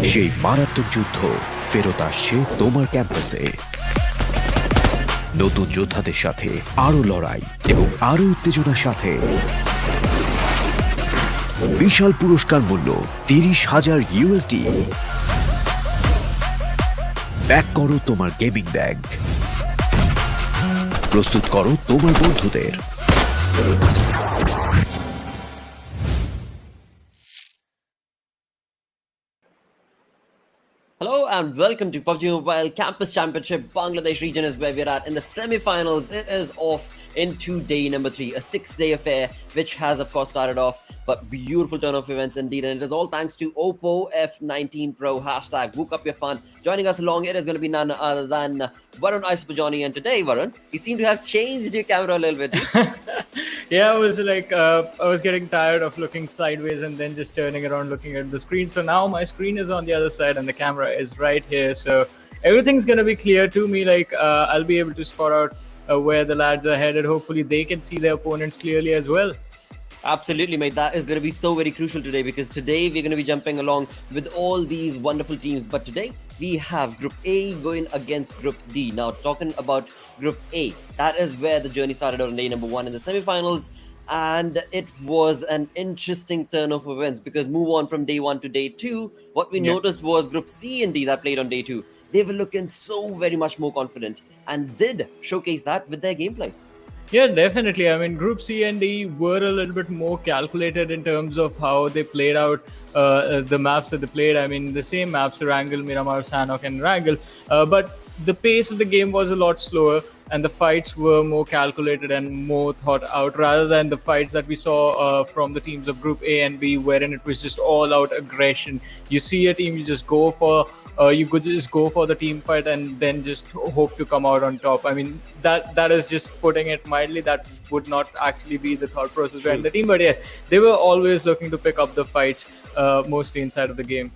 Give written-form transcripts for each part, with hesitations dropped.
সেই মারাত্মক যুদ্ধ ফেরত আসছে তোমার ক্যাম্পাসে। নতুন যোদ্ধাদের সাথে আরো লড়াই এবং আরো উত্তেজনার সাথে বিশাল পুরস্কার মূল্য 30,000 USD। প্যাক করো তোমার গেমিং ব্যাগ, প্রস্তুত করো তোমার বন্ধুদের। Hello and welcome to PUBG Mobile Campus Championship. Bangladesh region is where we're at in the semi-finals. It is off into day number 3, a 6-day affair which has of course started off, but beautiful turn of events indeed, and it is all thanks to Oppo F19 Pro hashtag book up your fun. Joining us along it is going to be none other than Varun Isupajani, and today Varun, you seem to have changed your camera a little bit. Yeah, I was like, I was getting tired of looking sideways and then just turning around looking at the screen. So now my screen is on the other side and the camera is right here. So everything's going to be clear to me. Like I'll be able to spot out where the lads are headed. Hopefully they can see their opponents clearly as well. Absolutely, mate. That is going to be so very crucial today, because today we're going to be jumping along with all these wonderful teams. But today we have Group A going against Group D. Now, talking about Group A, that is where the journey started on day number 1 in the semi-finals. And it was an interesting turn of events, because move on from day 1 to day 2, what we noticed was Group C and D that played on day 2. They were looking so very much more confident and did showcase that with their gameplay. Yeah, definitely. I mean, Group C and D were a little bit more calculated in terms of how they played out the maps that they played. I mean, the same maps, Erangel, Miramar, Sanhok, and Erangel. But the pace of the game was a lot slower, and the fights were more calculated and more thought out, rather than the fights that we saw from the teams of Group A and B, wherein it was just all-out aggression. You see a team, you just go for... you could just go for the team fight and then just hope to come out on top. I mean, that is just putting it mildly. That would not actually be the thought process behind the team. But yes, they were always looking to pick up the fights, mostly inside of the game.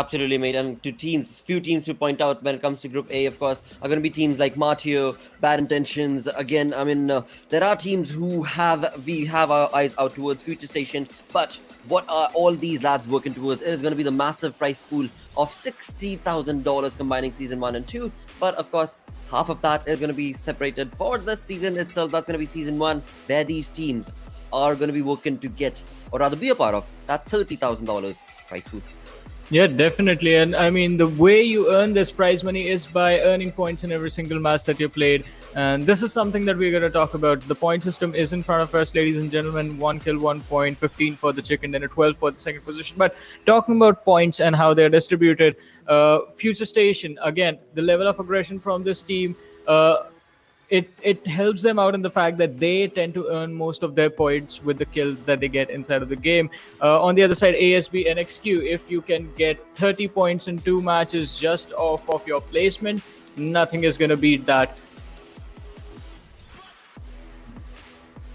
Absolutely, mate. And to teams, few teams to point out when it comes to Group A, of course, are going to be teams like MARTYRS, Bad Intentions. Again, I mean, there are teams who we have our eyes out towards FutureStation, but what are all these lads working towards? It is going to be the massive prize pool of $60,000 combining season 1 and 2. But of course, half of that is going to be separated for this season itself. That's going to be season 1, where these teams are going to be working to get, or rather be a part of, that $30,000 prize pool. Yeah, definitely. And I mean, the way you earn this prize money is by earning points in every single match that you played. And this is something that we're going to talk about. The point system is in front of us, ladies and gentlemen. 1 kill, 1 point, 15 for the chicken, then a 12 for the second position. But talking about points and how they're distributed, FutureStation, again, the level of aggression from this team, it helps them out in the fact that they tend to earn most of their points with the kills that they get inside of the game. On the other side, ABCxNBSQ, if you can get 30 points in 2 matches just off of your placement, nothing is going to beat that.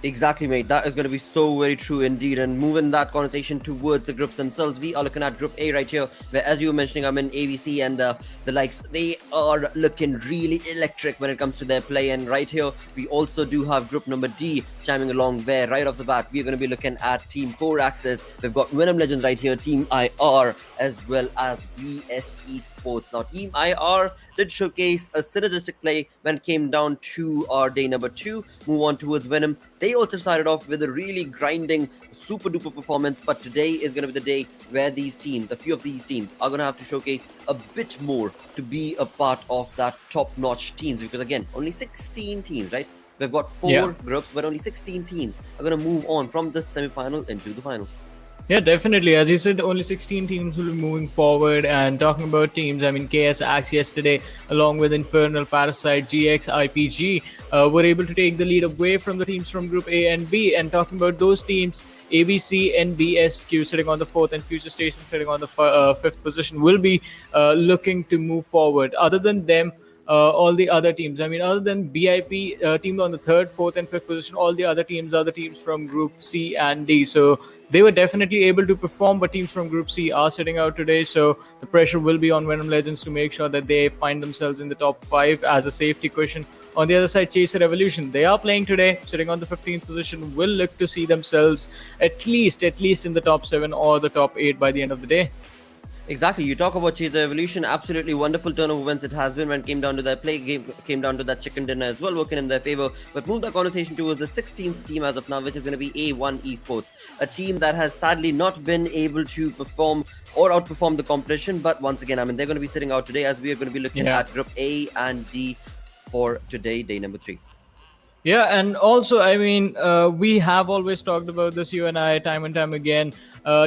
Exactly, mate. That is going to be so very true indeed. And moving that conversation towards the groups themselves, we are looking at Group A right here, where, as you were mentioning, I'm in ABC and the likes. They are looking really electric when it comes to their play. And right here, we also do have Group number D chiming along, where right off the bat, we're going to be looking at Team 4 Axis. We've got Venom Legends right here, Team IR, as well as VSeSports. Now, Team IR did showcase a synergistic play when it came down to our day number 2. Move on towards Venom. They also started off with a really grinding, super duper performance, but today is going to be the day where these teams, a few of these teams, are going to have to showcase a bit more to be a part of that top-notch teams, because again, only 16 teams, right? We've got 4 groups, but only 16 teams are going to move on from this semi-final into the final. Yeah, definitely. As you said, only 16 teams will be moving forward. And talking about teams, I mean, KS Axe yesterday, along with Infernal, Parasite, GX, IPG, were able to take the lead away from the teams from Group A and B. And talking about those teams, ABCxNBSQ sitting on the 4th and FutureStation sitting on the 5th position will be looking to move forward. Other than them, all the other teams, I mean, other than BIP team on the 3rd, 4th and 5th position, all the other teams are the teams from Group C and D. So they were definitely able to perform, but teams from Group C are sitting out today. So the pressure will be on Venom Legends to make sure that they find themselves in the top 5 as a safety cushion. On the other side, Chaser Revolution, they are playing today, sitting on the 15th position, will look to see themselves at least in the top 7 or the top 8 by the end of the day. Exactly. You talk about Cheetah Evolution. Absolutely wonderful turn of events it has been when it came down to that play game, came down to that chicken dinner as well, working in their favor. But move the conversation towards the 16th team as of now, which is going to be A1 Esports, a team that has sadly not been able to perform or outperform the competition. But once again, I mean, they're going to be sitting out today as we are going to be looking at Group A and D for today, day number 3. Yeah, and also, I mean, we have always talked about this, you and I, time and time again.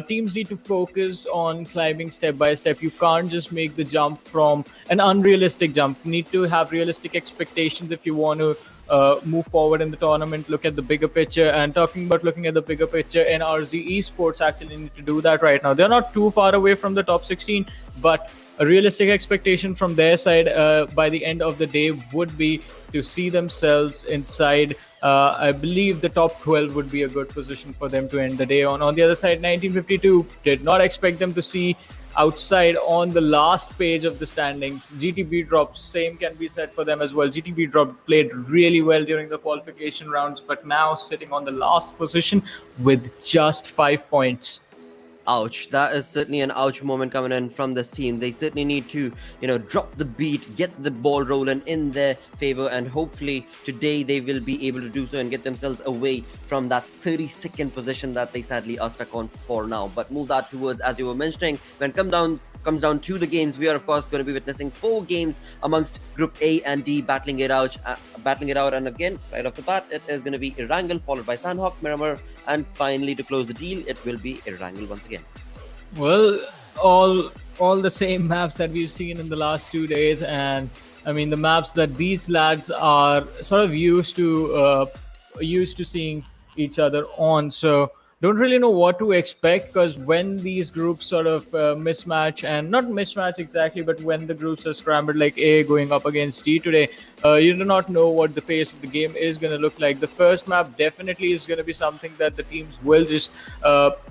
Teams need to focus on climbing step by step. You can't just make the jump from an unrealistic jump. You need to have realistic expectations if you want to move forward in the tournament, look at the bigger picture. And talking about looking at the bigger picture, NRZ Esports actually need to do that right now. They're not too far away from the top 16, but a realistic expectation from their side by the end of the day would be to see themselves inside. I believe the top 12 would be a good position for them to end the day on. On the other side, 1952 did not expect them to see outside on the last page of the standings. GTxBeatDrop, same can be said for them as well. GTxBeatDrop played really well during the qualification rounds, but now sitting on the last position with just 5 points. Ouch. That is certainly an ouch moment coming in from this team. They certainly need to, drop the beat, get the ball rolling in their favor, and hopefully today they will be able to do so and get themselves away from that 32nd position that they sadly are stuck on for now. But move that towards, as you were mentioning, when comes down to the games, we are of course going to be witnessing 4 games amongst Group A and D battling it out. And again, right off the bat, it is going to be Erangel followed by Sanhok, Miramar, and finally to close the deal, it will be Erangel once again. Well, all the same maps that we've seen in the last 2 days, and I mean the maps that these lads are sort of used to seeing each other on. So don't really know what to expect, because when these groups sort of mismatch, and not mismatch exactly, but when the groups are scrambled like A going up against D today, you do not know what the pace of the game is going to look like. The first map definitely is going to be something that the teams will just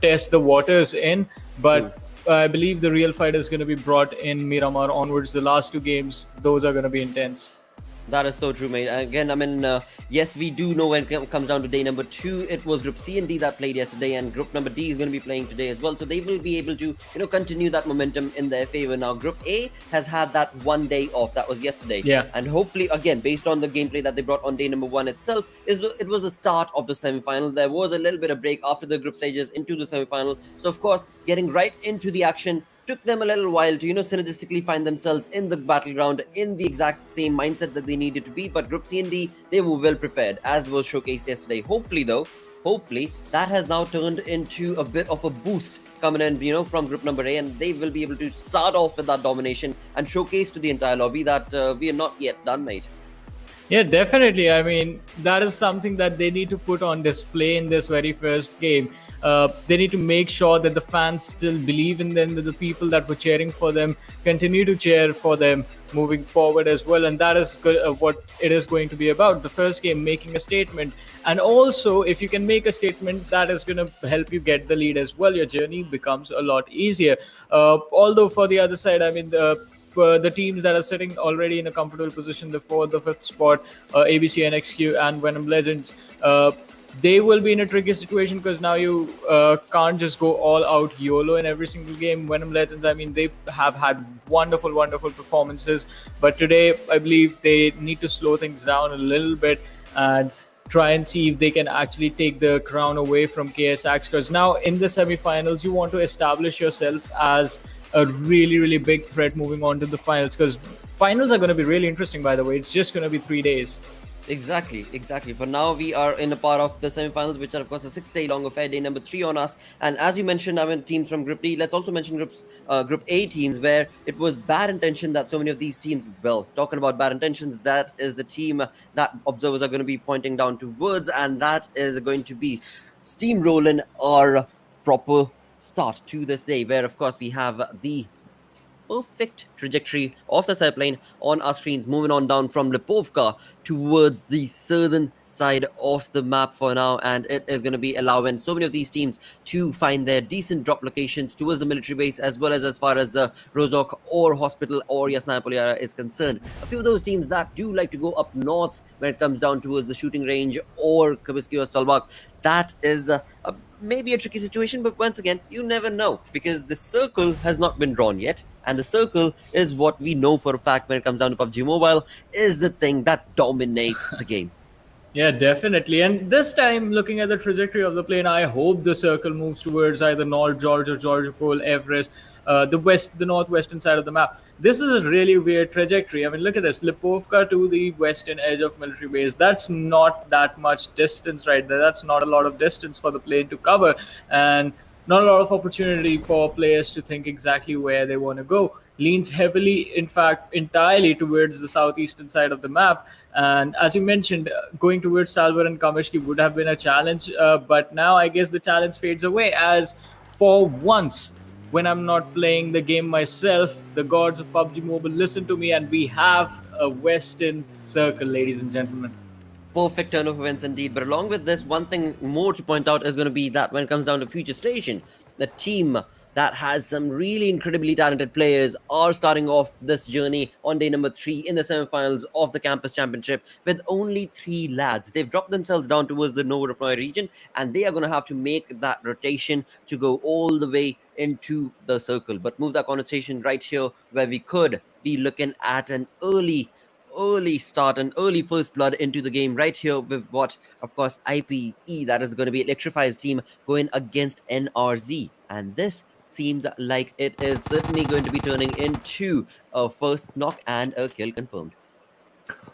test the waters in, but I believe the real fight is going to be brought in Miramar onwards. The last 2 games, those are going to be intense. That is so true, mate. Again, I mean, yes, we do know when it comes down to day number 2, it was Group C and D that played yesterday, and Group number D is going to be playing today as well. So they will be able to, continue that momentum in their favor. Now, Group A has had that 1 day off. That was yesterday. Yeah. And hopefully, again, based on the gameplay that they brought on day number 1 itself, it was the start of the semi-final. There was a little bit of break after the group stages into the semi-final. So, of course, getting right into the action took them a little while to, synergistically find themselves in the battleground in the exact same mindset that they needed to be. But Group C and D, they were well prepared, as was showcased yesterday. Hopefully, that has now turned into a bit of a boost coming in, from Group number A, and they will be able to start off with that domination and showcase to the entire lobby that we are not yet done, mate. Yeah, definitely. I mean, that is something that they need to put on display in this very first game. They need to make sure that the fans still believe in them, that the people that were cheering for them continue to cheer for them moving forward as well. And that is what it is going to be about. The first game, making a statement. And also, if you can make a statement, that is going to help you get the lead as well. Your journey becomes a lot easier. Although for the other side, I mean, the teams that are sitting already in a comfortable position, the 4th, the 5th spot, ABCxNBSQ and Venom Legends, they will be in a tricky situation, because now you can't just go all out YOLO in every single game. Venom Legends, I mean, they have had wonderful performances, but today I believe they need to slow things down a little bit and try and see if they can actually take the crown away from KSX, because now in the semi-finals you want to establish yourself as a really big threat moving on to the finals, because finals are going to be really interesting. By the way, it's just going to be 3 days. Exactly. For now, we are in a part of the semi-finals, which are, of course, a 6-day long affair, day number 3 on us. And as you mentioned, I mean, teams from Group D, let's also mention Group A teams, where it was bad intention that so many of these teams, well, talking about bad intentions, that is the team that observers are going to be pointing down towards, and that is going to be steamrolling our proper start to this day, where, of course, we have the perfect trajectory of the airplane on our screens, moving on down from Lipovka towards the southern side of the map for now, and it is going to be allowing so many of these teams to find their decent drop locations towards the military base, as well as far as Rozhok or Hospital or Yasnaya Polyara is concerned. A few of those teams that do like to go up north when it comes down towards the shooting range or Kabiski or Stalbak, that is maybe a tricky situation, but once again, you never know because the circle has not been drawn yet, and the circle is what we know for a fact when it comes down to PUBG Mobile is the thing that dominates the game. Yeah, definitely. And this time, looking at the trajectory of the plane, I hope the circle moves towards either North Georgia, Georgia Pole, Everest, the northwestern side of the map. This is a really weird trajectory. I mean, look at this: Lipovka to the western edge of military base. That's not that much distance right there. That's not a lot of distance for the plane to cover, and not a lot of opportunity for players to think exactly where they want to go. Leans heavily, in fact, entirely towards the southeastern side of the map. And as you mentioned, going towards Talbot and Kameshki would have been a challenge, but now I guess the challenge fades away as for once, when I'm not playing the game myself, the gods of PUBG Mobile listen to me and we have a Western circle, ladies and gentlemen. Perfect turn of events indeed. But along with this, one thing more to point out is going to be that when it comes down to FutureStation, the team that has some really incredibly talented players are starting off this journey on day number 3 in the semifinals of the campus championship with only 3 lads. They've dropped themselves down towards the Nova Reply region, and they are going to have to make that rotation to go all the way into the circle. But move that conversation right here, where we could be looking at an early start, an early first blood into the game. Right here we've got, of course, IPE, that is going to be Electrify's team, going against NRZ, and this seems like it is certainly going to be turning into a first knock and a kill confirmed.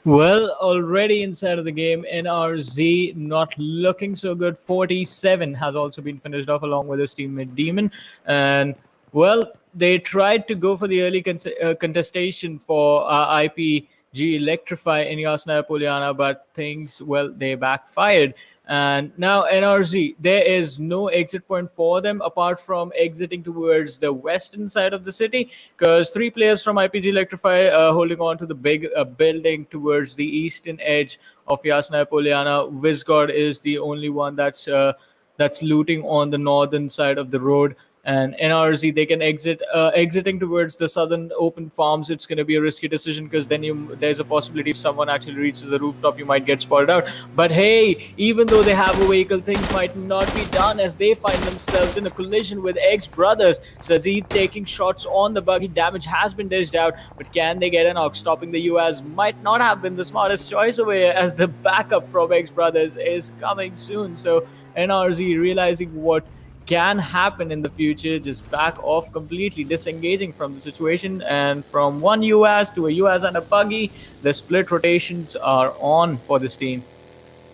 Well, already inside of the game, NRZ not looking so good. 47 has also been finished off along with his teammate Demon. And, well, they tried to go for the early contestation for IPGxELECTRIFY in Yasna Poliana, but things, well, they backfired. And now NRZ, there is no exit point for them apart from exiting towards the western side of the city, because 3 players from IPGxELECTRIFY holding on to the big building towards the eastern edge of Yasna Poliana. Vizgod is the only one that's looting on the northern side of the road. And NRZ, they can exiting towards the southern open farms. It's going to be a risky decision because then there's a possibility if someone actually reaches the rooftop, you might get spotted out. But hey, even though they have a vehicle, things might not be done as they find themselves in a collision with XBrothers. Sazid taking shots on the buggy. Damage has been dished out, but can they get an knock? Stopping the US might not have been the smartest choice away as the backup from XBrothers is coming soon. So NRZ, realizing what can happen in the future, just back off completely, disengaging from the situation, and from one US to a US and a buggy, the split rotations are on for this team.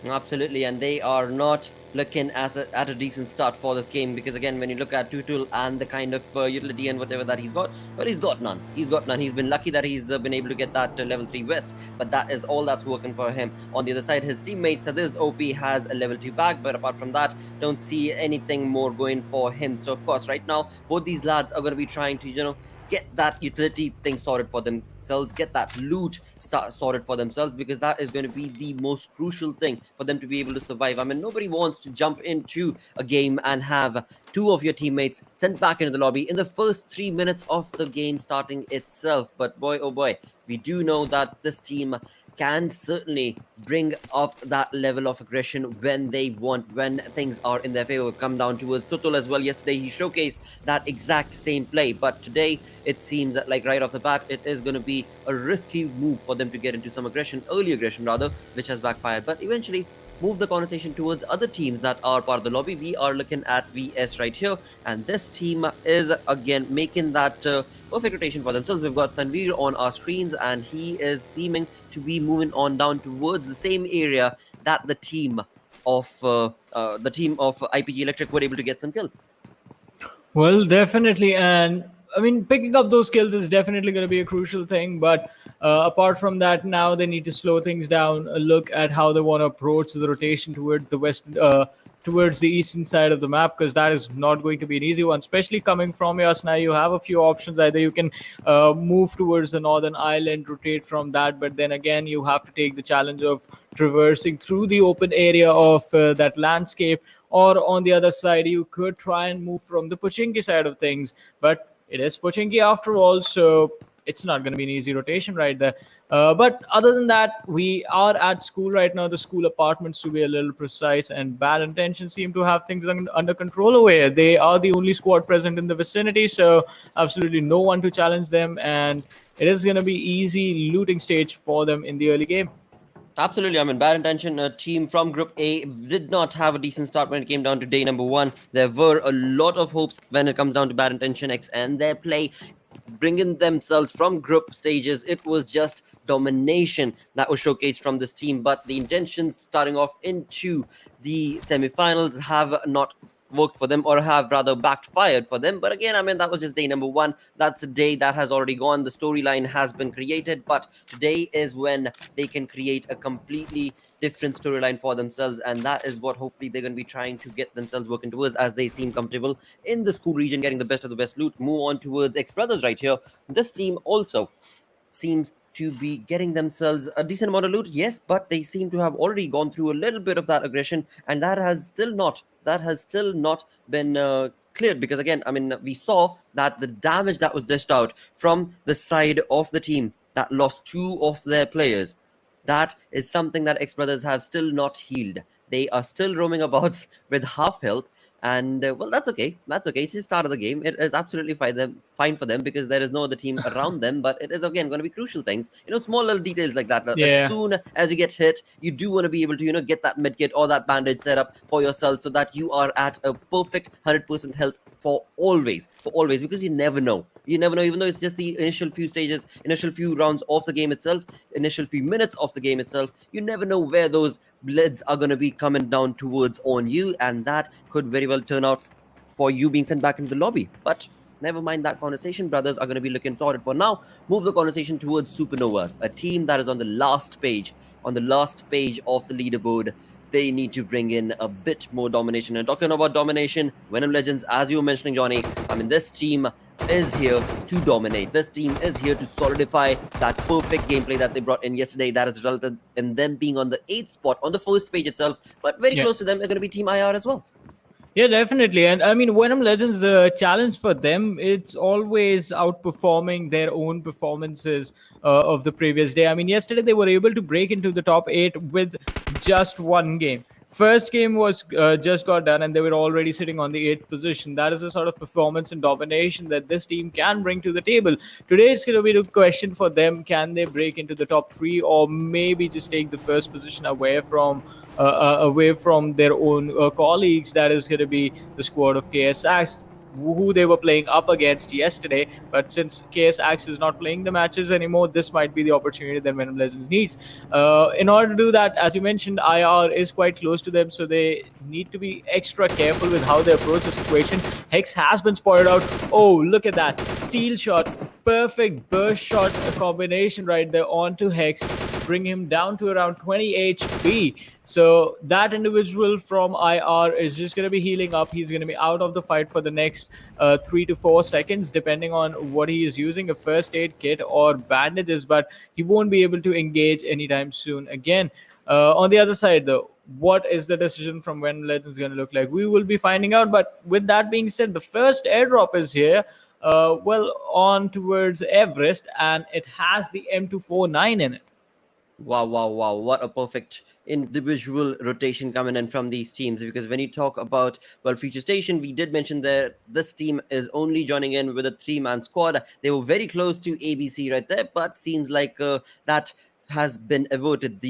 Absolutely, and they are not looking at a decent start for this game, because again, when you look at Tutul and the kind of utility and whatever that he's got, well, he's got none. He's been lucky that he's been able to get that level 3 vest, but that is all that's working for him. On the other side, his teammate Sadiz OP has a level 2 bag, but apart from that, don't see anything more going for him. So of course, right now, both these lads are going to be trying to, get that utility thing sorted for themselves, get that loot sorted for themselves, because that is going to be the most crucial thing for them to be able to survive. I mean, nobody wants to jump into a game and have 2 of your teammates sent back into the lobby in the first 3 minutes of the game starting itself. But boy, oh boy, we do know that this team can certainly bring up that level of aggression when they want, when things are in their favor. Come down towards Tutul as well. Yesterday he showcased that exact same play, but today it seems like right off the bat it is going to be a risky move for them to get into some early aggression rather, which has backfired. But eventually move the conversation towards other teams that are part of the lobby. We are looking at VS right here, and this team is again making that perfect rotation for themselves. We've got Tanveer on our screens, and he is seeming to be moving on down towards the same area that the team of IPG Electric were able to get some kills. Well, definitely, and I mean, picking up those kills is definitely going to be a crucial thing. But apart from that, now they need to slow things down, look at how they want to approach the rotation towards the west, towards the eastern side of the map, because that is not going to be an easy one, especially coming from Yasna. You have a few options. Either you can move towards the northern island, rotate from that, but then again, you have to take the challenge of traversing through the open area of that landscape. Or on the other side, you could try and move from the Pochinki side of things, but it is Pochinki after all, so it's not going to be an easy rotation right there. But other than that, we are at school right now, the school apartments to be a little precise, and Bad Intentions seem to have things under control over here. They are the only squad present in the vicinity, so absolutely no one to challenge them, and it is going to be easy looting stage for them in the early game. Absolutely. I mean, Bad Intention, a team from Group A, did not have a decent start when it came down to day number 1. There were a lot of hopes when it comes down to Bad Intention X and their play, bringing themselves from group stages. It was just domination that was showcased from this team, but the intentions starting off into the semi-finals have not worked for them, or have rather backfired for them. But again, I mean, that was just day number 1. That's a day that has already gone. The storyline has been created, but today is when they can create a completely different storyline for themselves, and that is what hopefully they're going to be trying to get themselves working towards, as they seem comfortable in the school region, getting the best of the best loot. Move on towards XBrothers right here. This team also seems to be getting themselves a decent amount of loot, yes, but they seem to have already gone through a little bit of that aggression, and that has still not been cleared, because again, I mean, we saw that the damage that was dished out from the side of the team that lost 2 of their players, that is something that XBrothers have still not healed. They are still roaming about with half health, and well, that's okay. It's the start of the game. It is absolutely fine for them, because there is no other team around them. But it is again going to be crucial things, small little details like that. Yeah. As soon as you get hit, you do want to be able to get that medkit or that bandage set up for yourself, so that you are at a perfect 100% health for always, because you never know. Even though it's just the initial few rounds of the game itself, initial few minutes of the game itself, you never know where those blitz are going to be coming down towards on you, and that could very well turn out for you being sent back into the lobby. But never mind that conversation. Brothers are going to be looking sorted for now. Move the conversation towards SuperNovas, a team that is on the last page of the leaderboard. They need to bring in a bit more domination. And talking about domination, Venom Legends, as you were mentioning, Johnny, I mean, this team is here to dominate. This team is here to solidify that perfect gameplay that they brought in yesterday, that has resulted in them being on the 8th spot on the first page itself, but very close to them is going to be Team IR as well. Yeah, definitely. And I mean, Venom Legends, the challenge for them, it's always outperforming their own performances of the previous day. I mean, yesterday they were able to break into the top 8 with just one game. First game was just got done, and they were already sitting on the 8th position. That is the sort of performance and domination that this team can bring to the table. Today, it's going to be the question for them: can they break into the top 3, or maybe just take the first position away from their own colleagues? That is going to be the squad of KSX, who they were playing up against yesterday. But since KSX is not playing the matches anymore, this might be the opportunity that Venom Legends needs. In order to do that, as you mentioned, IR is quite close to them, so they need to be extra careful with how they approach the situation. Hex has been spotted out. Oh, look at that. Steel shot. Perfect burst shot combination right there onto Hex. Bring him down to around 20 HP. So that individual from IR is just going to be healing up. He's going to be out of the fight for the next 3 to 4 seconds, depending on what he is using, a first aid kit or bandages, but he won't be able to engage anytime soon again. On the other side, though, what is the decision from Venom Legends going to look like? We will be finding out. But with that being said, the first airdrop is here. On towards Everest, and it has the M249 in it. Wow. What a perfect individual rotation coming in from these teams. Because when you talk about, well, FutureStation, we did mention that this team is only joining in with a 3-man squad. They were very close to ABC right there, but seems like that has been averted.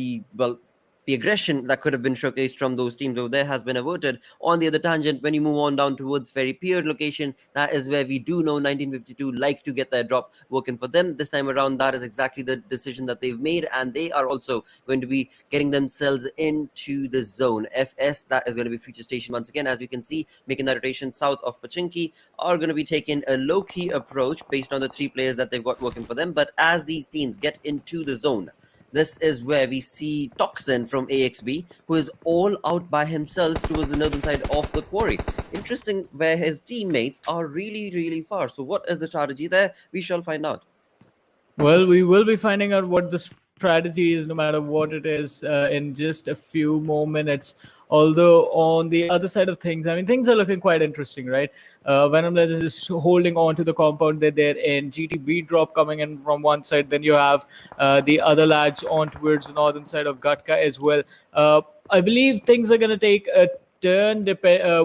The aggression that could have been showcased from those teams over there has been averted. On the other tangent, when you move on down towards Ferry Pier location, that is where we do know 1952 like to get their drop working for them. This time around, that is exactly the decision that they've made, and they are also going to be getting themselves into the zone. FS, that is going to be FutureStation once again, as you can see, making that rotation south of Pachinki, are going to be taking a low-key approach based on the 3 players that they've got working for them. But as these teams get into the zone, this is where we see Toxin from AXB, who is all out by himself towards the northern side of the quarry. Interesting, where his teammates are really, really far. So what is the strategy there? We shall find out. Well, we will be finding out what the strategy is, no matter what it is, in just a few more minutes. Although on the other side of things, I mean, things are looking quite interesting, right? Venom Legends is holding on to the compound that they're in. GTxBeatDrop coming in from one side, then you have the other lads on towards the northern side of Gatka as well. I believe things are going to take a turn.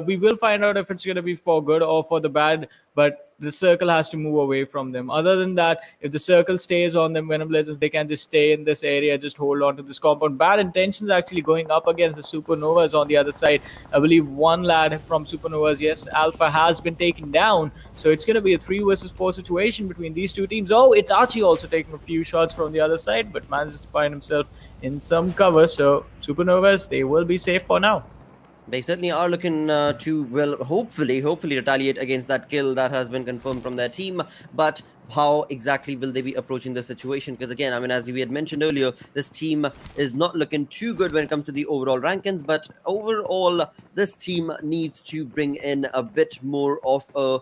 We will find out if it's going to be for good or for the bad, but the circle has to move away from them. Other than that, if the circle stays on them, Venom Legends, they can just stay in this area, just hold on to this compound. Bad Intentions actually going up against the SuperNovas on the other side. I believe one lad from SuperNovas, yes, Alpha, has been taken down. So it's going to be a 3 versus 4 situation between these two teams. Oh, Itachi also taking a few shots from the other side, but manages to find himself in some cover. So SuperNovas, they will be safe for now. They certainly are looking to, well, hopefully retaliate against that kill that has been confirmed from their team. But how exactly will they be approaching the situation? Because again, I mean, as we had mentioned earlier, this team is not looking too good when it comes to the overall rankings. But overall, this team needs to bring in a bit more of a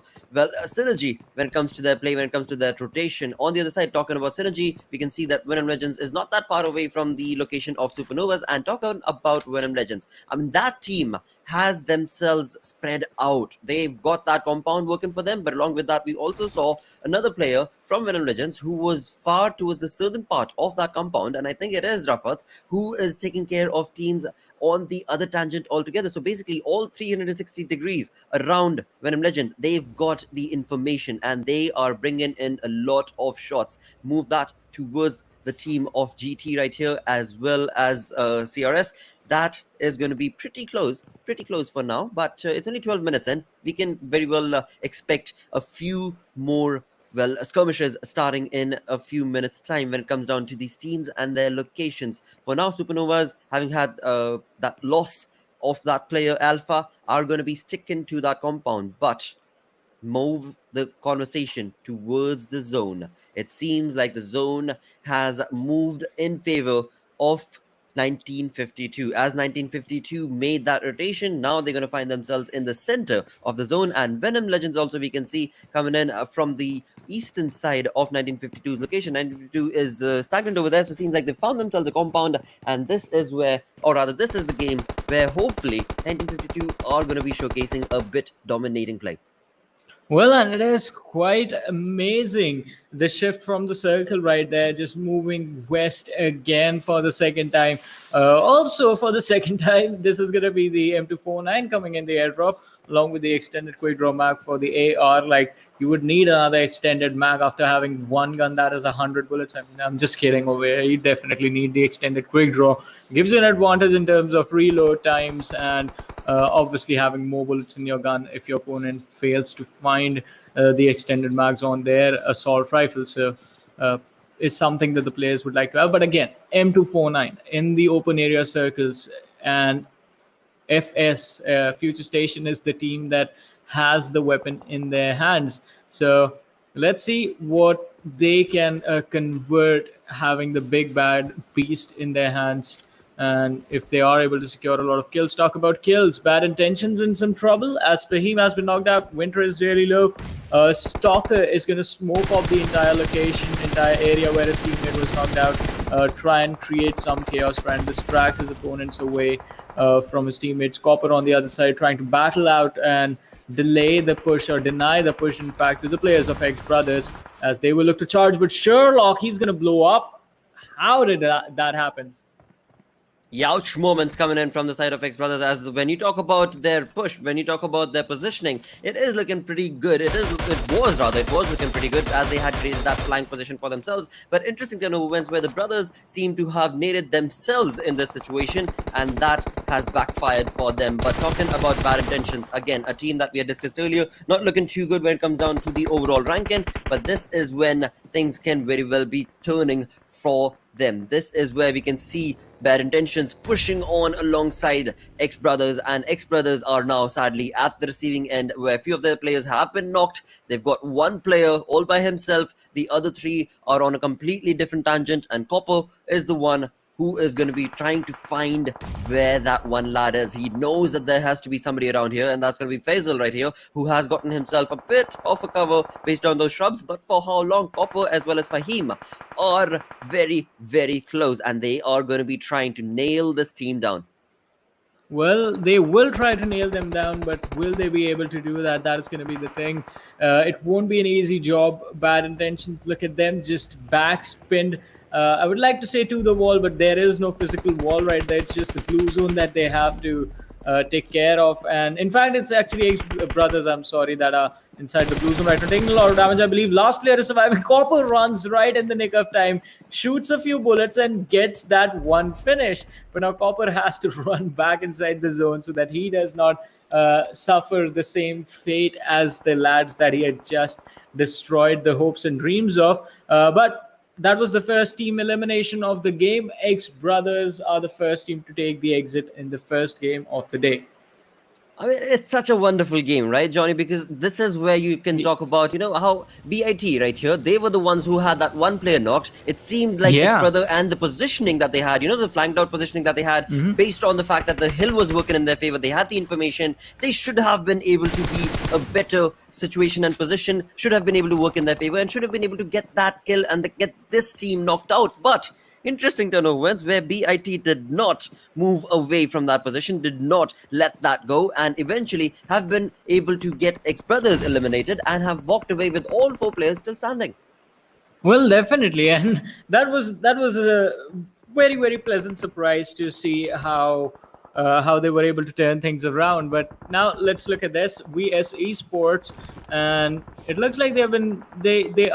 synergy when it comes to their play, when it comes to their rotation. On the other side, talking about synergy, we can see that Venom Legends is not that far away from the location of SuperNovas. And talking about Venom Legends, I mean, that team has themselves spread out. They've got that compound working for them, but along with that, we also saw another player from Venom Legends who was far towards the southern part of that compound, and I think it is Rafat, who is taking care of teams on the other tangent altogether. So basically all 360 degrees around Venom Legend, they've got the information and they are bringing in a lot of shots. Move that towards the team of GT right here, as well as CRS. That is going to be pretty close for now, but it's only 12 minutes in. We can very well expect a few more skirmishes starting in a few minutes time when it comes down to these teams and their locations. For now, SuperNovas, having had that loss of that player Alpha, are going to be sticking to that compound, but move the conversation towards the zone. It seems like the zone has moved in favor of 1952. As 1952 made that rotation, now they're going to find themselves in the center of the zone. And Venom Legends also, we can see coming in from the eastern side of 1952's location. 1952 is stagnant over there, so it seems like they found themselves a compound, and this is where, or rather this is the game where hopefully 1952 are going to be showcasing a bit dominating play. Well, and it is quite amazing, the shift from the circle right there, just moving west again for the second time. Also, for the second time, this is going to be the M249 coming in the airdrop, along with the extended quick draw mag for the AR. Like, you would need another extended mag after having one gun that is 100 bullets. I mean, I'm just kidding over here. You definitely need the extended quick draw. Gives you an advantage in terms of reload times and obviously having more bullets in your gun if your opponent fails to find the extended mags on their assault rifle. So is something that the players would like to have. But again, M249 in the open area circles, and FS FutureStation is the team that has the weapon in their hands. So let's see what they can convert, having the big bad beast in their hands. And if they are able to secure a lot of kills, talk about kills. Bad Intentions in some trouble, as Fahim has been knocked out. Winter is really low. Stalker is going to smoke off the entire location, entire area where his teammate was knocked out. Try and create some chaos, try and distract his opponents away from his teammates. Copper on the other side trying to battle out and delay the push, or deny the push, in fact, to the players of XBrothers, as they will look to charge. But Sherlock, he's going to blow up. How did that happen? Youch moments coming in from the side of XBrothers, as when you talk about their push, when you talk about their positioning, it is looking pretty good. It was looking pretty good, as they had created that flank position for themselves. But interesting turn of events where the brothers seem to have naded themselves in this situation, and that has backfired for them. But talking about Bad Intentions, again, a team that we had discussed earlier, not looking too good when it comes down to the overall ranking, but this is when things can very well be turning for them. This is where we can see Bad Intentions pushing on alongside XBrothers, and XBrothers are now sadly at the receiving end, where a few of their players have been knocked. They've got one player all by himself. The other three are on a completely different tangent, and Copper is the one who is going to be trying to find where that one lad is. He knows that there has to be somebody around here, and that's going to be Faisal right here, who has gotten himself a bit of a cover based on those shrubs. But for how long? Copper as well as Fahim are very, very close, and they are going to be trying to nail this team down. Well, they will try to nail them down, but will they be able to do that? That is going to be the thing. It won't be an easy job. Bad intentions. Look at them, just backspinned. I would like to say to the wall, but there is no physical wall right there. It's just the blue zone that they have to take care of. And in fact, it's actually brothers, I'm sorry, that are inside the blue zone right now, taking a lot of damage. I believe last player is surviving. Copper runs right in the nick of time, shoots a few bullets, and gets that one finish. But now Copper has to run back inside the zone so that he does not suffer the same fate as the lads that he had just destroyed the hopes and dreams of. But that was the first team elimination of the game. XBrothers are the first team to take the exit in the first game of the day. I mean, it's such a wonderful game, right, Johnny? Because this is where you can talk about, how BIT right here, they were the ones who had that one player knocked. It seemed like Yeah. XBrother and the positioning that they had, the flanked out positioning that they had, based on the fact that the hill was working in their favor. They had the information. They should have been able to be a better situation and position, should have been able to work in their favor, and should have been able to get that kill and get this team knocked out. But interesting turn of events where BIT did not move away from that position, did not let that go, and eventually have been able to get XBrothers eliminated and have walked away with all 4 players still standing. Well, definitely, and that was a very, very pleasant surprise to see how they were able to turn things around. But now let's look at this VSeSports, and it looks like they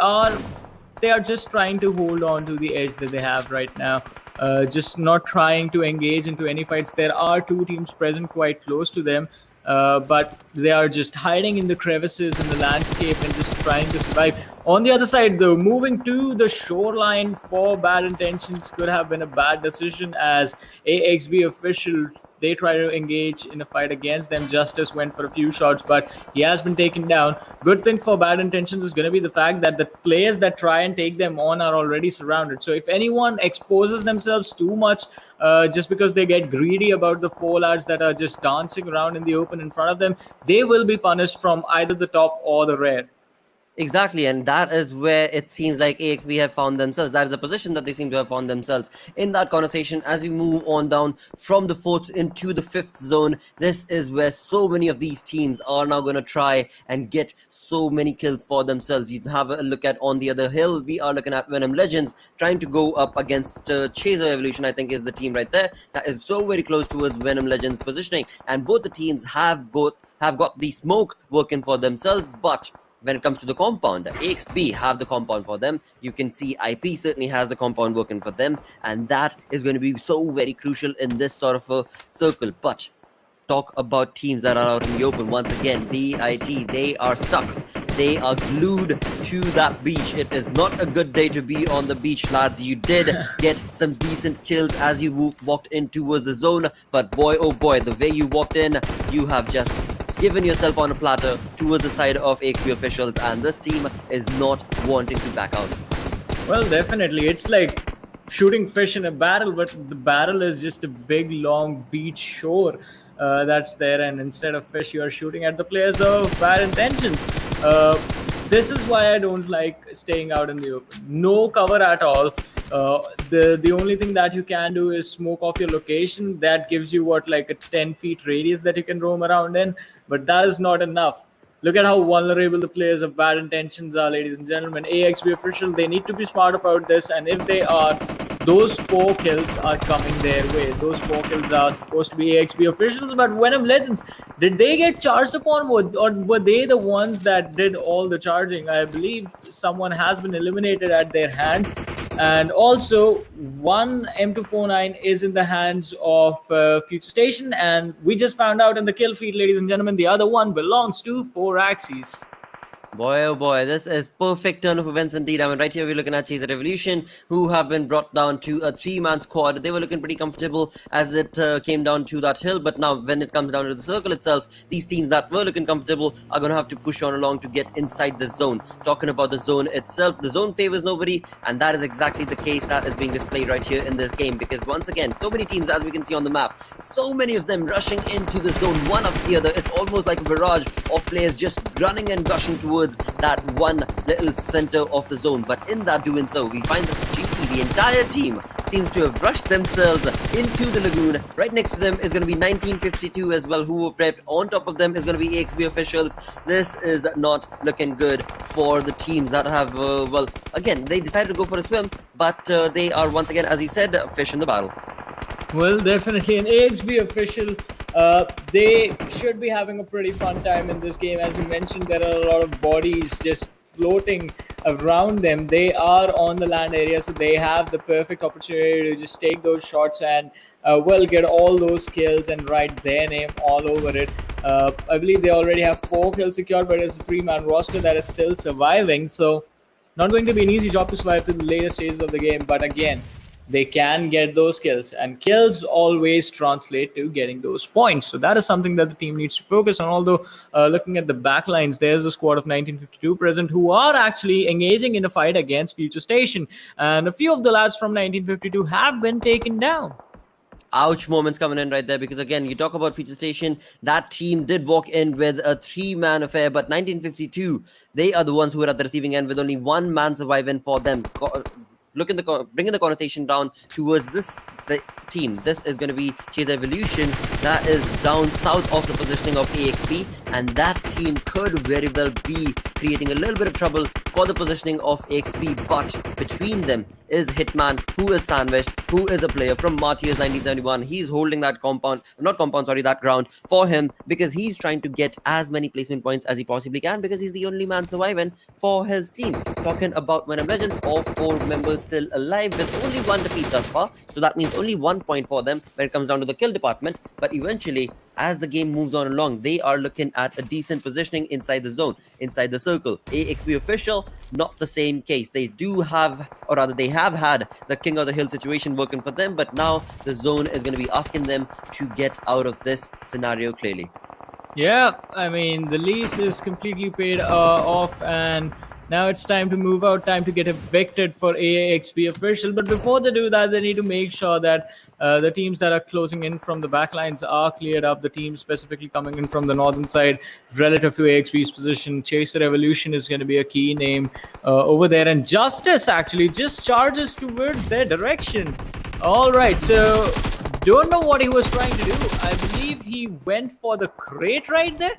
are just trying to hold on to the edge that they have right now, just not trying to engage into any fights. There are 2 teams present quite close to them, but they are just hiding in the crevices in the landscape and just trying to survive. On the other side, though, moving to the shoreline for Bad Intentions could have been a bad decision, as AXB official, they try to engage in a fight against them. Justice went for a few shots, but he has been taken down. Good thing for Bad Intentions is going to be the fact that the players that try and take them on are already surrounded. So if anyone exposes themselves too much, just because they get greedy about the 4 lads that are just dancing around in the open in front of them, they will be punished from either the top or the rear. Exactly, and that is where it seems like AXB have found themselves. That is the position that they seem to have found themselves in that conversation. As we move on down from the 4th into the 5th zone, this is where so many of these teams are now going to try and get so many kills for themselves. You have a look at on the other hill, we are looking at Venom Legends trying to go up against Chaser Evolution, I think is the team right there. That is so very close towards Venom Legends positioning, and both the teams have got the smoke working for themselves, but when it comes to the compound, the AXB have the compound for them. You can see IP certainly has the compound working for them, and that is going to be so very crucial in this sort of a circle. But talk about teams that are out in the open. Once again, BIT, they are stuck. They are glued to that beach. It is not a good day to be on the beach, lads. You did get some decent kills as you walked in towards the zone, but boy, oh boy, the way you walked in, you have just given yourself on a platter towards the side of AXB officials, and this team is not wanting to back out. Well, definitely. It's like shooting fish in a barrel, but the barrel is just a big, long beach shore that's there, and instead of fish, you are shooting at the players of Bad Intentions. This is why I don't like staying out in the open. No cover at all. The only thing that you can do is smoke off your location. That gives you like a 10 feet radius that you can roam around in, but that is not enough. Look at how vulnerable the players of Bad Intentions are, ladies and gentlemen. AXB official, they need to be smart about this, and if they are, those 4 kills are coming their way. Those 4 kills are supposed to be AXB officials, but Venom Legends, did they get charged upon, or were they the ones that did all the charging? I believe someone has been eliminated at their hands. And also, one M249 is in the hands of FutureStation, and we just found out in the kill feed, ladies and gentlemen, the other one belongs to 4Axis. Boy, oh boy, this is perfect turn of events indeed. I mean, right here we're looking at Chaser Revolution, who have been brought down to a 3-man squad. They were looking pretty comfortable as it came down to that hill, but now when it comes down to the circle itself, these teams that were looking comfortable are going to have to push on along to get inside the zone. Talking about the zone itself, the zone favors nobody, and that is exactly the case that is being displayed right here in this game, because once again, so many teams, as we can see on the map, so many of them rushing into the zone, one after the other. It's almost like a barrage of players just running and gushing towards that one little center of the zone. But in that doing so, we find that GT, the entire team, seems to have rushed themselves into the lagoon. Right next to them is going to be 1952 as well, who were prepped. On top of them is going to be AXB officials. This is not looking good for the teams that have, well, again, they decided to go for a swim, but they are once again, as you said, fish in the battle. Well, definitely an AXB official. They should be having a pretty fun time in this game. As you mentioned, there are a lot of bodies just floating around them. They are on the land area, so they have the perfect opportunity to just take those shots and well, get all those kills and write their name all over it. I believe they already have 4 kills secured, but it's a 3-man roster that is still surviving, so not going to be an easy job to survive to the later stages of the game. But again, they can get those kills, and kills always translate to getting those points. So that is something that the team needs to focus on. Although looking at the backlines, there's a squad of 1952 present who are actually engaging in a fight against FutureStation, and a few of the lads from 1952 have been taken down. Ouch moments coming in right there, because again, you talk about FutureStation, that team did walk in with a 3-man affair, but 1952, they are the ones who are at the receiving end with only 1 man surviving for them. Bringing the conversation down towards the team. This is going to be Chase Evolution, that is down south of the positioning of AXB, and that team could very well be creating a little bit of trouble for the positioning of AXB. But between them is Hitman, who is sandwiched, who is a player from MARTYRS 1971. He's holding that that ground for him, because he's trying to get as many placement points as he possibly can, because he's the only man surviving for his team. Talking about Venom Legends, all 4 members still alive with only 1 defeat thus far, so that means only 1 point for them when it comes down to the kill department. But eventually, as the game moves on along, they are looking at a decent positioning inside the zone, inside the circle. AXB official, not the same case. They do have, or rather they have had the king of the hill situation working for them, but now the zone is going to be asking them to get out of this scenario clearly. Yeah, I mean, the lease is completely paid off, and now it's time to move out, time to get evicted for AXB official. But before they do that, they need to make sure that the teams that are closing in from the backlines are cleared up. The team specifically coming in from the northern side relative to AXB's position. Chaser Evolution is going to be a key name over there. And Justice actually just charges towards their direction. All right, so don't know what he was trying to do. I believe he went for the crate right there.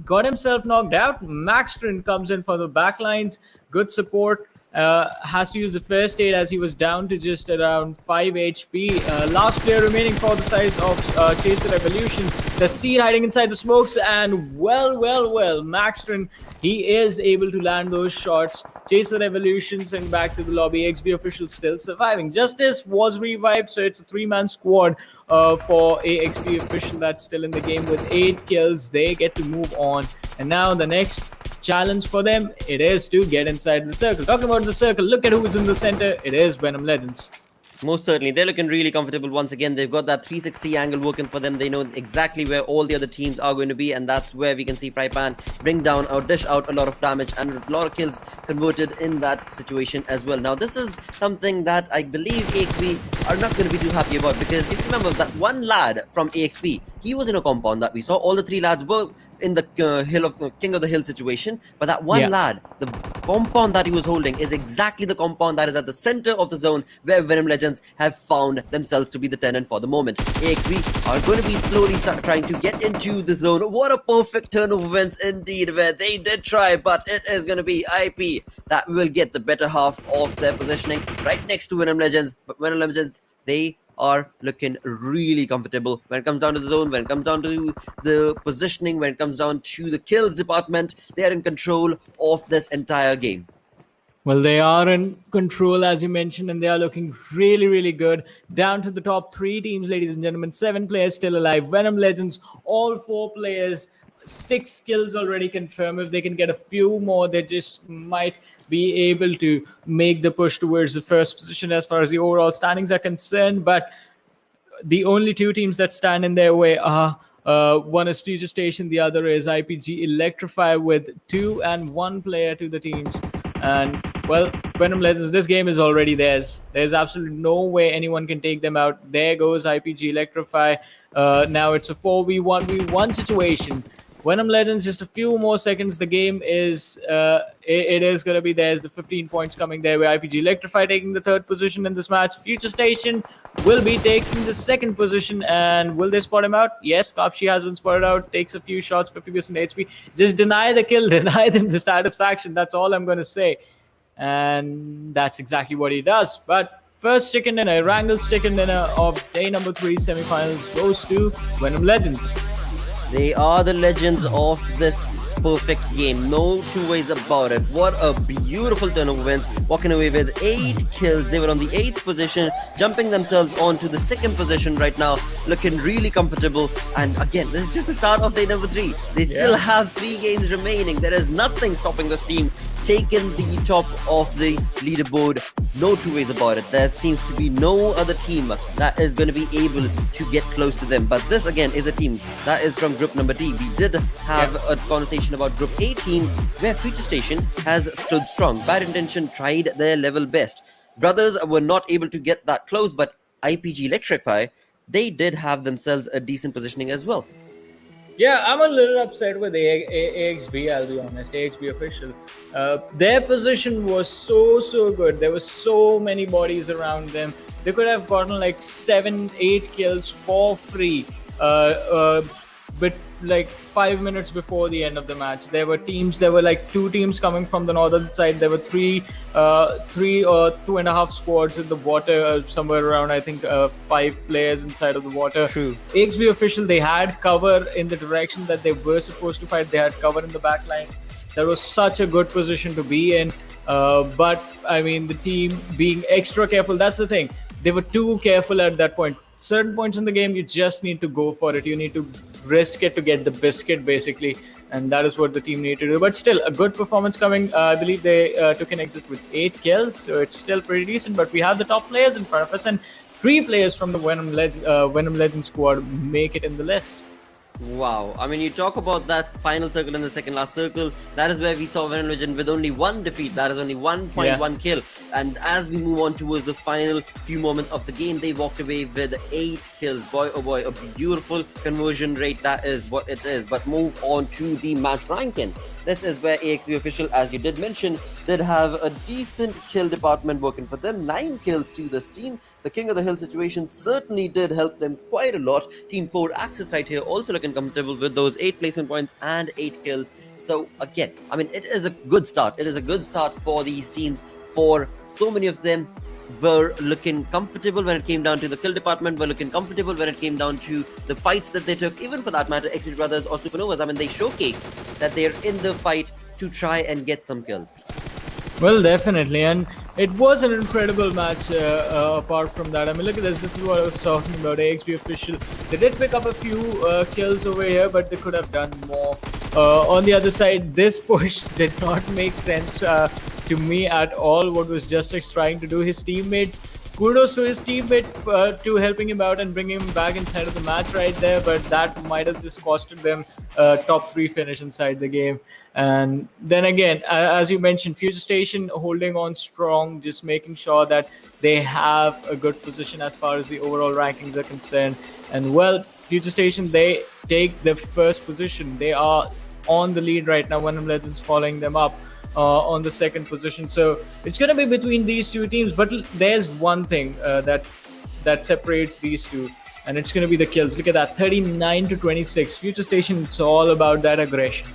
Got himself knocked out. Maxtron comes in for the backlines. Good support. Has to use the first aid as he was down to just around 5 HP. Last player remaining for the size of Chaser Evolution. The seed hiding inside the smokes, and well, Maxtron, he is able to land those shots. Chaser Evolution sent back to the lobby. XB official still surviving. Justice was revived, so it's a 3-man squad for AXB official that's still in the game with 8 kills. They get to move on, and now the next challenge for them, it is to get inside the circle. Talking about the circle, look at who's in the center. It is Venom Legends. Most certainly, they're looking really comfortable once again. They've got that 360 angle working for them. They know exactly where all the other teams are going to be, and that's where we can see Frypan bring down or dish out a lot of damage and a lot of kills converted in that situation as well. Now, this is something that I believe AXB are not going to be too happy about, because if you remember that one lad from AXB, he was in a compound that we saw. All the 3 lads were in the king of the hill situation, but that one lad, the compound that he was holding is exactly the compound that is at the center of the zone where Venom Legends have found themselves to be the tenant for the moment. AXB are going to be slowly trying to get into the zone. What a perfect turn of events indeed, where they did try, but it is going to be IP that will get the better half of their positioning right next to Venom Legends. But Venom Legends, they are looking really comfortable when it comes down to the zone, when it comes down to the positioning, when it comes down to the kills department. They are in control of this entire game. Well, they are in control, as you mentioned, and they are looking really good. Down to the top 3 teams, ladies and gentlemen. 7 players still alive. Venom Legends, all 4 players, 6 kills already confirmed. If they can get a few more, they just might be able to make the push towards the first position as far as the overall standings are concerned. But the only 2 teams that stand in their way are one is FutureStation, the other is IPGxELECTRIFY, with 2 and 1 player to the teams. And well, Venom Legends, this game is already theirs. There's absolutely no way anyone can take them out. There goes IPGxELECTRIFY. Now it's a 4v1v1 situation. Venom Legends, just a few more seconds. The game is it is going to be there's the 15 points coming there. Where IPGxELECTRIFY taking the third position in this match. FutureStation will be taking the second position, and will they spot him out? Yes, Kapshi has been spotted out. Takes a few shots, 50% HP. Just deny the kill, deny them the satisfaction. That's all I'm going to say, and that's exactly what he does. But first chicken dinner, Erangel's chicken dinner of day number 3 semifinals goes to Venom Legends. They are the legends of this perfect game. No two ways about it. What a beautiful turn of events. Walking away with 8 kills. They were on the 8th position, jumping themselves onto the 2nd position right now, looking really comfortable. And again, this is just the start of day number 3. They still have 3 games remaining. There is nothing stopping this team taking the top of the leaderboard. No two ways about it. There seems to be no other team that is going to be able to get close to them. But this again is a team that is from group number D. We did have a conversation about group A teams where FutureStation has stood strong. Bad Intention tried their level best. Brothers were not able to get that close, but IPGxELECTRIFY, they did have themselves a decent positioning as well. Yeah, I'm a little upset with AXB, I'll be honest, AXB official. Their position was so good. There were so many bodies around them. They could have gotten like 7-8 kills for free. But like 5 minutes before the end of the match, there were like 2 teams coming from the northern side. There were 3 or 2.5 squads in the water, somewhere around I think 5 players inside of the water. True. AXB official, they had cover in the direction that they were supposed to fight. They had cover in the back lines. That was such a good position to be in. But I mean, the team being extra careful, that's the thing. They were too careful at that point. Certain points in the game, you just need to go for it. You need to risk it to get the biscuit, basically, and that is what the team needed to do. But still, a good performance coming. I believe they took an exit with 8 kills, so it's still pretty decent. But we have the top players in front of us, and 3 players from the Venom Legends squad make it in the list. Wow, I mean, you talk about that final circle and the second last circle. That is where we saw Venom Legend with only 1 defeat. That is only 1.1 kill. And as we move on towards the final few moments of the game, they walked away with 8 kills. Boy, oh boy, a beautiful conversion rate. That is what it is. But move on to the match ranking. This is where AXB official, as you did mention, did have a decent kill department working for them. 9 kills to this team. The King of the Hill situation certainly did help them quite a lot. Team 4 Axis right here also looking comfortable with those 8 placement points and 8 kills. So again, I mean, it is a good start. It is a good start for these teams. For so many of them were looking comfortable when it came down to the kill department, were looking comfortable when it came down to the fights that they took, even for that matter, XBrothers or SuperNovas. I mean, they showcased that they're in the fight to try and get some kills. Well, definitely, and it was an incredible match apart from that. I mean, look at this. This is what I was talking about, AXB official. They did pick up a few kills over here, but they could have done more. On the other side, this push did not make sense to me at all. What was Justice trying to do? His teammates, kudos to his teammate to helping him out and bringing him back inside of the match right there, but that might have just costed them top 3 finish inside the game. And then again, as you mentioned, FutureStation holding on strong, just making sure that they have a good position as far as the overall rankings are concerned. And well, FutureStation, they take the first position. They are on the lead right now. Venom Legends following them up on the 2nd position. So it's going to be between these 2 teams. But there's one thing that separates these 2, and it's going to be the kills. Look at that, 39-26. FutureStation, it's all about that aggression.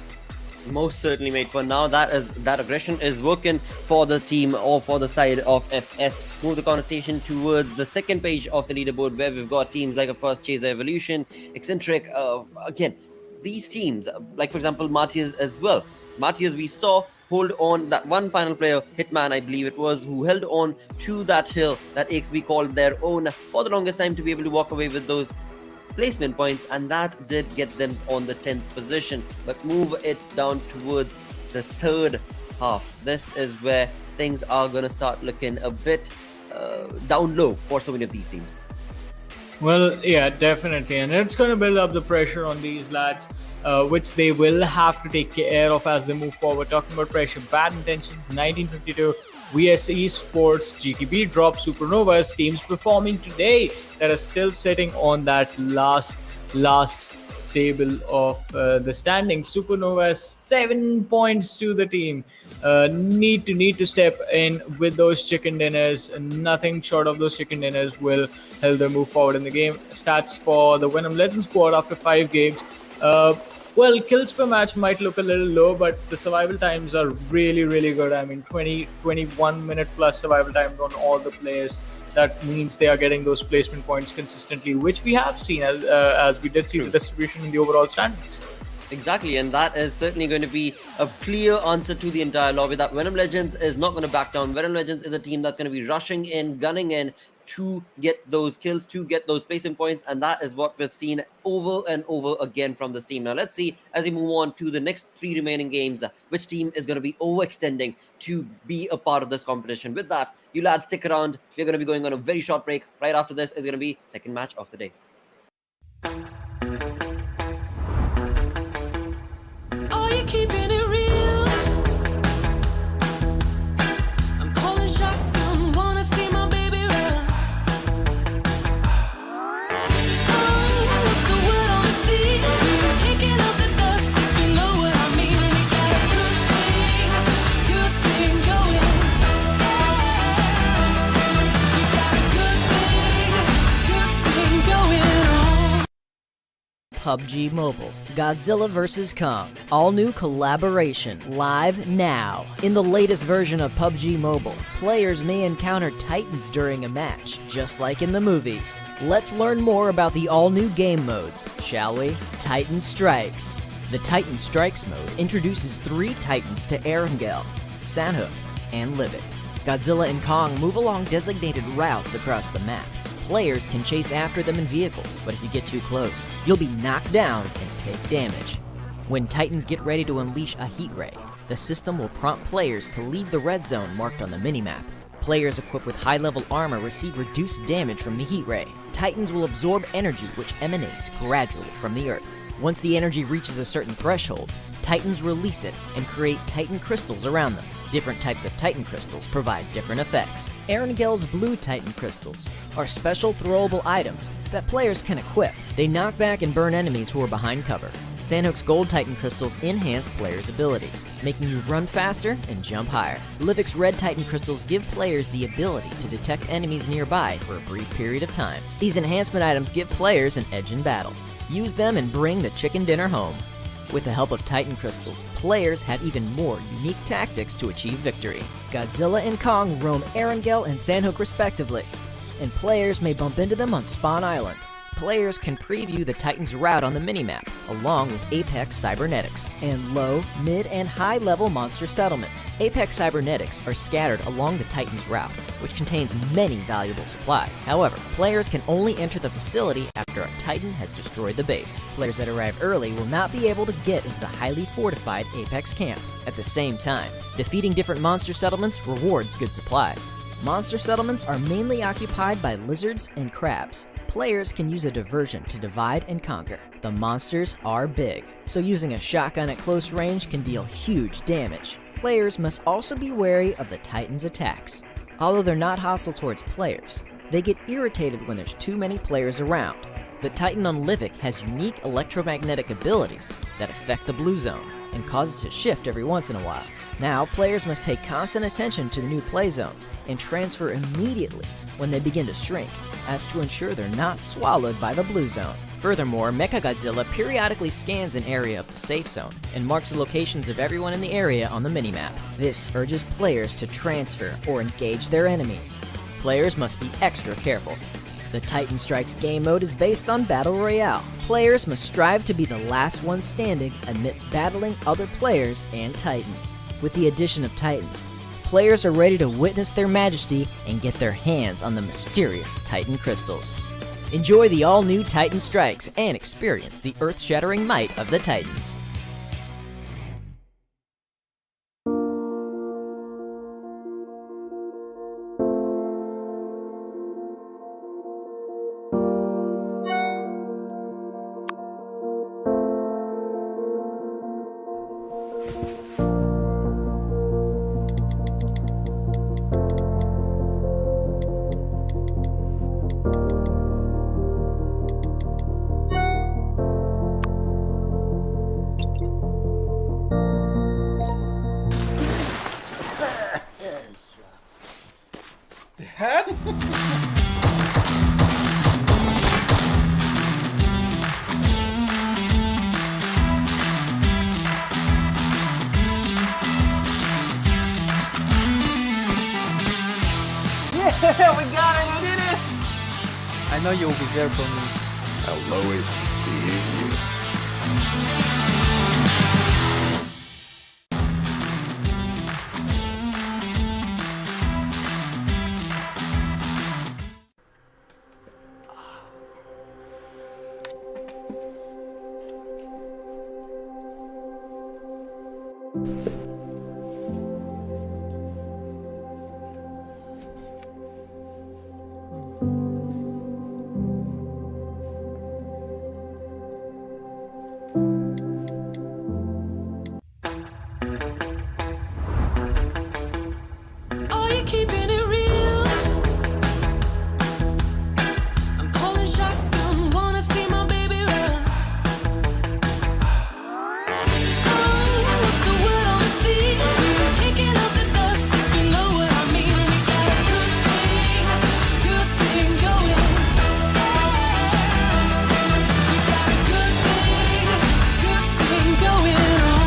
Most certainly, mate. For now, that aggression is working for the team or for the side of FS. Move the conversation towards the 2nd page of the leaderboard, where we've got teams like, of course, Chaser Evolution, Eccentric. Again, these teams, like for example, MARTYRS as well. MARTYRS, we saw hold on that one final player, Hitman, I believe it was, who held on to that hill that AXB called their own for the longest time to be able to walk away with those placement points, and that did get them on the 10th position. But move it down towards this 3rd half. This is where things are going to start looking a bit down low for so many of these teams. Well, yeah, definitely, and it's going to build up the pressure on these lads, which they will have to take care of as they move forward. Talking about pressure, Bad Intentions, 1952, VSeSports, GTxBeatDrop, SuperNovas, teams performing today that are still sitting on that last table of the standings. SuperNovas 7 points to the team. Need to step in with those chicken dinners. Nothing short of those chicken dinners will help them move forward in the game. Stats for the Venom Legends squad after 5 games. Well, kills per match might look a little low, but the survival times are really good. I mean, 21 minute plus survival times on all the players. That means they are getting those placement points consistently, which we have seen as we did see the distribution in the overall standings. Exactly, and that is certainly going to be a clear answer to the entire lobby that Venom Legends is not going to back down. Venom Legends is a team that's going to be rushing in, gunning in to get those kills, to get those placement points, and that is what we've seen over and over again from this team. Now let's see, as we move on to the next 3 remaining games, which team is going to be overextending to be a part of this competition. With that, you lads stick around. We're going to be going on a very short break. Right after this is going to be second match of the day. Keeping it real. I'm calling shotgun, wanna see my baby run. Oh, what's the word on the sea? Kicking up the dust, if you know what I mean. We got a good thing going. We got a good thing going on. PUBG Mobile, Godzilla vs. Kong, all new collaboration, live now. In the latest version of PUBG Mobile, players may encounter titans during a match, just like in the movies. Let's learn more about the all-new game modes, shall we? Titan Strikes. The Titan Strikes mode introduces 3 titans to Erangel, Sanhok, and Livik. Godzilla and Kong move along designated routes across the map. Players can chase after them in vehicles, but if you get too close, you'll be knocked down and take damage. When Titans get ready to unleash a heat ray, the system will prompt players to leave the red zone marked on the minimap. Players equipped with high-level armor receive reduced damage from the heat ray. Titans will absorb energy which emanates gradually from the earth. Once the energy reaches a certain threshold, Titans release it and create Titan crystals around them. Different types of Titan crystals provide different effects. Erangel's blue Titan crystals are special throwable items that players can equip. They knock back and burn enemies who are behind cover. Sanhok's gold Titan crystals enhance players' abilities, making you run faster and jump higher. Livik's red Titan crystals give players the ability to detect enemies nearby for a brief period of time. These enhancement items give players an edge in battle. Use them and bring the chicken dinner home. With the help of Titan crystals, players have even more unique tactics to achieve victory. Godzilla and Kong roam Erangel and Sanhok respectively, and players may bump into them on Spawn Island. Players can preview the Titan's route on the minimap, along with Apex Cybernetics, and low, mid, and high-level monster settlements. Apex Cybernetics are scattered along the Titan's route, which contains many valuable supplies. However, players can only enter the facility after a Titan has destroyed the base. Players that arrive early will not be able to get into the highly fortified Apex camp. At the same time, defeating different monster settlements rewards good supplies. Monster settlements are mainly occupied by lizards and crabs. Players can use a diversion to divide and conquer. The monsters are big, so using a shotgun at close range can deal huge damage. Players must also be wary of the Titan's attacks. Although they're not hostile towards players, they get irritated when there's too many players around. The Titan on Livik has unique electromagnetic abilities that affect the blue zone and cause it to shift every once in a while. Now, players must pay constant attention to the new play zones and transfer immediately when they begin to shrink, as to ensure they're not swallowed by the blue zone. Furthermore, Mechagodzilla periodically scans an area of the safe zone and marks the locations of everyone in the area on the minimap. This urges players to transfer or engage their enemies. Players must be extra careful. The Titan Strikes game mode is based on Battle Royale. Players must strive to be the last one standing amidst battling other players and Titans. With the addition of Titans, players are ready to witness their majesty and get their hands on the mysterious Titan crystals. Enjoy the all-new Titan Strikes and experience the earth-shattering might of the Titans. We got it! We did it! I know you'll be there for me. I'll always be here. Are you keeping it real? I'm calling shotgun, wanna see my baby run. Oh, what's the word on the sea? Kicking up the dust, if you know what I mean. We got a good thing going. We got a good thing going on.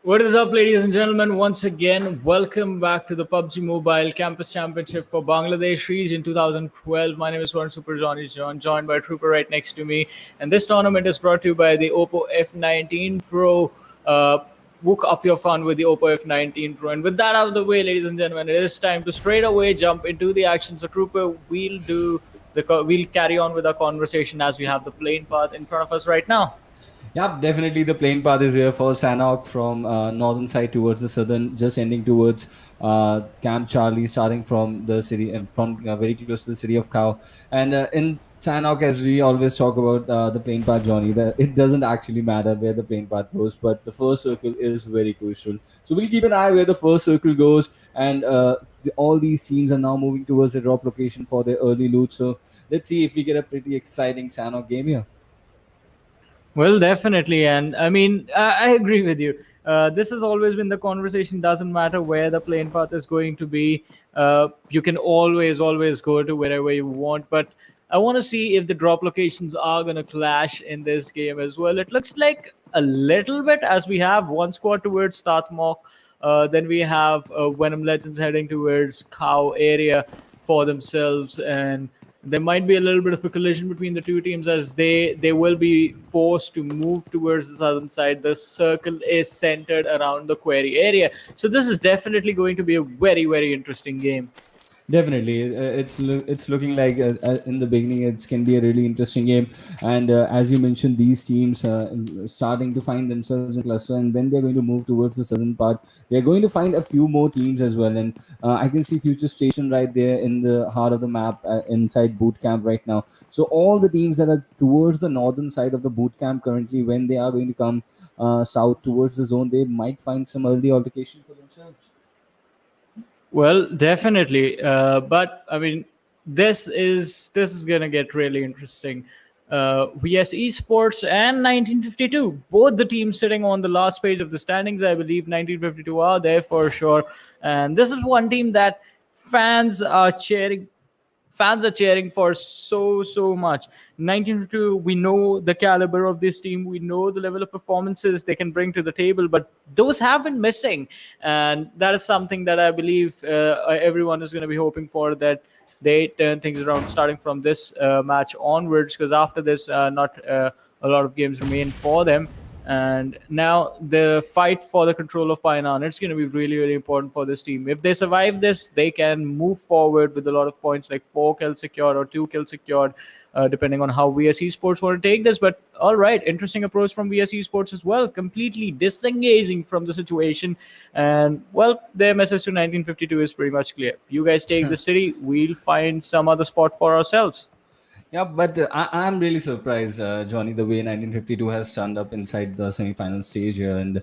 What is up, ladies and gentlemen? Once again, welcome back to the PUBG Mobile Campus Championship for Bangladesh region 2012. My name is Warren Super Johnny John, joined by Trooper right next to me. And this tournament is brought to you by the Oppo F19 Pro. Book up your fun with the Oppo F19 Pro. And with that out of the way, ladies and gentlemen, it is time to straight away jump into the action. So, Trooper, we'll carry on with our conversation as we have the plane path in front of us right now. Yeah, definitely the plane path is here for Sanhok from northern side towards the southern, just ending towards Camp Charlie, starting from the city and from very close to the city of Cow. And in Sanhok, as we always talk about the plane path, Johnny, it doesn't actually matter where the plane path goes, but the first circle is very crucial. So we'll keep an eye where the first circle goes, and all these teams are now moving towards the drop location for their early loot. So let's see if we get a pretty exciting Sanhok game here. Well, definitely. And I mean, I agree with you. This has always been the conversation. Doesn't matter where the plane path is going to be. You can always go to wherever you want. But I want to see if the drop locations are going to clash in this game as well. It looks like a little bit, as we have one squad towards Startmok. Then we have Venom Legends heading towards Cow area for themselves. And there might be a little bit of a collision between the two teams, as they will be forced to move towards the southern side. The circle is centered around the quarry area, so this is definitely going to be a very interesting game. Definitely, it's looking like in the beginning it can be a really interesting game, and as you mentioned, these teams starting to find themselves in cluster, and when they're going to move towards the southern part, they're going to find a few more teams as well. And I can see FutureStation right there in the heart of the map inside boot camp right now. So all the teams that are towards the northern side of the boot camp currently, when they are going to come south towards the zone, they might find some early altercation for themselves. Well, definitely, but I mean, this is gonna get really interesting. VSeSports and 1952, both the teams sitting on the last page of the standings. I believe 1952 are there for sure, and this is one team that fans are cheering for so much. 1952, we know the caliber of this team, we know the level of performances they can bring to the table, but those have been missing, and that is something that I believe everyone is going to be hoping for, that they turn things around starting from this match onwards, because after this not a lot of games remain for them. And now the fight for the control of Painan, it's going to be really important for this team. If they survive this, they can move forward with a lot of points, like 4 kills secured or 2 kills secured, depending on how VSeSports want to take this. But all right, interesting approach from VSeSports as well, completely disengaging from the situation. And well, their message to 1952 is pretty much clear. You guys take the city, we'll find some other spot for ourselves. Yeah, but I'm really surprised, Johnny, the way 1952 has turned up inside the semi-final stage here, and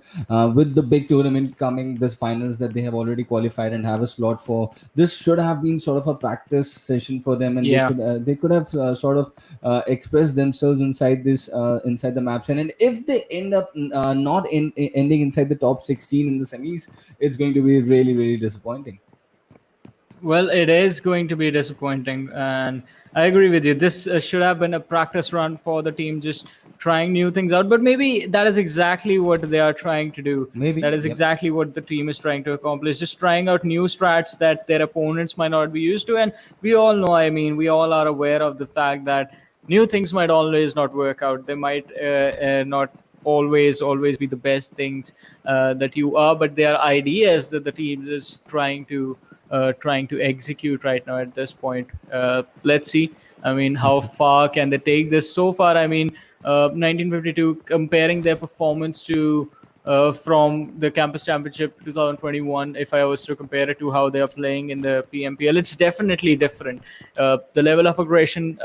with the big tournament coming, this finals that they have already qualified and have a slot for. This should have been sort of a practice session for them, and Yeah. they could have sort of expressed themselves inside this inside the maps. And if they end up not ending inside the top 16 in the semis, it's going to be really really disappointing. Well, it is going to be disappointing, and I agree with you. This should have been a practice run for the team, just trying new things out. But maybe that is exactly what they are trying to do. Maybe, That is yep. exactly what the team is trying to accomplish, just trying out new strats that their opponents might not be used to. And we all know, I mean, we all are aware of the fact that new things might always not work out. They might not always be the best things that you are, but they are ideas that the team is trying to execute right now at this point. Let's see. I mean, how far can they take this? So far, I mean, 1952 comparing their performance to from the Campus Championship 2021. If I was to compare it to how they are playing in the PMPL, it's definitely different. The level of aggression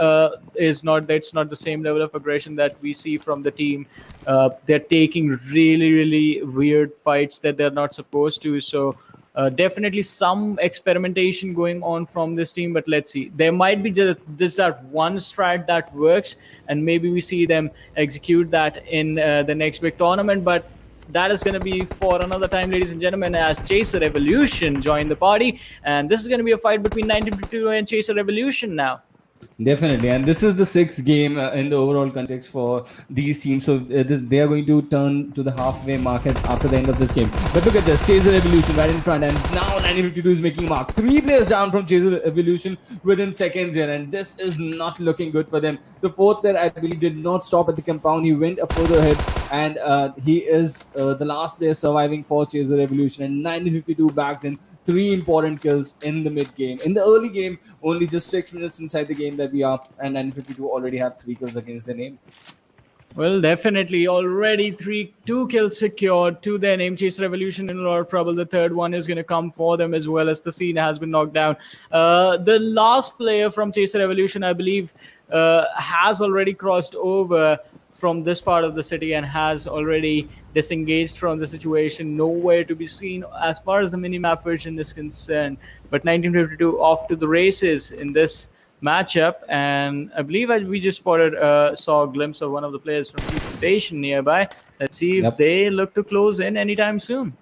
is not it's not the same level of aggression that we see from the team. They're taking really weird fights that they're not supposed to. So definitely some experimentation going on from this team, but let's see. There might be just that one strat that works, and maybe we see them execute that in the next big tournament. But that is going to be for another time, ladies and gentlemen, as Chaser Revolution join the party. And this is going to be a fight between 1952 and Chaser Revolution now. Definitely, and this is the sixth game in the overall context for these teams. So they are going to turn to the halfway market after the end of this game. But look at this, Chaser Evolution right in front, and now 1952 is making a mark. 3 players down from Chaser Evolution within seconds here, and this is not looking good for them. The fourth player, I believe, did not stop at the compound. He went a further ahead, and he is the last player surviving for Chaser Evolution, and 1952 bags in 3 important kills in the mid game. In the early game, only just 6 minutes inside the game that we are, and 952 already have 3 kills against their name. Well, definitely. Already 2 kills secured to their name. Chase Revolution in a lot of trouble. The third one is going to come for them as well, as the scene has been knocked down. The last player from Chase Revolution, I believe, has already crossed over from this part of the city and has already disengaged from the situation. Nowhere to be seen as far as the minimap version is concerned. But 1952 off to the races in this matchup, and I believe we just saw a glimpse of one of the players from FutureStation nearby. Let's see if Yep. they look to close in anytime soon.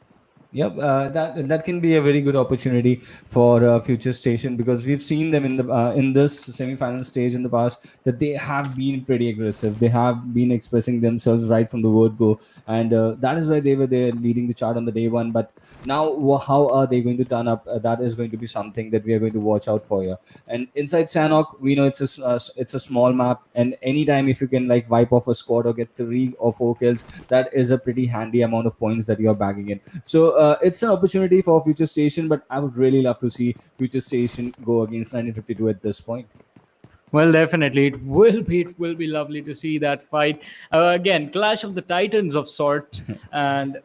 Yep, that can be a very good opportunity for FutureStation, because we've seen them in this semi-final stage in the past that they have been pretty aggressive. They have been expressing themselves right from the word go, and that is why they were there leading the chart on the day one. But now, how are they going to turn up? That is going to be something that we are going to watch out for here. And inside Sanhok, we know it's a small map, and anytime if you can like wipe off a squad or get 3 or 4 kills, that is a pretty handy amount of points that you are bagging in. So it's an opportunity for FutureStation, but I would really love to see FutureStation go against 1952 at this point. Well, definitely, it will be lovely to see that fight again. Clash of the Titans of sorts, and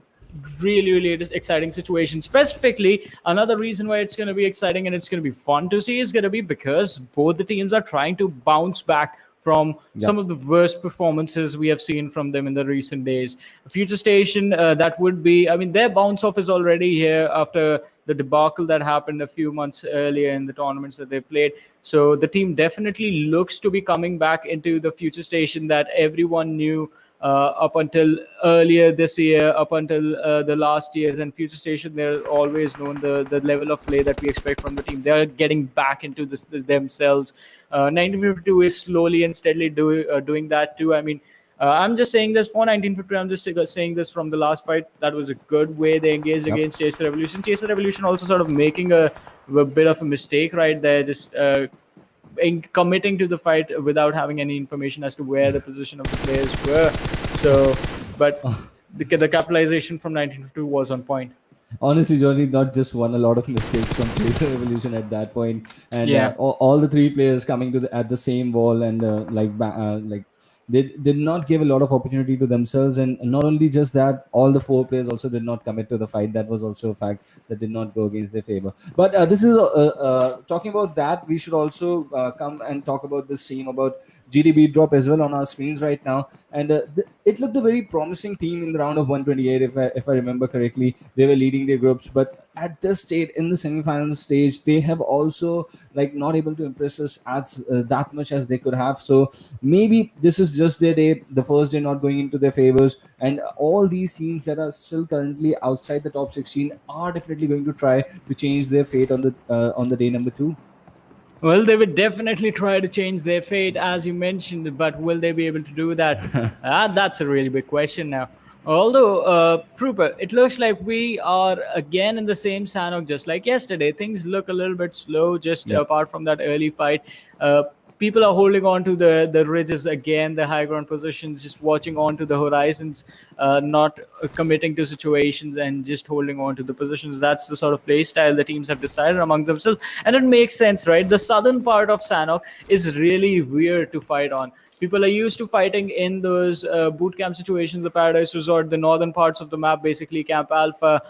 really exciting situation. Specifically, another reason why it's going to be exciting and it's going to be fun to see is going to be because both the teams are trying to bounce back from some of the worst performances we have seen from them in the recent days. FutureStation, that would be, I mean, their bounce off is already here after the debacle that happened a few months earlier in the tournaments that they played. So the team definitely looks to be coming back into the FutureStation that everyone knew up until earlier this year, up until the last years. And FutureStation, they're always known the level of play that we expect from the team. They're getting back into this themselves. 1952 is slowly and steadily doing that too. I mean, I'm just saying this for 1950. I'm just saying this from the last fight. That was a good way they engaged against Chaser Revolution. Chaser Revolution also sort of making a bit of a mistake right there, just in committing to the fight without having any information as to where the position of the players were. So, but the capitalization from 1952 was on point. Honestly, Johnny not just won a lot of mistakes from Chaser Revolution at that point, and Yeah. all the 3 players coming to at the same wall and like They did not give a lot of opportunity to themselves, and not only just that, all the four players also did not commit to the fight. That was also a fact that did not go against their favor. But this is talking about that. We should also come and talk about this team, about GTxBeatDrop as well on our screens right now. And it looked a very promising team in the round of 128, if I remember correctly. They were leading their groups, but at this state in the semi-final stage, they have also like not able to impress us as that much as they could have. So maybe this is just their day, the first day not going into their favors, and all these teams that are still currently outside the top 16 are definitely going to try to change their fate on the day number 2. Well, they would definitely try to change their fate, as you mentioned, but will they be able to do that? That's a really big question now. Although, Trooper, it looks like we are again in the same Sanhok just like yesterday. Things look a little bit slow, just apart from that early fight. People are holding on to the ridges again, the high ground positions, just watching on to the horizons, not committing to situations and just holding on to the positions. That's the sort of play style the teams have decided among themselves. And it makes sense, right? The southern part of Sanhok is really weird to fight on. People are used to fighting in those boot camp situations, the Paradise Resort, the northern parts of the map, basically Camp Alpha,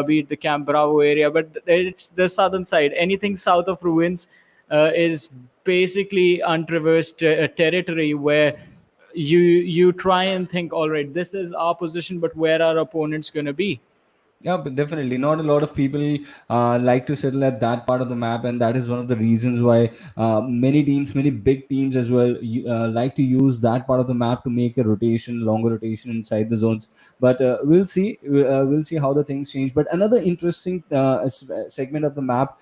be it the Camp Bravo area. But it's the southern side. Anything south of Ruins is basically untraversed territory where you try and think, all right, this is our position, but where are opponents going to be? Yeah, but definitely not a lot of people like to settle at that part of the map, and that is one of the reasons why many teams, many big teams as well, like to use that part of the map to make a rotation, longer rotation inside the zones. But we'll see, we'll see how the things change. But another interesting segment of the map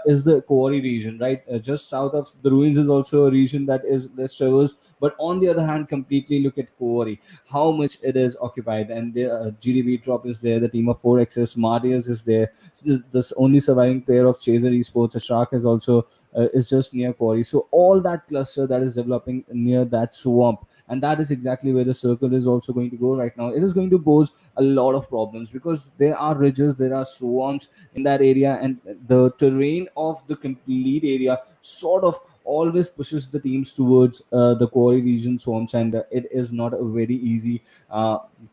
is the quarry region, right? Just south of the ruins is also a region that is less traversed. But on the other hand, completely look at quarry, how much it is occupied, and the GTxBeatDrop is there, the team of 4XS, MARTYRS is there. So the only surviving pair of Chaser Esports, a Shark is also is just near quarry. So all that cluster that is developing near that swamp, and that is exactly where the circle is also going to go right now. It is going to pose a lot of problems because there are ridges, there are swamps in that area, and the terrain of the complete area sort of always pushes the teams towards the quarry region swamps, and it is not a very easy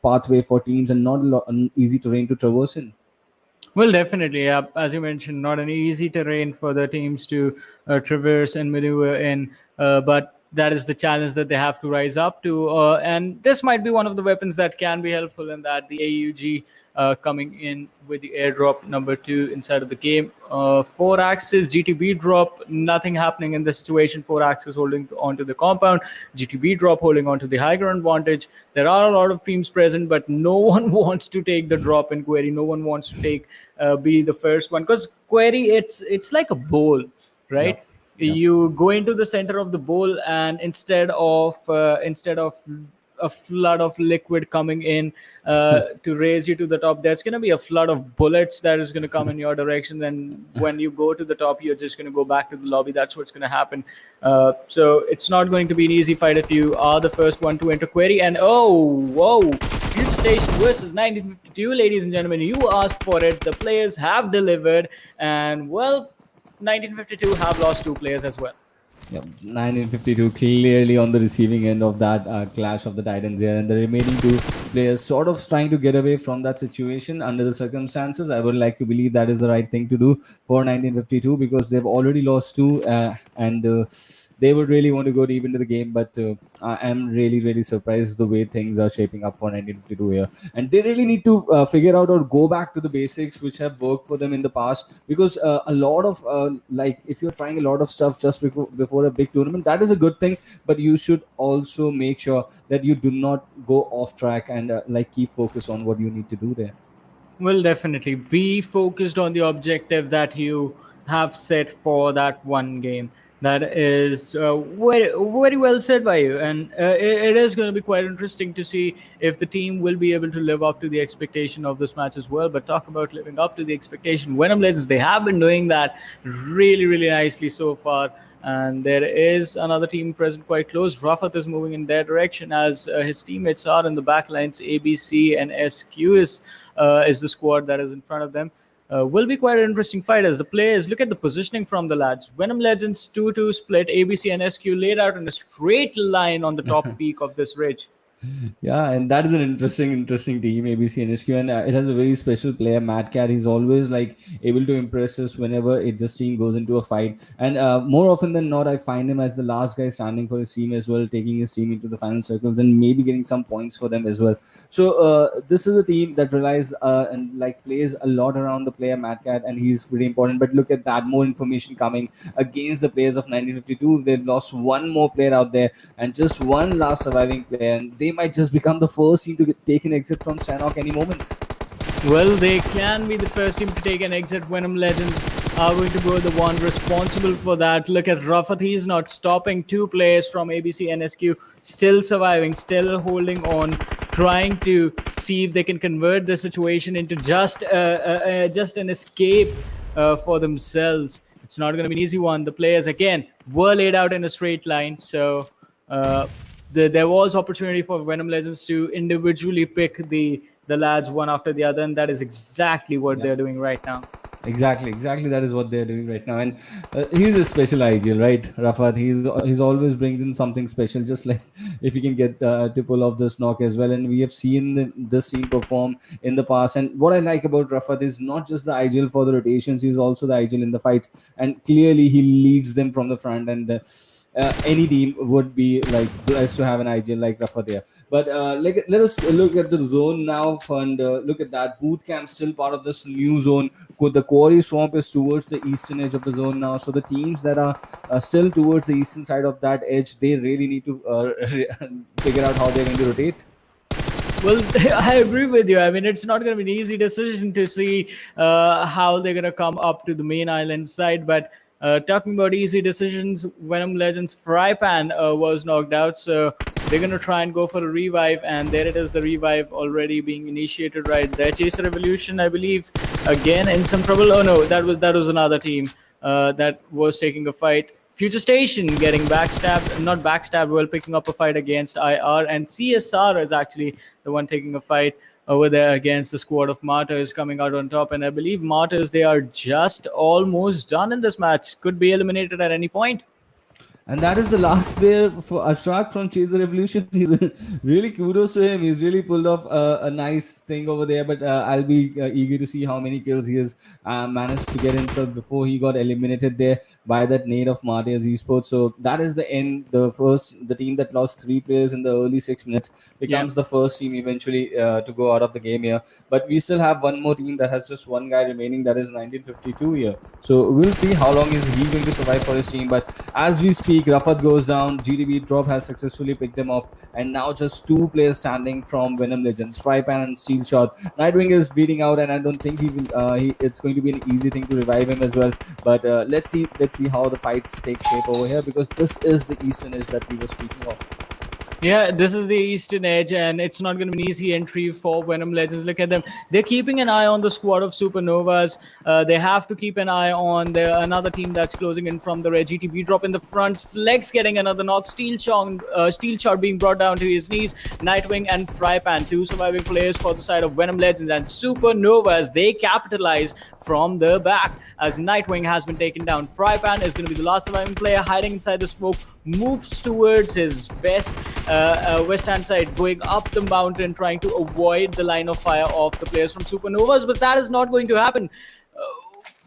pathway for teams, and not an easy terrain to traverse in. Well, definitely. Yeah. As you mentioned, not an easy terrain for the teams to traverse and maneuver in, but that is the challenge that they have to rise up to. And this might be one of the weapons that can be helpful in that, the AUG coming in with the airdrop number 2 inside of the game. 4 axis, GTxBeatDrop, nothing happening in this situation. 4 axis holding onto the compound, GTxBeatDrop holding onto the high ground advantage. There are a lot of teams present, but no one wants to take the drop in Query. No one wants to take be the first one, because Query, it's like a bowl, right? Yeah. You go into the center of the bowl, and instead of a flood of liquid coming in to raise you to the top, there's going to be a flood of bullets that is going to come in your direction. And when you go to the top, you're just going to go back to the lobby. That's what's going to happen. So it's not going to be an easy fight if you are the first one to enter Query. And whoa, FutureStation versus 1952, ladies and gentlemen. You asked for it. The players have delivered, and well, 1952 have lost 2 players as well. Yeah, 1952 clearly on the receiving end of that clash of the Titans there, and the remaining 2 players sort of trying to get away from that situation under the circumstances. I would like to believe that is the right thing to do for 1952, because they've already lost 2, and they would really want to go deep into the game. But I am really surprised the way things are shaping up for 1952 here, and they really need to figure out or go back to the basics which have worked for them in the past, because a lot of like, if you're trying a lot of stuff just before a big tournament, that is a good thing, but you should also make sure that you do not go off track, and like, keep focus on what you need to do there. Well, definitely be focused on the objective that you have set for that one game. That is very well said by you, and it is going to be quite interesting to see if the team will be able to live up to the expectation of this match as well. But talk about living up to the expectation, Venom Legends, they have been doing that really nicely so far. And there is another team present quite close. Rafat is moving in their direction, as his teammates are in the back lines. ABC and SQ is the squad that is in front of them. will be quite an interesting fight as the players look at the positioning from the lads. Venom Legends 2-2 split, ABC and SQ laid out in a straight line on the top peak of this ridge. Yeah, and that is an interesting team, ABCNSQ, and it has a very special player, Mad Cat. He's always like able to impress us whenever this team goes into a fight, and more often than not, I find him as the last guy standing for his team as well, taking his team into the final circles and maybe getting some points for them as well. So this is a team that relies and like plays a lot around the player Mad Cat, and he's pretty important. But look at that, more information coming against the players of 1952. They've lost one more player out there and just one last surviving player, and they might just become the first team to take an exit from Sanhok any moment. Well, they can be the first team to take an exit. Venom Legends are going to be the one responsible for that. Look at Rafat, he's not stopping. Two players from ABC and SQ still surviving, still holding on, trying to see if they can convert the situation into just an escape for themselves. It's not going to be an easy one. The players, again, were laid out in a straight line. So there was opportunity for Venom Legends to individually pick the lads one after the other, and that is exactly what they're doing right now. Exactly. That is what they're doing right now, and he's a special IGL, right, Rafat? He's always brings in something special. Just like if he can get to pull off this knock as well, and we have seen this team perform in the past. And what I like about Rafat is not just the IGL for the rotations; he's also the IGL in the fights, and clearly he leads them from the front. And any team would be like blessed to have an IGL like Rafa there. But let us look at the zone now, and look at that. Boot camp still part of this new zone. The quarry swamp is towards the eastern edge of the zone now. So the teams that are still towards the eastern side of that edge, they really need to figure out how they're going to rotate. Well, I agree with you. I mean, it's not going to be an easy decision to see how they're going to come up to the main island side, but talking about easy decisions, Venom Legends Frypan was knocked out, so they're going to try and go for a revive, and there it is, the revive already being initiated right there. Chaser Revolution, I believe, again in some trouble. Oh no, that was another team that was taking a fight. FutureStation getting backstabbed, not backstabbed, well, picking up a fight against IR, and CSR is actually the one taking a fight over there against the squad of Martyrs coming out on top. And I believe Martyrs, they are just almost done in this match, could be eliminated at any point. And that is the last player for Ashrak from Chaser Revolution. He's really kudos to him. He's really pulled off a nice thing over there. But I'll be eager to see how many kills he has managed to get himself before he got eliminated there by that nade of MARTYRS ESPORTS. So that is the end. The team that lost 3 players in the early 6 minutes becomes the first team eventually to go out of the game here. But we still have one more team that has just one guy remaining. That is 1952 here. So we'll see how long is he going to survive for his team. But as we speak, Rafat goes down. GTxBeatDrop has successfully picked them off, and now just 2 players standing from Venom Legends, Frypan and Steel Shot. Nightwing is bleeding out, and I don't think he will. It's going to be an easy thing to revive him as well. But let's see how the fights take shape over here, because this is the Eastern Edge that we were speaking of. Yeah, this is the Eastern Edge, and it's not going to be an easy entry for Venom Legends. Look at them. They're keeping an eye on the squad of SuperNovas. They have to keep an eye on another team that's closing in from the red. GTxBeatDrop in the front. Flex getting another knock. Steel Shot being brought down to his knees. Nightwing and Frypan, 2 surviving players for the side of Venom Legends. And SuperNovas, they capitalize from the back as Nightwing has been taken down. Frypan is going to be the last surviving player, hiding inside the smoke, moves towards his west-hand side, going up the mountain, trying to avoid the line of fire of the players from SuperNovas, but that is not going to happen.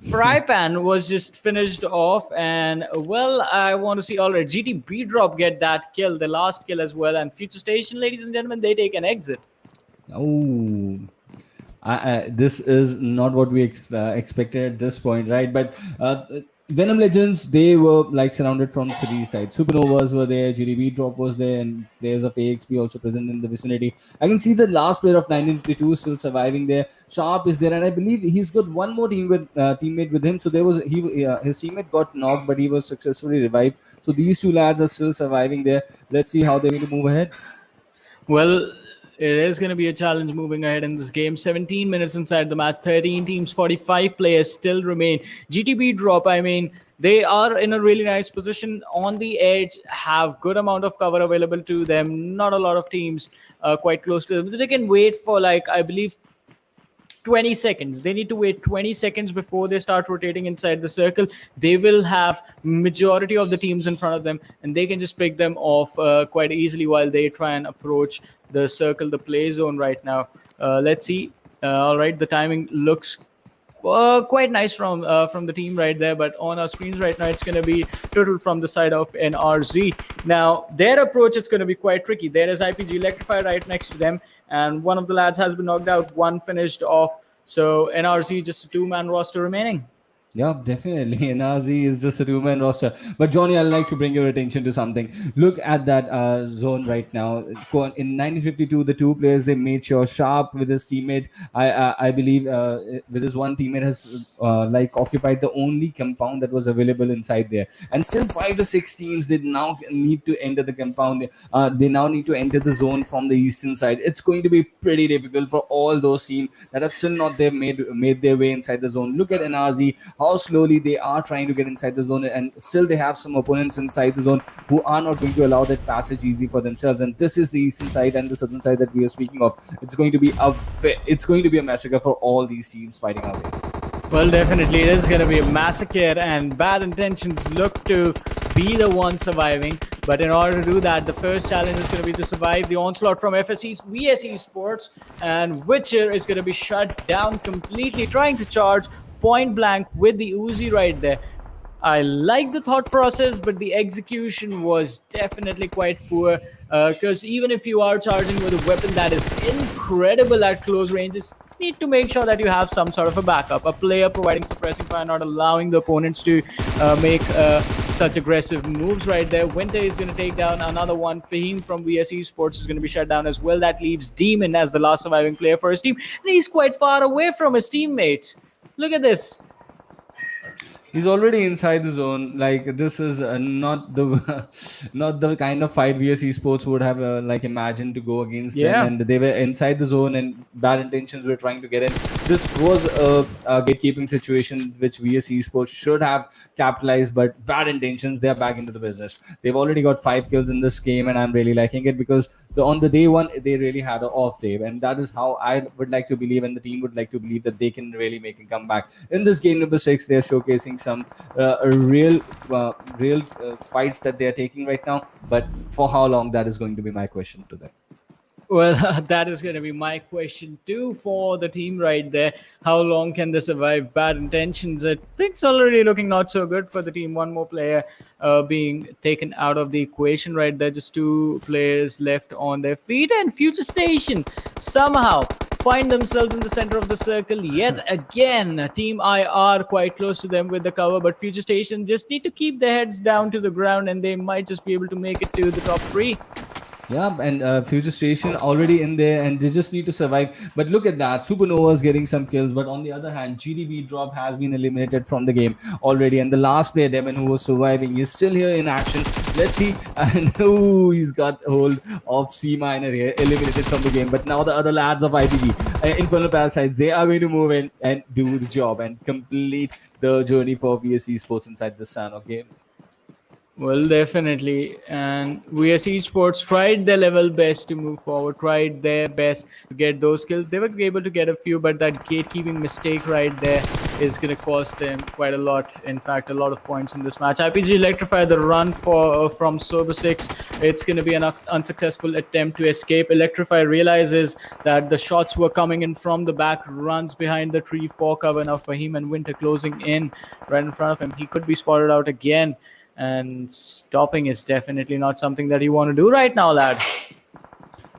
Frypan was just finished off, and well, I want to see already GTxBeatDrop get that kill, the last kill as well, and FutureStation, ladies and gentlemen, they take an exit. Oh, this is not what we expected at this point, right? But Venom Legends, they were like surrounded from 3 sides. SuperNovas were there, GTxBeatDrop was there, and players of AXB also present in the vicinity. I can see the last player of 1952 still surviving there. Sharp is there, and I believe he's got one more teammate with him. So his teammate got knocked, but he was successfully revived. So these 2 lads are still surviving there. Let's see how they're going to move ahead. Well, it is going to be a challenge moving ahead in this game. 17 minutes inside the match, 13 teams, 45 players still remain. GTxBeatDrop, I mean, they are in a really nice position on the edge, have good amount of cover available to them. Not a lot of teams quite close to them. They can wait for, like, I believe, 20 seconds. They need to wait 20 seconds before they start rotating inside the circle. They will have majority of the teams in front of them, and they can just pick them off quite easily while they try and approach the circle, the play zone right now. Let's see. All right, the timing looks quite nice from the team right there, but on our screens right now it's going to be total from the side of NRZ. Now their approach is going to be quite tricky. There is IPGxELECTRIFY right next to them, and one of the lads has been knocked out, one finished off, so NRZ just a 2-man roster remaining. Yeah, definitely. NRZ is just a 2-man roster. But Johnny, I'd like to bring your attention to something. Look at that zone right now. In 1952, the two players, they made sure Sharp with his teammate, I believe with his one teammate has occupied the only compound that was available inside there. And still 5 to 6 teams, they now need to enter the compound. They now need to enter the zone from the eastern side. It's going to be pretty difficult for all those teams that have still not made their way inside the zone. Look at NRZ, how slowly they are trying to get inside the zone, and still they have some opponents inside the zone who are not going to allow that passage easy for themselves. And this is the eastern side and the southern side that we are speaking of. It's going to be a massacre for all these teams fighting our way. Well, definitely it is going to be a massacre, and Bad Intentions look to be the one surviving. But in order to do that, the first challenge is going to be to survive the onslaught from FSE's VSeSports, and Witcher is going to be shut down completely, trying to charge point blank with the Uzi right there. I like the thought process, but the execution was definitely quite poor, because even if you are charging with a weapon that is incredible at close ranges, you need to make sure that you have some sort of a backup, a player providing suppressing fire, not allowing the opponents to make such aggressive moves right there. Winter is going to take down another one. Fahim from VSeSports is going to be shut down as well. That leaves Demon as the last surviving player for his team, and he's quite far away from his teammates. Look at this. He's already inside the zone. Like, this is not the kind of fight VSeSports would have imagined to go against them. And they were inside the zone, and Bad Intentions were trying to get in. This was a gatekeeping situation which VSeSports should have capitalized, but Bad Intentions, they're back into the business. They've already got 5 kills in this game, and I'm really liking it because on the day one they really had an off day, and that is how I would like to believe, and the team would like to believe, that they can really make a comeback. In this game number 6, they're showcasing some real fights that they are taking right now, but for how long, that is going to be my question to them. Well, that is going to be my question too for the team right there. How long can they survive Bad Intentions? I think it's already looking not so good for the team. One more player being taken out of the equation right there. Just 2 players left on their feet, and FutureStation somehow find themselves in the center of the circle yet again. Team IR quite close to them with the cover, but FutureStation just need to keep their heads down to the ground, and they might just be able to make it to the top 3. Yeah, and FutureStation already in there, and they just need to survive. But look at that, SuperNovas getting some kills. But on the other hand, GTxBeatDrop has been eliminated from the game already, and the last player, Demon, who was surviving, is still here in action. Let's see. And he's got hold of C Minor here, eliminated from the game. But now the other lads of IPG, Infernal Parasites, they are going to move in and do the job and complete the journey for VSeSports inside the Sanhok game. Well, definitely. And VSeSports tried their level best to move forward, tried their best to get those kills. They were able to get a few, but that gatekeeping mistake right there is going to cost them quite a lot. In fact, a lot of points in this match. IPGxELECTRIFY, the run from Sober 6, it's going to be an unsuccessful attempt to escape. Electrify realizes that the shots were coming in from the back, runs behind the tree for cover. Now Fahim and Winter closing in right in front of him. He could be spotted out again. And stopping is definitely not something that you want to do right now, lad.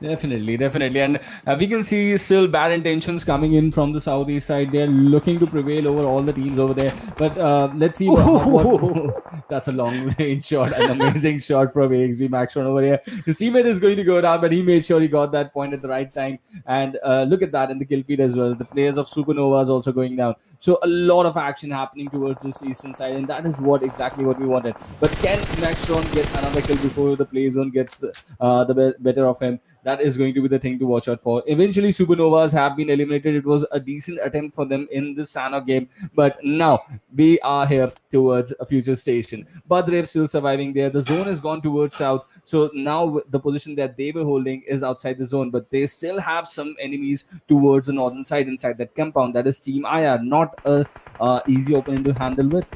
Definitely. And we can see still Bad Intentions coming in from the southeast side. They're looking to prevail over all the teams over there. But let's see what that's a long range shot, an amazing shot from XBmaxron over here. His teammate is going to go down, but he made sure he got that point at the right time. And look at that in the kill feed as well. The players of SuperNovas also going down. So a lot of action happening towards this eastern side, and that is exactly what we wanted. But can Maxron get another kill before the play zone gets the better of him? That is going to be the thing to watch out for. Eventually, SuperNovas have been eliminated. It was a decent attempt for them in this Sanhok game, but now we are here towards a FutureStation. But they're still surviving there. The zone has gone towards south, so now the position that they were holding is outside the zone, but they still have some enemies towards the northern side inside that compound. That is Team IR, not a easy opponent to handle with.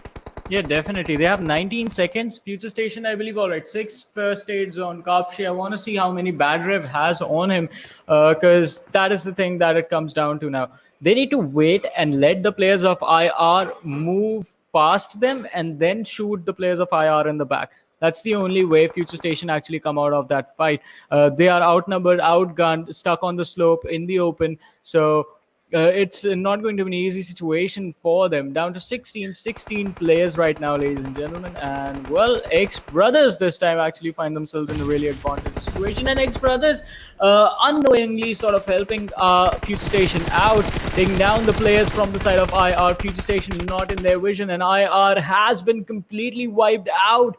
Yeah, definitely. They have 19 seconds. FutureStation, I believe, all right. 6 first aids on Kapshi. I want to see how many bad rev has on him, because that is the thing that it comes down to now. They need to wait and let the players of IR move past them and then shoot the players of IR in the back. That's the only way FutureStation actually come out of that fight. They are outnumbered, outgunned, stuck on the slope in the open. So it's not going to be an easy situation for them. Down to 16 players right now, ladies and gentlemen. And, well, XBrothers this time actually find themselves in a really advantageous situation. And XBrothers unknowingly sort of helping FutureStation out, taking down the players from the side of IR. FutureStation not in their vision, and IR has been completely wiped out.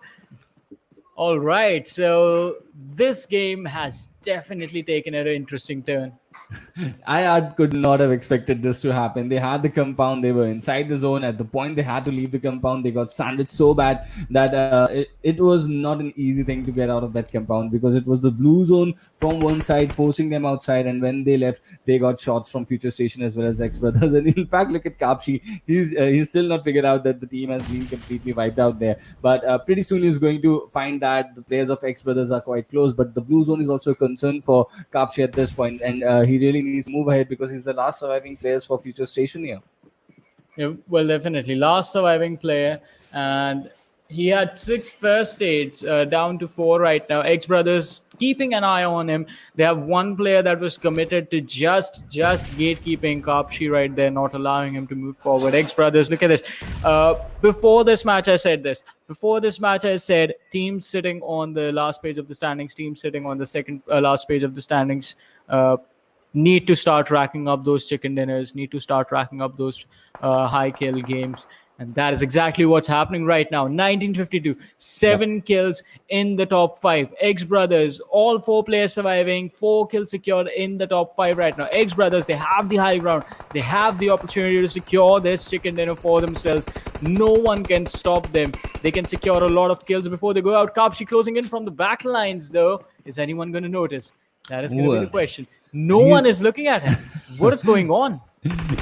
All right, so this game has definitely taken an interesting turn. I could not have expected this to happen. They had the compound, they were inside the zone. At the point they had to leave the compound, they got sandwiched so bad that it was not an easy thing to get out of that compound, because it was the blue zone from one side forcing them outside, and when they left, they got shots from FutureStation as well as XBrothers. And in fact, look at Kapshi. He's still not figured out that the team has been completely wiped out there. But pretty soon he's going to find that the players of XBrothers are quite close. But the blue zone is also a concern for Kapshi at this point, and he really needs to move ahead because he's the last surviving players for FutureStation here. Yeah, well, definitely last surviving player, and he had 6 first aids, down to 4 right now. XBrothers keeping an eye on him. They have one player that was committed to just gatekeeping Kapshi right there, not allowing him to move forward. XBrothers, look at this. Before this match, I said this. Before this match, I said team sitting on the last page of the standings, team sitting on the second last page of the standings, need to start racking up those chicken dinners, need to start racking up those high kill games. And that is exactly what's happening right now. 1952, 7 kills in the top 5. XBrothers, all 4 players surviving, 4 kills secured in the top 5 right now. XBrothers, they have the high ground. They have the opportunity to secure this chicken dinner for themselves. No one can stop them. They can secure a lot of kills before they go out. Kapshi closing in from the back lines, though. Is anyone going to notice? That is going to be the question. No one is looking at him. What is going on?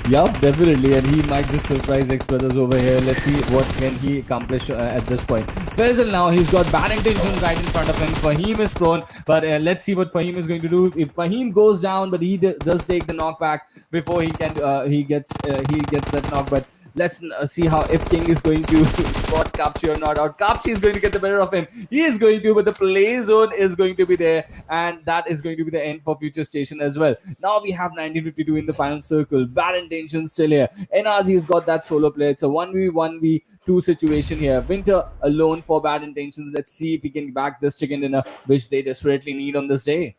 Yeah, definitely, and he might just surprise XBrothers over here. Let's see what can he accomplish at this point. Faisal now, he's got bad intentions right in front of him. Fahim is prone, but let's see what Fahim is going to do. If Fahim goes down, but he does take the knockback before he can he gets that knock. But let's see how if King is going to spot Kapshi or not. Or Kapshi is going to get the better of him. He is going to, but the play zone is going to be there, and that is going to be the end for FutureStation as well. Now we have 1952 in the final circle. Bad intentions still here. NRG has got that solo play. It's a 1v1v2 situation here. Winter alone for bad intentions. Let's see if he can back this chicken dinner, which they desperately need on this day.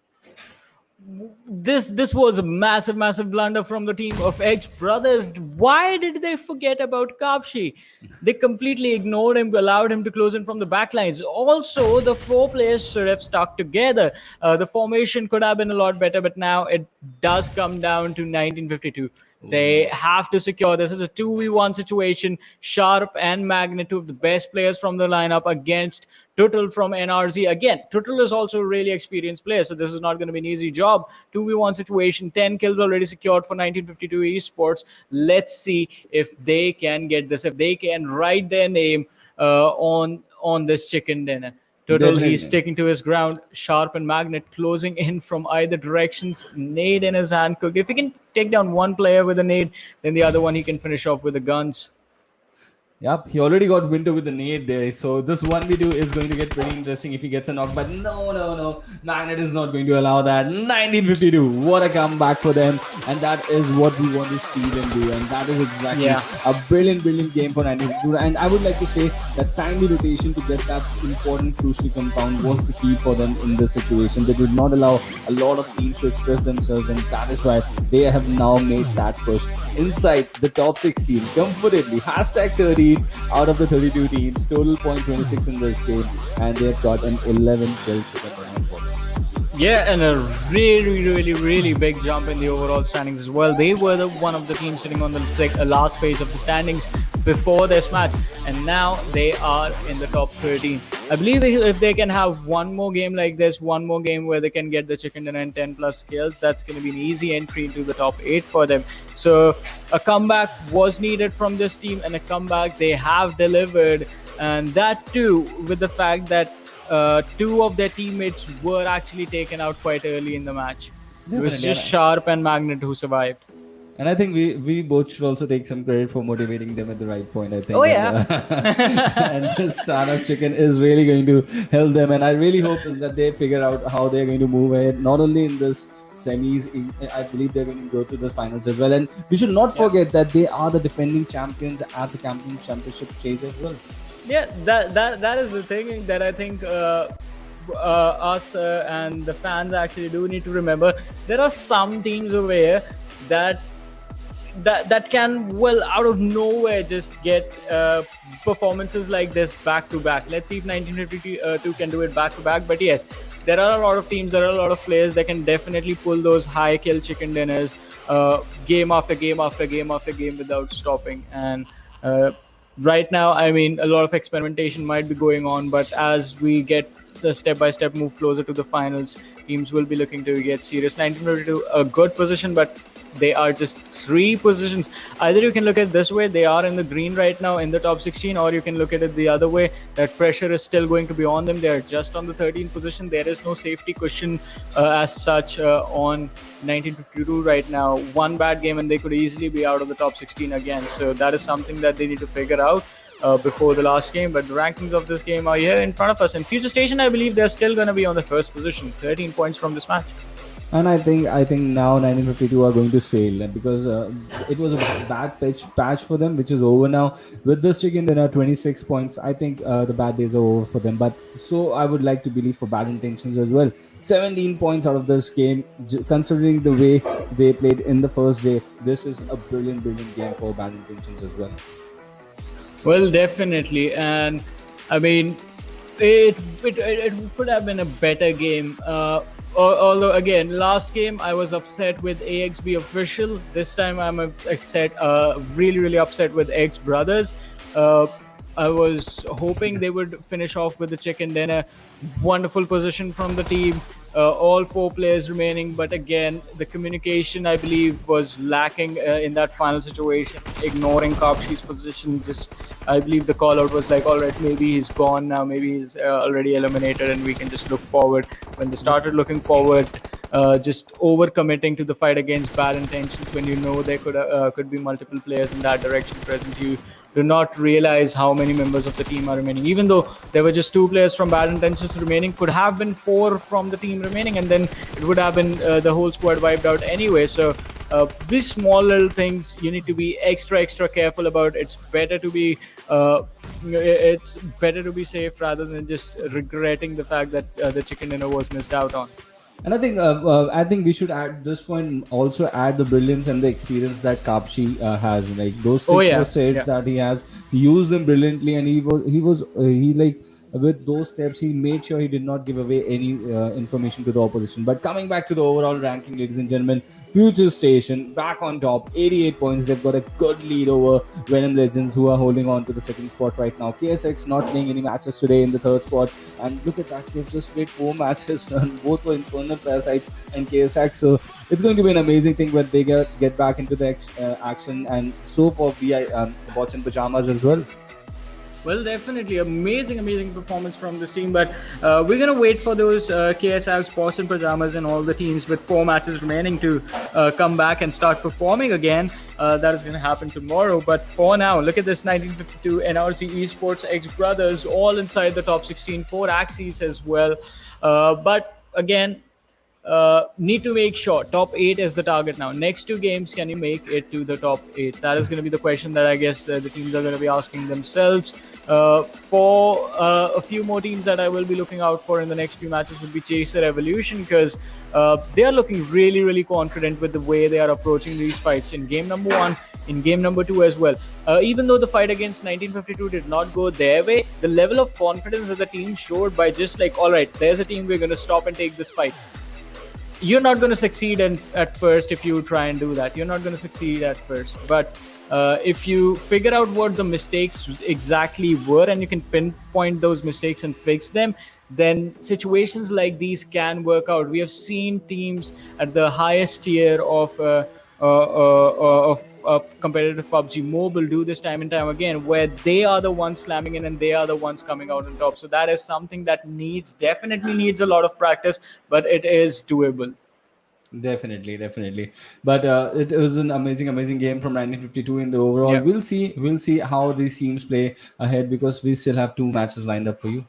This was a massive blunder from the team of XBrothers. Why did they forget about Kapshi? They completely ignored him, allowed him to close in from the backlines. Also, the 4 players should have stuck together. The formation could have been a lot better, but now it does come down to 1952. They have to secure this. Is a 2v1 situation. Sharp and Magnet, 2 of the best players from the lineup, against Tuttle from NRZ. Again, Tuttle is also a really experienced player, so this is not going to be an easy job. 2v1 situation, 10 kills already secured for 1952 esports. Let's see if they can get this, if they can write their name on this chicken dinner. Tuttle, he's sticking to his ground. Sharp and Magnet closing in from either directions. Nade in his hand. Cooked. If he can take down one player with a nade, then the other one he can finish off with the guns. Yep, he already got Winter with the nade there. So this 1v2 is going to get pretty interesting if he gets a knock. But no. Magnet is not going to allow that. 1952. What a comeback for them. And that is what we want to see them do. And that is exactly a brilliant game for 1952. And I would like to say that timely rotation to get that important crucial compound was the key for them in this situation. They did not allow a lot of teams to express themselves. And that is why they have now made that push inside the top 16 comfortably. Hashtag 30 out of the 32 teams, total point 26 in this game, and they've got an 11 kill chicken dinner for them. Yeah, and a really big jump in the overall standings as well. They were one of the teams sitting on the last page of the standings before this match, and now they are in the top 13. I believe if they can have one more game like this, one more game where they can get the chicken dinner and 10 plus kills, that's going to be an easy entry into the top 8 for them. So a comeback was needed from this team, and a comeback they have delivered, and that too with the fact that two of their teammates were actually taken out quite early in the match. It was just Sharp and Magnet who survived. And I think we both should also take some credit for motivating them at the right point, I think. Oh, yeah. And this Sanhok chicken is really going to help them. And I really hope that they figure out how they're going to move ahead, not only in this semis, I believe they're going to go to the finals as well. And we should not forget that they are the defending champions at the Campion Championship stage as well. Yeah, that is the thing that I think us and the fans actually do need to remember. There are some teams over here that can, well, out of nowhere just get performances like this back to back. Let's see if 1952 can do it back to back. But yes, there are a lot of teams, there are a lot of players that can definitely pull those high kill chicken dinners game after game after game after game without stopping. And right now, I mean, a lot of experimentation might be going on, but as we get the step-by-step move closer to the finals, teams will be looking to get serious. 1952, a good position, but they are just 3 positions. Either you can look at it this way, they are in the green right now in the top 16, or you can look at it the other way, that pressure is still going to be on them. They are just on the 13th position. There is no safety cushion as such on 1952 right now. One bad game and they could easily be out of the top 16 again. So that is something that they need to figure out before the last game. But the rankings of this game are here in front of us. In FutureStation, I believe they're still going to be on the first position, 13 points from this match. And I think now 1952 are going to sail, because it was a bad patch for them, which is over now. With this chicken dinner, 26 points, I think the bad days are over for them. But so I would like to believe for Bad Intentions as well. 17 points out of this game, considering the way they played in the first day. This is a brilliant game for Bad Intentions as well. Well, definitely. And I mean, it could have been a better game. Although again, last game I was upset with AXB official. This time I'm upset, really upset with XBrothers. I was hoping they would finish off with the chicken dinner. Wonderful position from the team. All 4 players remaining, but again, the communication I believe was lacking in that final situation. Ignoring Kapshi's position, I believe the call out was like, all right, maybe he's gone now, maybe he's already eliminated, and we can just look forward. When they started looking forward, just overcommitting to the fight against Bad Intentions, when you know there could be multiple players in that direction present, you do not realize how many members of the team are remaining. Even though there were just 2 players from Bad Intentions remaining, could have been 4 from the team remaining, and then it would have been the whole squad wiped out anyway. So these small little things you need to be extra careful about. It's better to be safe rather than just regretting the fact that the chicken dinner was missed out on. And I think we should at this point also add the brilliance and the experience that Kapshi has. Like those 6 steps that he has, he used them brilliantly, and he with those steps he made sure he did not give away any information to the opposition. But coming back to the overall ranking, ladies and gentlemen, FutureStation back on top, 88 points. They've got a good lead over Venom Legends, who are holding on to the 2nd spot right now. KSX not playing any matches today in the 3rd spot, and look at that, they've just played 4 matches and both were Infernal Parasites and KSX. So it's going to be an amazing thing when they get back into the action, and so for Bots and Pajamas as well. Well, definitely amazing performance from this team, but we're gonna wait for those KSX, Bots and Pajamas, and all the teams with 4 matches remaining to come back and start performing again. That is gonna happen tomorrow. But for now, look at this: 1952, NRC Esports, XBrothers, all inside the top 16, 4 Axes as well. But again, need to make sure top 8 is the target now. Next 2 games, can you make it to the top 8? That is going to be the question that I guess the teams are going to be asking themselves. For a few more teams that I will be looking out for in the next few matches would be Chaser Evolution, because they are looking really confident with the way they are approaching these fights in game number 1, in game number 2 as well. Even though the fight against 1952 did not go their way, the level of confidence that the team showed by just like, all right, there's a team, we're going to stop and take this fight. you're not going to succeed at first if you try and do that. You're not going to succeed at first. But if you figure out what the mistakes exactly were and you can pinpoint those mistakes and fix them, then situations like these can work out. We have seen teams at the highest tier of competitive PUBG Mobile do this time and time again, where they are the ones slamming in and they are the ones coming out on top. So that is something that definitely needs a lot of practice, but it is doable. Definitely. But it was an amazing game from 1952 in the overall. Yeah. We'll see how these teams play ahead, because we still have 2 matches lined up for you.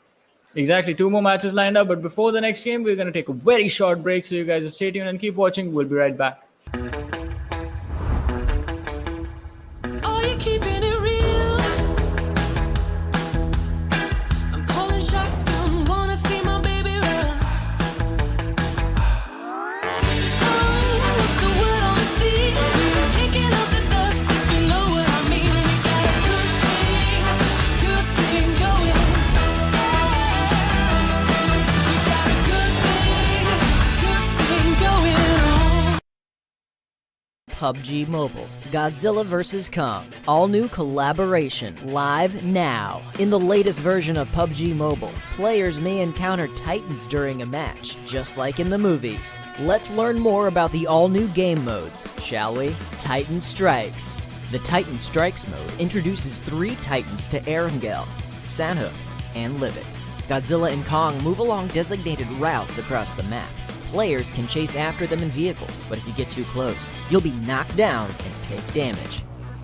Exactly, 2 more matches lined up. But before the next game, we're going to take a very short break. So you guys stay tuned and keep watching. We'll be right back. Are you keeping it real? I'm calling shotgun, wanna see my baby run. Oh, what's the word on the sea? Kicking up the dust, if you know what I mean. We got a good thing going. We got a good thing going on. PUBG Mobile, Godzilla vs. Kong. All new collaboration, live now. In the latest version of PUBG Mobile, players may encounter titans during a match, just like in the movies. Let's learn more about the all-new game modes, shall we? Titan Strikes. The Titan Strikes mode introduces 3 titans to Erangel, Sanhok, and Livet. Godzilla and Kong move along designated routes across the map. Players can chase after them in vehicles, but if you get too close, you'll be knocked down and take damage.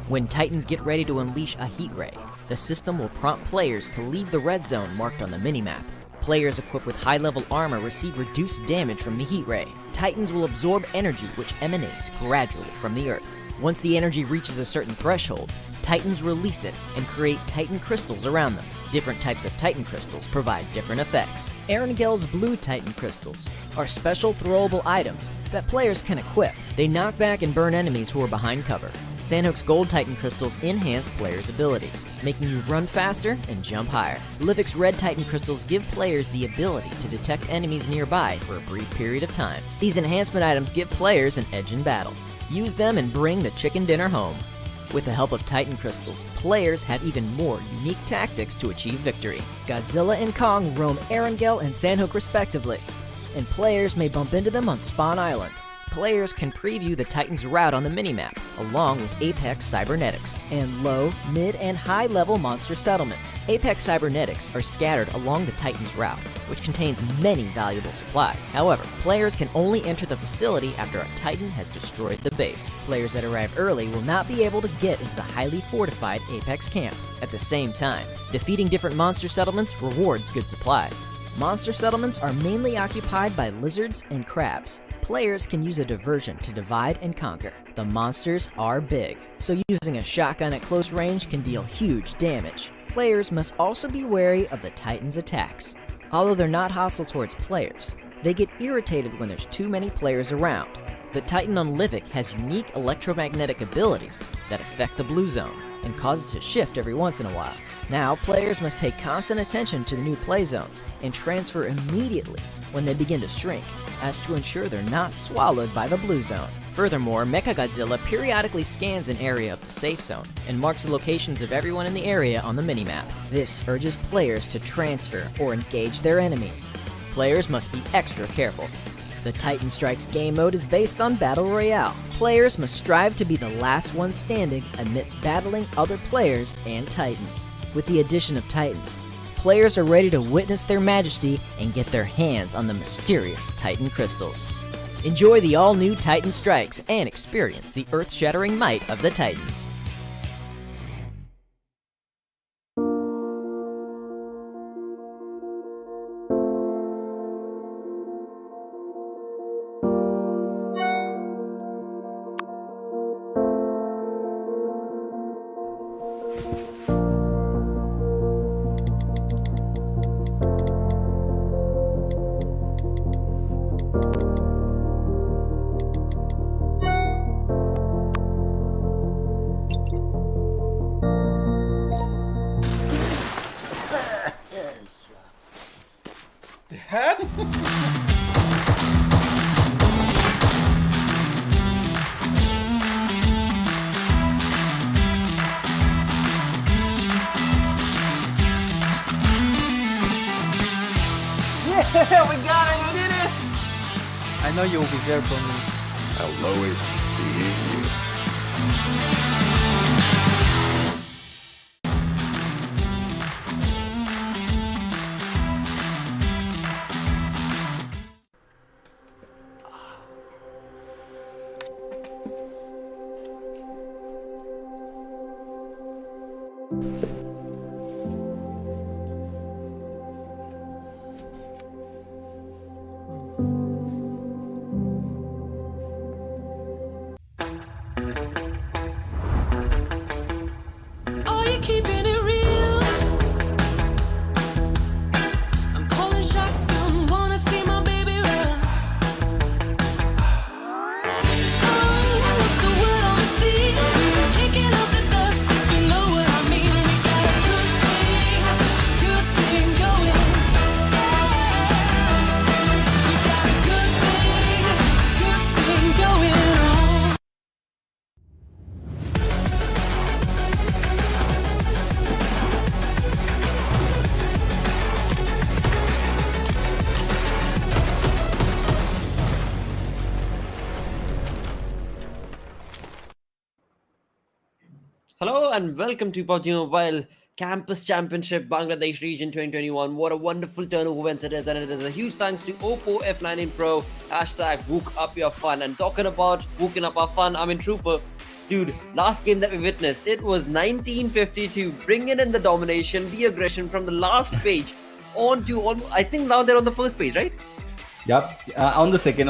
When Titans get ready to unleash a heat ray, the system will prompt players to leave the red zone marked on the minimap. Players equipped with high-level armor receive reduced damage from the heat ray. Titans will absorb energy which emanates gradually from the earth. Once the energy reaches a certain threshold, Titans release it and create Titan crystals around them. Different types of Titan crystals provide different effects. Erangel's blue Titan crystals are special throwable items that players can equip. They knock back and burn enemies who are behind cover. Sanhok's gold Titan crystals enhance players' abilities, making you run faster and jump higher. Livik's red Titan crystals give players the ability to detect enemies nearby for a brief period of time. These enhancement items give players an edge in battle. Use them and bring the chicken dinner home. With the help of Titan crystals, players have even more unique tactics to achieve victory. Godzilla and Kong roam Erangel and Sanhok respectively, and players may bump into them on Spawn Island. Players can preview the Titan's route on the minimap, along with Apex Cybernetics, and low, mid, and high-level monster settlements. Apex Cybernetics are scattered along the Titan's route, which contains many valuable supplies. However, players can only enter the facility after a Titan has destroyed the base. Players that arrive early will not be able to get into the highly fortified Apex camp. At the same time, defeating different monster settlements rewards good supplies. Monster settlements are mainly occupied by lizards and crabs. Players can use a diversion to divide and conquer. The monsters are big, so using a shotgun at close range can deal huge damage. Players must also be wary of the Titan's attacks. Although they're not hostile towards players, they get irritated when there's too many players around. The Titan on Livik has unique electromagnetic abilities that affect the blue zone and cause it to shift every once in a while. Now, players must pay constant attention to the new play zones and transfer immediately when they begin to shrink, as to ensure they're not swallowed by the blue zone. Furthermore, Mechagodzilla periodically scans an area of the safe zone and marks the locations of everyone in the area on the minimap. This urges players to transfer or engage their enemies. Players must be extra careful. The Titan Strikes game mode is based on Battle Royale. Players must strive to be the last one standing amidst battling other players and Titans. With the addition of Titans, players are ready to witness their majesty and get their hands on the mysterious Titan crystals. Enjoy the all-new Titan Strikes and experience the earth-shattering might of the Titans. I know you'll be there for me. I'll always be here. Are you keeping it real? I'm calling shotgun, wanna see my baby run. Oh, what's the word on the sea? Kicking up the dust, if you know what I mean. We got a good thing going. We got a good thing going on. Hello and welcome to PUBG Mobile Campus Championship Bangladesh Region 2021. What a wonderful turn of events it is, and it is a huge thanks to Oppo F19 Pro. Hashtag Wook Up Your Fun. And talking about wooking up our fun, I mean Trooper, dude, last game that we witnessed, it was 1952, bringing in the domination, the aggression from the last page on to almost, I think now they're on the first page, right? Yep, on the second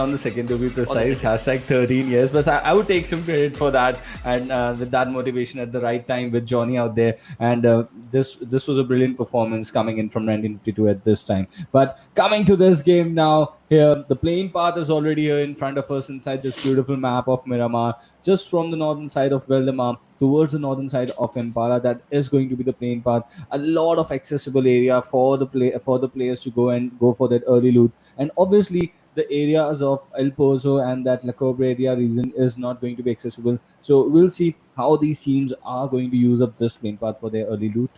to be precise. Hashtag 13 years. But I would take some credit for that, and with that motivation at the right time with Johnny out there. And this was a brilliant performance coming in from 1952 at this time. But coming to this game now, here the playing path is already here in front of us inside this beautiful map of Miramar, just from the northern side of Valdemar towards the northern side of Impala. That is going to be the playing path. A lot of accessible area for the players to go for that early loot. And obviously the areas of El Pozo and that La Cobre area region is not going to be accessible. So we'll see how these teams are going to use up this playing path for their early loot.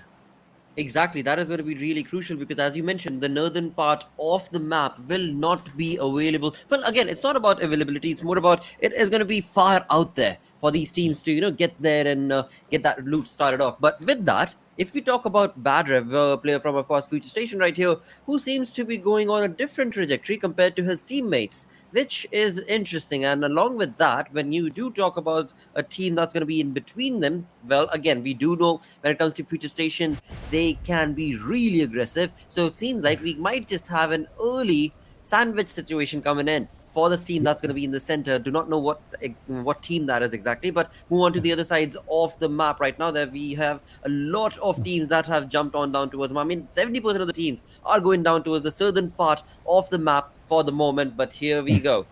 Exactly, that is going to be really crucial because, as you mentioned, the northern part of the map will not be available. Well, again, it's not about availability; it's more about it is going to be far out there for these teams to get there and get that loot started off. But with that, if we talk about Badrev, a player from, of course, FutureStation right here, who seems to be going on a different trajectory compared to his teammates, which is interesting. And along with that, when you do talk about a team that's going to be in between them, well, again, we do know when it comes to FutureStation, they can be really aggressive. So it seems like we might just have an early sandwich situation coming in for this team that's going to be in the center. Do not know what team that is exactly, but move on to the other sides of the map right now. There we have a lot of teams that have jumped on down towards. I mean, 70% of the teams are going down towards the southern part of the map for the moment. But here we go.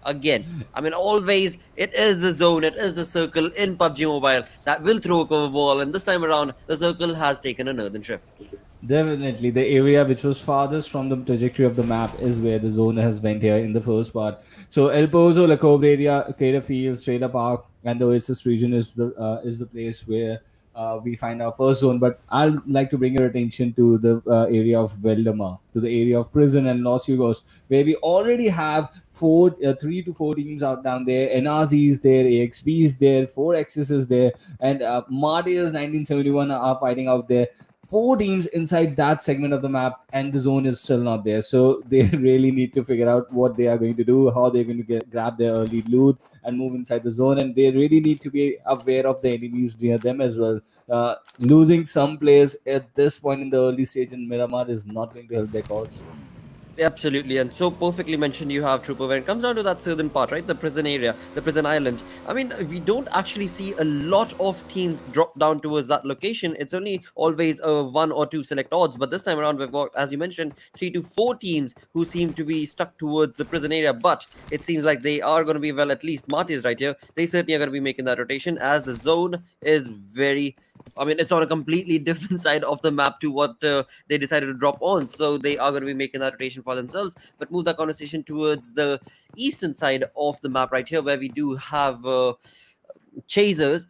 Again, I mean, always it is the zone, it is the circle in PUBG Mobile that will throw a cover ball, and this time around the circle has taken a northern shift. Definitely, the area which was farthest from the trajectory of the map is where the zone has went here in the first part. So El Pozo, La Cobre area, Crater Fields, Trailer Park, and the Oasis region is the place where we find our first zone. But I'd like to bring your attention to the area of Valdemar, to the area of Prison and Los Yugos, where we already have 3 to 4 teams out down there. NRZ is there, AXB is there, 4Xs is there, and MARTYRS 1971 are fighting out there. 4 teams inside that segment of the map, and the zone is still not there. So they really need to figure out what they are going to do, how they're going to grab their early loot and move inside the zone. And they really need to be aware of the enemies near them as well. Losing some players at this point in the early stage in Miramar is not going to help their cause. Absolutely, and so perfectly mentioned you have, Trooper. When it comes down to that southern part, right, the prison area, the prison island, I mean, we don't actually see a lot of teams drop down towards that location. It's only always 1 or 2 select odds, but this time around we've got, as you mentioned, 3 to 4 teams who seem to be stuck towards the prison area. But it seems like they are going to be, well, at least MARTYRS right here, they certainly are going to be making that rotation, as the zone is very, I mean, it's on a completely different side of the map to what they decided to drop on. So they are going to be making that rotation for themselves. But move that conversation towards the eastern side of the map right here, where we do have Chaser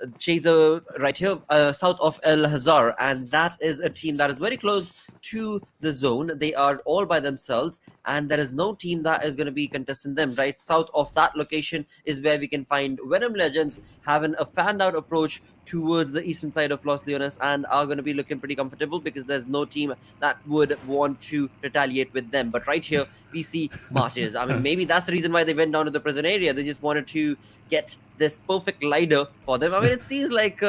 right here, south of El Hazar. And that is a team that is very close to the zone. They are all by themselves, and there is no team that is going to be contesting them. Right south of that location is where we can find Venom Legends having a fanned out approach towards the eastern side of Los Leones, and are going to be looking pretty comfortable because there's no team that would want to retaliate with them. But right here we see Martyrs. I mean, maybe that's the reason why they went down to the prison area. They just wanted to get this perfect glider for them. I mean, it seems like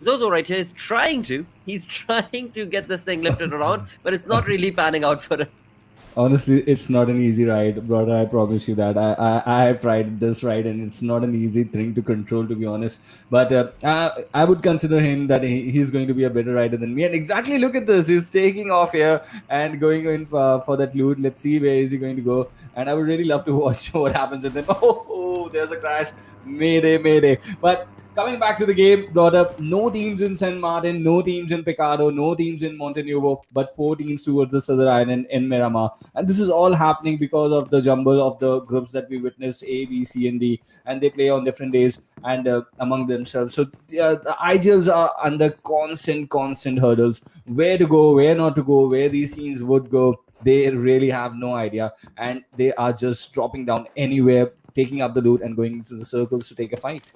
Zozo right here is trying to get this thing lifted around, but it's not really panning out for him. Honestly, it's not an easy ride, brother. I promise you that. I have tried this ride, and it's not an easy thing to control, to be honest. But I would consider him that he's going to be a better rider than me. And exactly, look at this. He's taking off here and going in for that loot. Let's see where is he going to go. And I would really love to watch what happens with him. Oh, there's a crash. Mayday, mayday. But coming back to the game, brought up no teams in San Martin, no teams in Picado, no teams in Montenuevo, but 4 teams towards the southern island in Miramar. And this is all happening because of the jumble of the groups that we witnessed, A, B, C, and D, and they play on different days and among themselves. So the IGLs are under constant hurdles. Where to go, where not to go, where these teams would go, they really have no idea. And they are just dropping down anywhere, taking up the loot and going into the circles to take a fight.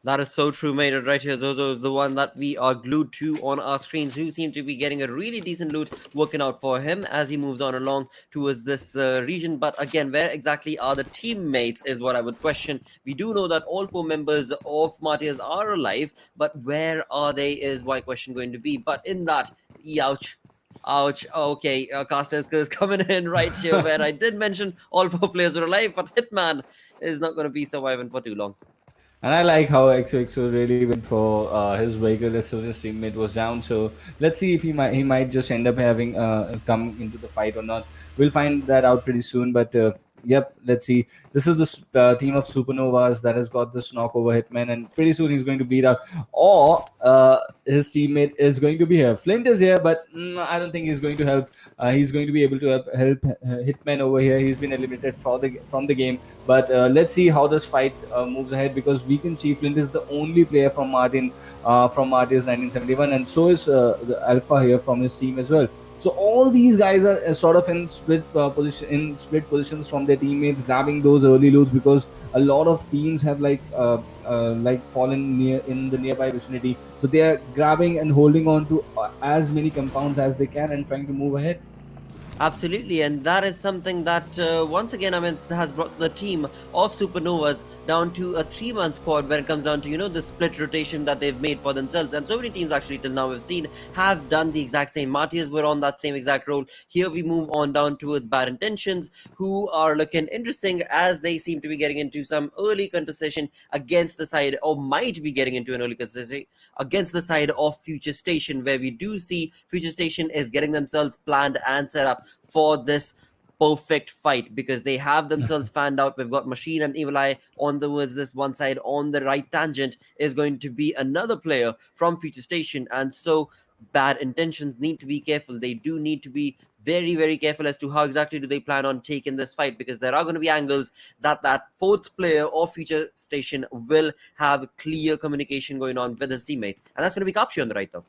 That is so true, mate. Right here, Zozo is the one that we are glued to on our screens, who seem to be getting a really decent loot working out for him as he moves on along towards this region. But again, where exactly are the teammates is what I would question. We do know that all 4 members of Martyrs are alive, but where are they is my question going to be. But in that, ouch. Okay, Caster's curse coming in right here, where I did mention all 4 players are alive, but Hitman is not going to be surviving for too long. And I like how XOXO really went for his vehicle as soon as teammate was down. So let's see if he might just end up having come into the fight or not. We'll find that out pretty soon. But yep, let's see. This is the team of SuperNovas that has got this knock over Hitman, and pretty soon he's going to beat out. Or his teammate is going to be here. Flint is here, but I don't think he's going to help. He's going to be able to help Hitman over here. He's been eliminated from the game. But let's see how this fight moves ahead, because we can see Flint is the only player from Martyrs 1971, and so is the Alpha here from his team as well. So all these guys are sort of in split positions from their teammates, grabbing those early loots, because a lot of teams have fallen near in the nearby vicinity. So they are grabbing and holding on to as many compounds as they can and trying to move ahead. Absolutely, and that is something that once again, I mean, has brought the team of SuperNovas down to a 3-man squad when it comes down to, the split rotation that they've made for themselves. And so many teams actually till now we've seen have done the exact same. Martyrs were on that same exact role. Here we move on down towards Bad Intentions, who are looking interesting as they seem to be getting into some early contestation against the side, or might be getting into an early contestation against the side of FutureStation, where we do see FutureStation is getting themselves planned and set up for this perfect fight, because they have themselves fanned out. We've got Machine and Evil Eye on towards this one side. On the right tangent is going to be another player from FutureStation, and so Bad Intentions need to be careful. They do need to be very, very careful as to how exactly do they plan on taking this fight, because there are going to be angles that 4th player of FutureStation will have clear communication going on with his teammates, and that's going to be Kapshi on the right though.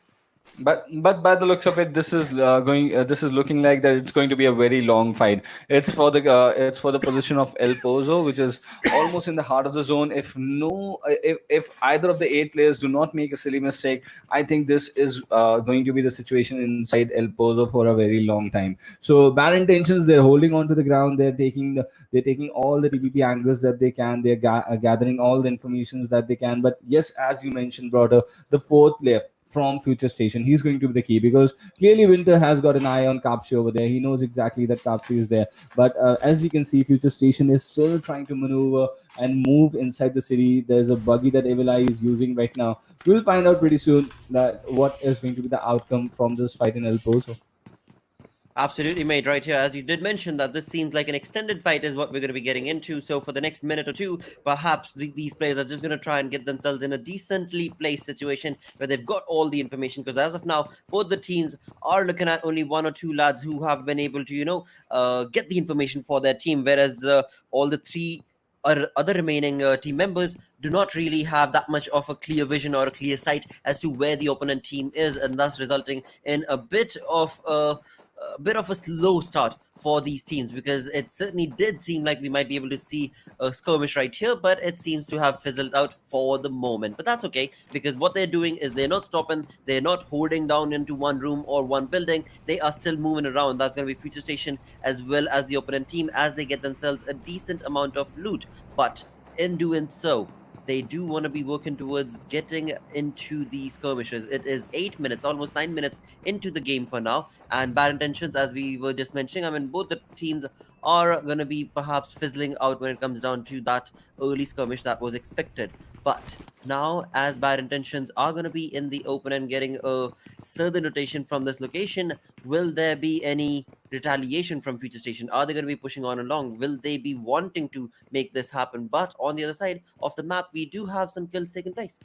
But by the looks of it, this is looking like that it's going to be a very long fight. It's for the position of El Pozo, which is almost in the heart of the zone. If either of the 8 players do not make a silly mistake, I think this is going to be the situation inside El Pozo for a very long time. So Bad Intentions, they're holding on to the ground. They're taking all the TPP angles that they can. They're gathering all the informations that they can. But yes, as you mentioned, brother, the 4th player from FutureStation, he's going to be the key, because clearly Winter has got an eye on Kapshi over there. He knows exactly that Kapshi is there. But as we can see, FutureStation is still trying to maneuver and move inside the city. There's a buggy that Evil Eye is using right now. We'll find out pretty soon that what is going to be the outcome from this fight in El Pozo. Absolutely, mate. Right here, as you did mention, that this seems like an extended fight is what we're going to be getting into. So for the next minute or two, perhaps these players are just going to try and get themselves in a decently placed situation where they've got all the information. Because as of now, both the teams are looking at only 1 or 2 lads who have been able to, get the information for their team, whereas all the 3 other remaining team members do not really have that much of a clear vision or a clear sight as to where the opponent team is, and thus resulting in a bit of a slow start for these teams, because it certainly did seem like we might be able to see a skirmish right here, but it seems to have fizzled out for the moment. But that's okay, because what they're doing is they're not stopping, they're not holding down into one room or one building, they are still moving around. That's going to be FutureStation as well as the opponent team, as they get themselves a decent amount of loot. But in doing so, they do want to be working towards getting into the skirmishes. It is 8 minutes, almost 9 minutes into the game for now, and bad intentions, as we were just mentioning, I mean, both the teams are going to be perhaps fizzling out when it comes down to that early skirmish that was expected. But now, as bad intentions are going to be in the open and getting a southern rotation from this location, will there be any retaliation from FutureStation? Are they going to be pushing on along? Will they be wanting to make this happen? But on the other side of the map, we do have some kills taking place.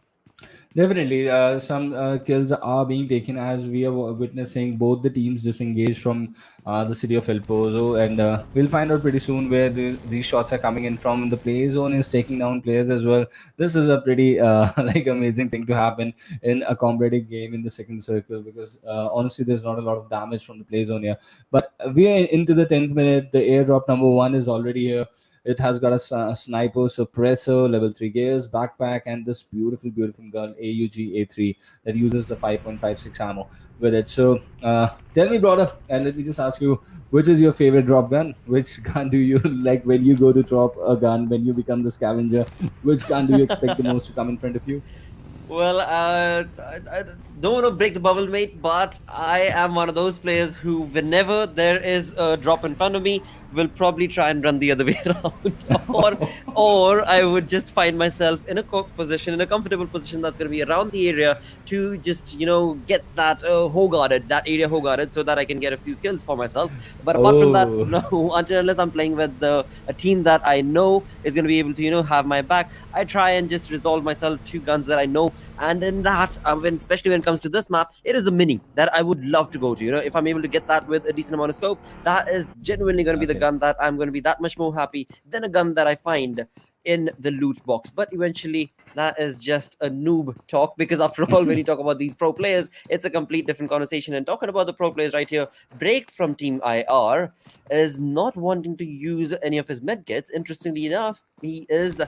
Definitely, some kills are being taken as we are witnessing both the teams disengage from the city of El Pozo, and we'll find out pretty soon where these shots are coming in from. The play zone is taking down players as well. This is a pretty like amazing thing to happen in a competitive game in the second circle, because honestly, there's not a lot of damage from the play zone here. But we are into the 10th minute. The airdrop number 1 is already here. It has got a sniper suppressor, level 3 gears, backpack, and this beautiful, beautiful gun, AUG A3, that uses the 5.56 ammo with it. So, tell me, brother, and let me just ask you, which is your favorite drop gun? Which gun do you like when you go to drop a gun, when you become the scavenger? Which gun do you expect the most to come in front of you? Well, I don't want to break the bubble, mate, but I am one of those players who, whenever there is a drop in front of me, will probably try and run the other way around, or I would just find myself in a position, in a comfortable position that's going to be around the area to just get that that area guarded, so that I can get a few kills for myself. But apart from that, Oh. no, until unless I'm playing with a team that I know is going to be able to have my back, I try and just resolve myself to guns that I know. And in that, especially when it comes to this map, it is the mini that I would love to go to. If I'm able to get that with a decent amount of scope, that is genuinely going to be the Okay. gun that I'm going to be that much more happy than a gun that I find in the loot box. But eventually, that is just a noob talk, because after all, when you talk about these pro players, it's a complete different conversation. And talking about the pro players right here, Break from Team IR is not wanting to use any of his medkits. Interestingly enough, he is.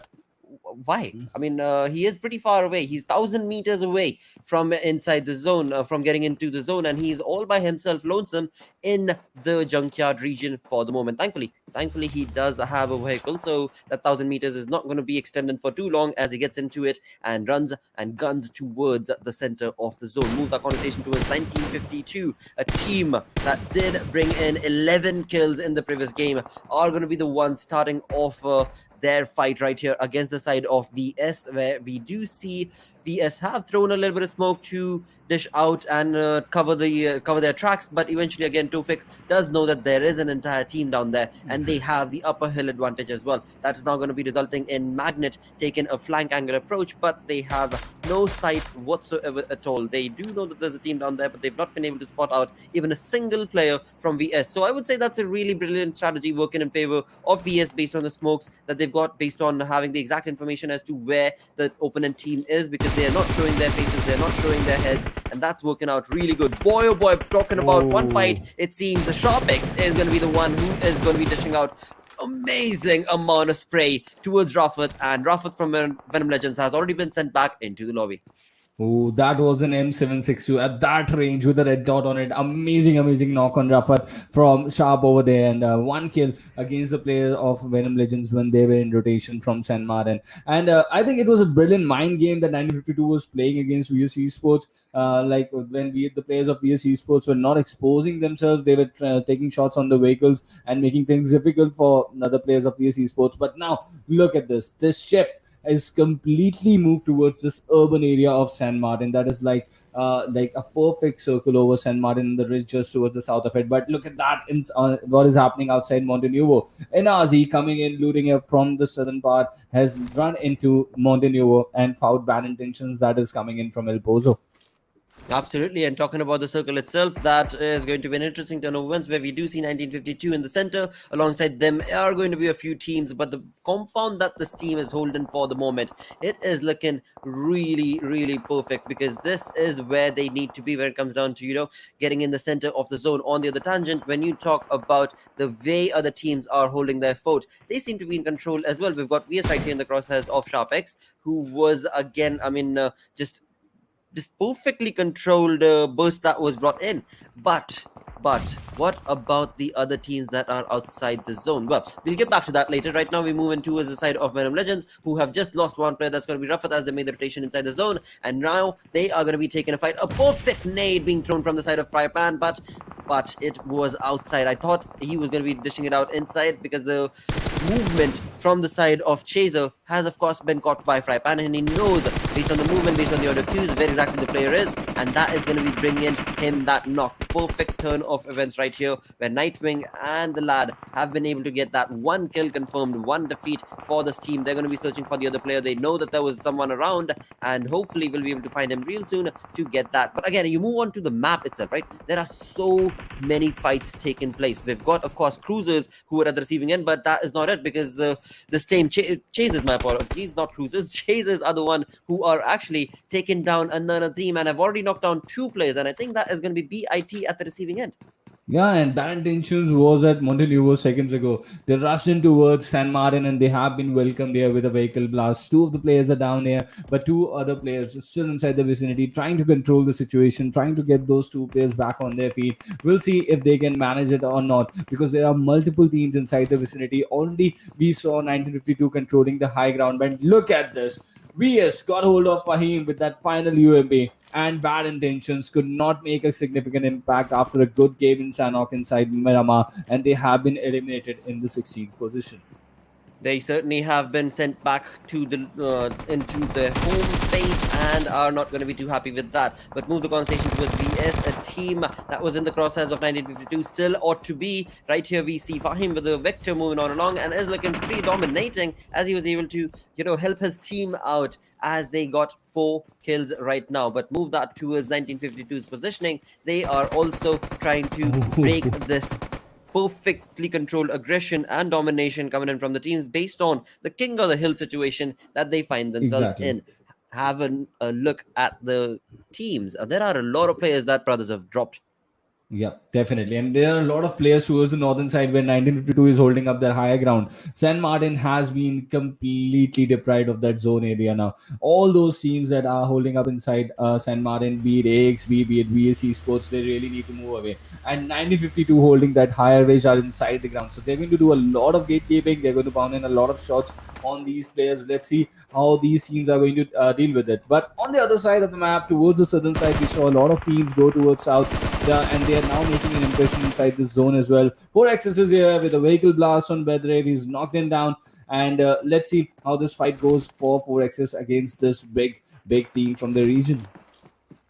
Why? I mean, he is pretty far away. He's 1,000 meters away from inside the zone, from getting into the zone, and he's all by himself, lonesome in the junkyard region for the moment. Thankfully, he does have a vehicle, so that 1,000 meters is not going to be extended for too long as he gets into it and runs and guns towards the center of the zone. Move that conversation towards 1952. A team that did bring in 11 kills in the previous game are going to be the ones starting off their fight right here against the side of VS, where we do see VS have thrown a little bit of smoke to dish out and cover their tracks, but eventually again Tofik does know that there is an entire team down there and they have the upper hill advantage as well. That is now going to be resulting in Magnet taking a flank angle approach, but they have no sight whatsoever at all. They do know that there's a team down there, but they've not been able to spot out even a single player from VS. So I would say that's a really brilliant strategy working in favor of VS based on the smokes that they've got, based on having the exact information as to where the opponent team is, because they are not showing their faces, they're not showing their heads, and that's working out really good. Boy, oh boy, talking about one fight, it seems the Sharpex is going to be the one who is going to be dishing out amazing amount of spray towards Rafat, and Rafat from Venom Legends has already been sent back into the lobby. Oh, that was an M762 at that range with a red dot on it. Amazing, amazing knock on Rafat from Sharp over there, and one kill against the player of Venom Legends when they were in rotation from San Martin. And I think it was a brilliant mind game that 1952 was playing against VSeSports. Like when the players of VSeSports were not exposing themselves, they were taking shots on the vehicles and making things difficult for the players of VSeSports. But now look at this ship is completely moved towards this urban area of San Martin. That is like a perfect circle over San Martin in the ridge just towards the south of it. But look at that, what is happening outside Montenuevo. NRZ coming in, looting up from the southern part, has run into Montenuevo and found bad intentions that is coming in from El Pozo. Absolutely, and talking about the circle itself, that is going to be an interesting turn of events where we do see 1952 in the center. Alongside them are going to be a few teams, but the compound that this team is holding for the moment, it is looking really, really perfect, because this is where they need to be when it comes down to, getting in the center of the zone. On the other tangent, when you talk about the way other teams are holding their fort, they seem to be in control as well. We've got VS right here in the crosshairs of SharpX, who was again, just this perfectly controlled burst that was brought in. But what about the other teams that are outside the zone? Well, we'll get back to that later. Right now, we move in towards the side of Venom Legends, who have just lost one player. That's going to be Rafat, as they made the rotation inside the zone, and now they are going to be taking a fight. A perfect nade being thrown from the side of Frypan, but it was outside. I thought he was going to be dishing it out inside, because the movement from the side of Chaser has of course been caught by Frypan, and he knows based on the movement, based on the audio cues, where exactly the player is, and that is going to be bringing him that knock. Perfect turn of events right here, where Nightwing and the lad have been able to get that one kill confirmed, one defeat for this team. They're going to be searching for the other player. They know that there was someone around, and hopefully we'll be able to find him real soon to get that. But again, you move on to the map itself, right? There are so many fights taking place. We've got, of course, cruisers who are at the receiving end, but that is not it, because this team Chasers, my apologies, not cruisers, Chasers are the one who are actually taking down another team, and have already knocked down 2 players, and I think that is going to be BIT at the receiving end. Yeah, and that intentions was at Monteluvo seconds ago. They rushed in towards San Martin and they have been welcomed here with a vehicle blast. 2 of the players are down here, but 2 other players still inside the vicinity, trying to control the situation, trying to get those 2 players back on their feet. We'll see if they can manage it or not, because there are multiple teams inside the vicinity. Already we saw 1952 controlling the high ground, but look at this. VS got hold of Fahim with that final UMP, and bad intentions could not make a significant impact after a good game in Sanhok inside Miramar, and they have been eliminated in the 16th position. They certainly have been sent back to the into their home space, and are not going to be too happy with that. But move the conversation towards VS, a team that was in the crosshairs of 1952, still ought to be. Right here we see Fahim with the Vector moving on along, and is looking pretty dominating, as he was able to help his team out, as they got 4 kills right now. But move that towards 1952's positioning. They are also trying to break this perfectly controlled aggression and domination coming in from the teams, based on the king of the hill situation that they find themselves Exactly. in. Have a look at the teams. There are a lot of players that brothers have dropped. Yeah, definitely. And there are a lot of players towards the northern side where 1952 is holding up their higher ground. San Martin has been completely deprived of that zone area now. All those teams that are holding up inside San Martin, be it AXB, be it VSeSports, they really need to move away. And 1952 holding that higher range are inside the ground. So they're going to do a lot of gatekeeping. They're going to pound in a lot of shots on these players. Let's see how these teams are going to deal with it. But on the other side of the map, towards the southern side, we saw a lot of teams go towards south, and they are now making an impression inside this zone as well. 4x's is here with a vehicle blast on Bedre. He's knocked him down, and let's see how this fight goes for 4x's against this big team from the region.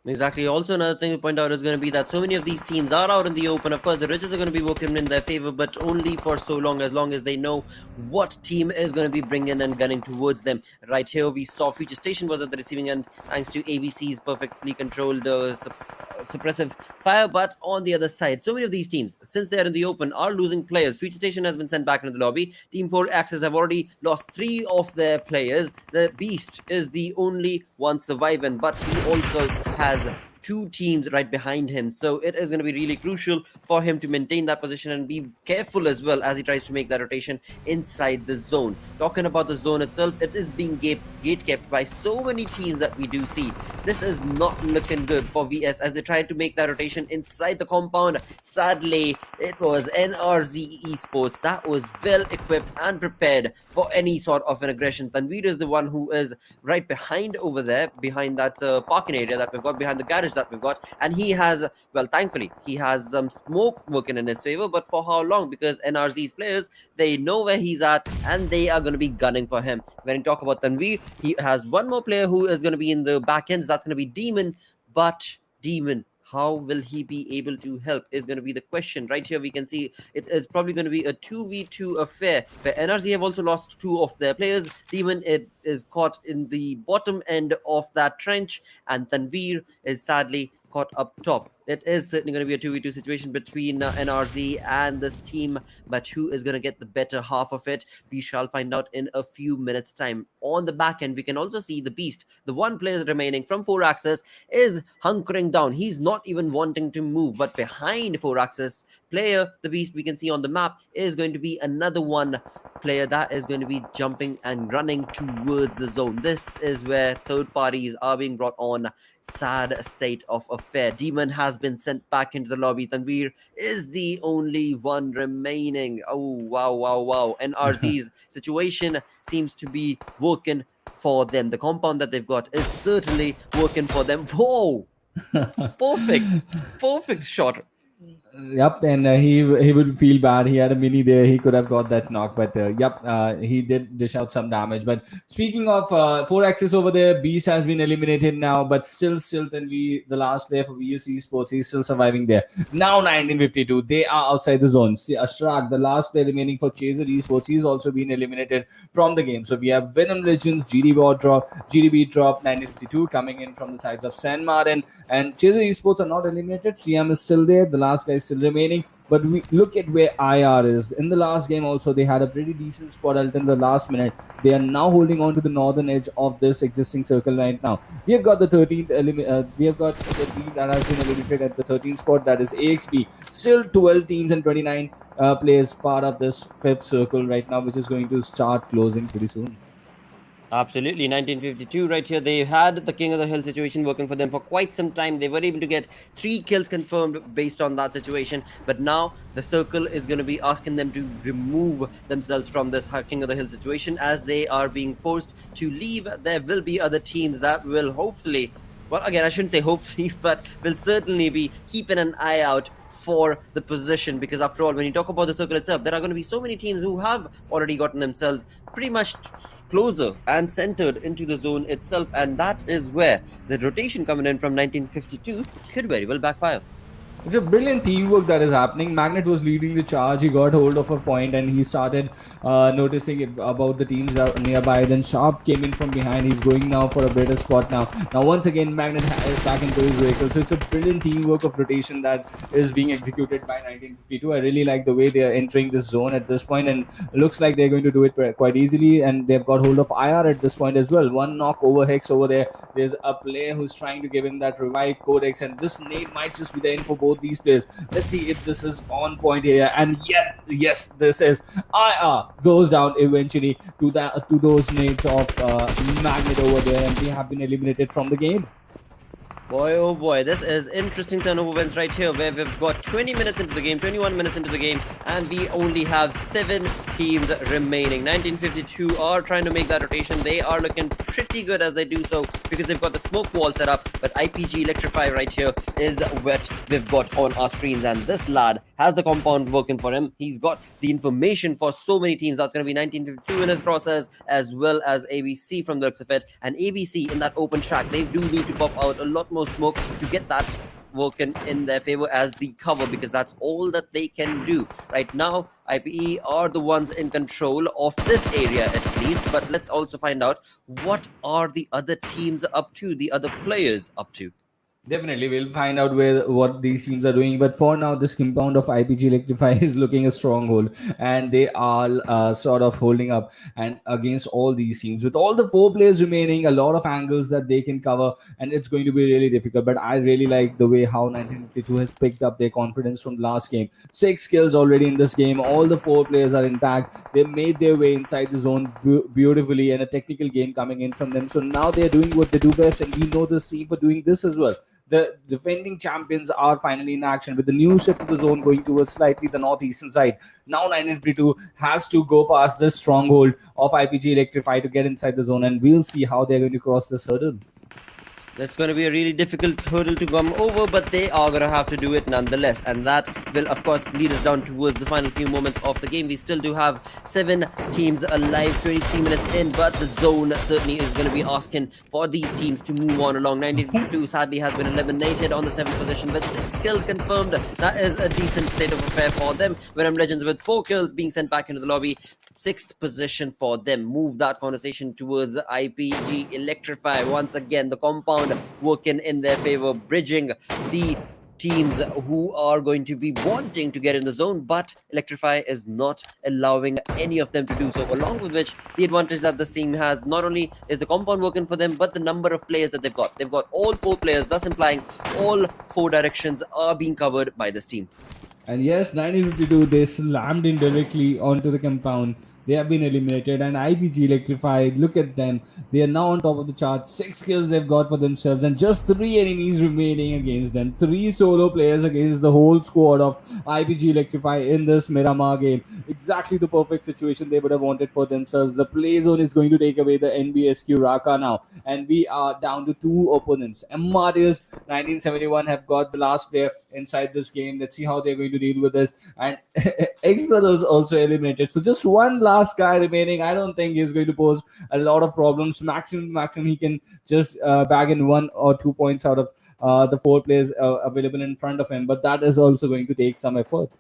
Exactly. Also, another thing to point out is going to be that so many of these teams are out in the open. Of course, the Riches are going to be working in their favor, but only for so long, as they know what team is going to be bringing and gunning towards them. Right here, we saw FutureStation was at the receiving end, thanks to ABC's perfectly controlled suppressive fire. But on the other side, so many of these teams, since they're in the open, are losing players. FutureStation has been sent back into the lobby. Team 4 Axis have already lost 3 of their players. The Beast is the only one surviving, but he also has 2 teams right behind him, so it is going to be really crucial for him to maintain that position and be careful as well as he tries to make that rotation inside the zone. Talking about the zone itself, it is being gate-kept by so many teams that we do see. This is not looking good for VS as they try to make that rotation inside the compound. Sadly, it was NRZ Esports that was well equipped and prepared for any sort of an aggression. Tanveer is the one who is right behind over there, behind that parking area that we've got, behind the garage that we've got, and he has, well, thankfully he has some smoke working in his favor, but for how long? Because NRZ's players, they know where he's at and they are going to be gunning for him. When you talk about Tanveer, he has one more player who is going to be in the back ends. That's going to be Demon, but Demon How will he be able to help is going to be the question. Right here we can see it is probably going to be a 2v2 affair where NRZ have also lost two of their players. Demon is caught in the bottom end of that trench, and Tanveer is sadly caught up top. It is certainly going to be a 2v2 situation between NRZ and this team, but who is going to get the better half of it? We shall find out in a few minutes' time. On the back end, we can also see the Beast, the one player remaining from 4Axis, is hunkering down. He's not even wanting to move, but behind 4Axis player, the Beast, we can see on the map, is going to be another one player that is going to be jumping and running towards the zone. This is where third parties are being brought on. Sad state of affair. Demon has been sent back into the lobby. Tanveer is the only one remaining. Oh, wow, wow, wow. NRZ's situation seems to be working for them. The compound that they've got is certainly working for them. Whoa! Perfect shot. Yep, and he would feel bad. He had a mini there. He could have got that knock, but he did dish out some damage. But speaking of 4Axis over there, Beast has been eliminated now, but still, the last player for VSeSports, he's still surviving there. Now 1952, they are outside the zone. See, Ashraq, the last player remaining for Chaser Esports, he's also been eliminated from the game. So we have Venom Legends, GTxBeatDrop, 1952 coming in from the sides of San Martin, and Chaser Esports are not eliminated. CM is still there. The last guy is still remaining, but we look at where IR is. In the last game also, they had a pretty decent spot until the last minute. They are now holding on to the northern edge of this existing circle right now. We have got the 13th we have got the team that has been eliminated at the 13th spot, that is AXB. Still 12 teams and 29 players part of this fifth circle right now, which is going to start closing pretty soon. Absolutely, 1952 right here. They had the King of the Hill situation working for them for quite some time. They were able to get 3 kills confirmed based on that situation. But now the circle is going to be asking them to remove themselves from this King of the Hill situation as they are being forced to leave. There will be other teams that will hopefully, well, again, I shouldn't say hopefully, but will certainly be keeping an eye out for the position, because after all, when you talk about the circle itself, there are going to be so many teams who have already gotten themselves pretty much closer and centered into the zone itself, and that is where the rotation coming in from 1952 could very well backfire. It's a brilliant teamwork that is happening. Magnet was leading the charge. He got hold of a point and he started noticing about the teams that are nearby. Then Sharp came in from behind. He's going now for a better spot now. Now once again, Magnet is back into his vehicle. So it's a brilliant teamwork of rotation that is being executed by 1952. I really like the way they are entering this zone at this point, and it looks like they're going to do it quite easily. And they've got hold of IR at this point as well. One knock over Hex over there. There's a player who's trying to give him that revive Codex, and this nade might just be the end for both these players. Let's see if this is on point here, and yes, this is. IR goes down eventually to those nades of Magnet over there, and they have been eliminated from the game. Boy, oh boy, this is interesting turnover wins right here, where we've got 20 minutes into the game, 21 minutes into the game, and we only have 7 teams remaining. 1952 are trying to make that rotation. They are looking pretty good as they do so, because they've got the smoke wall set up, but IPGxELECTRIFY right here is what we've got on our screens, and this lad has the compound working for him. He's got the information for so many teams. That's going to be 1952 in his process, as well as ABC from the looks of it, and ABC in that open track. They do need to pop out a lot more smoke to get that working in their favor as the cover, because that's all that they can do right now. IPE are the ones in control of this area at least, but let's also find out what are the other teams up to, the other players up to. Definitely, we'll find out what these teams are doing. But for now, this compound of IPGxELECTRIFY is looking a stronghold, and they are sort of holding up and against all these teams. With all the 4 players remaining, a lot of angles that they can cover, and it's going to be really difficult. But I really like the way how 1952 has picked up their confidence from the last game. 6 kills already in this game. All the 4 players are intact. They made their way inside the zone beautifully, and a technical game coming in from them. So now they're doing what they do best, and we know this team for doing this as well. The defending champions are finally in action with the new shift of the zone going towards slightly the northeastern side. Now 1952 has to go past this stronghold of IPGxELECTRIFY to get inside the zone, and we'll see how they're going to cross this hurdle. That's going to be a really difficult hurdle to come over, but they are going to have to do it nonetheless. And that will, of course, lead us down towards the final few moments of the game. We still do have 7 teams alive, 23 minutes in, but the zone certainly is going to be asking for these teams to move on along. 1952 sadly has been eliminated on the 7th position with 6 kills confirmed. That is a decent state of affair for them. Venom Legends with 4 kills being sent back into the lobby. 6th position for them. Move that conversation towards IPGxELECTRIFY. Once again, the compound working in their favor, bridging the teams who are going to be wanting to get in the zone, but Electrify is not allowing any of them to do so, along with which the advantage that this team has, not only is the compound working for them, but the number of players that they've got. They've got all 4 players, thus implying all 4 directions are being covered by this team. And yes, 1952, they slammed in directly onto the compound. They have been eliminated, and IPGxELECTRIFY, look at them. They are now on top of the charts. 6 kills they've got for themselves, and just 3 enemies remaining against them. 3 solo players against the whole squad of IPGxELECTRIFY in this Miramar game. Exactly the perfect situation they would have wanted for themselves. The play zone is going to take away the NBSQ Raka now, and we are down to 2 opponents. And MARTYRS 1971 have got the last player inside this game. Let's see how they're going to deal with this. And XBrothers also eliminated. So just one last guy remaining. I don't think he's going to pose a lot of problems. Maximum he can just bag in 1 or 2 points out of the 4 players available in front of him. But that is also going to take some effort.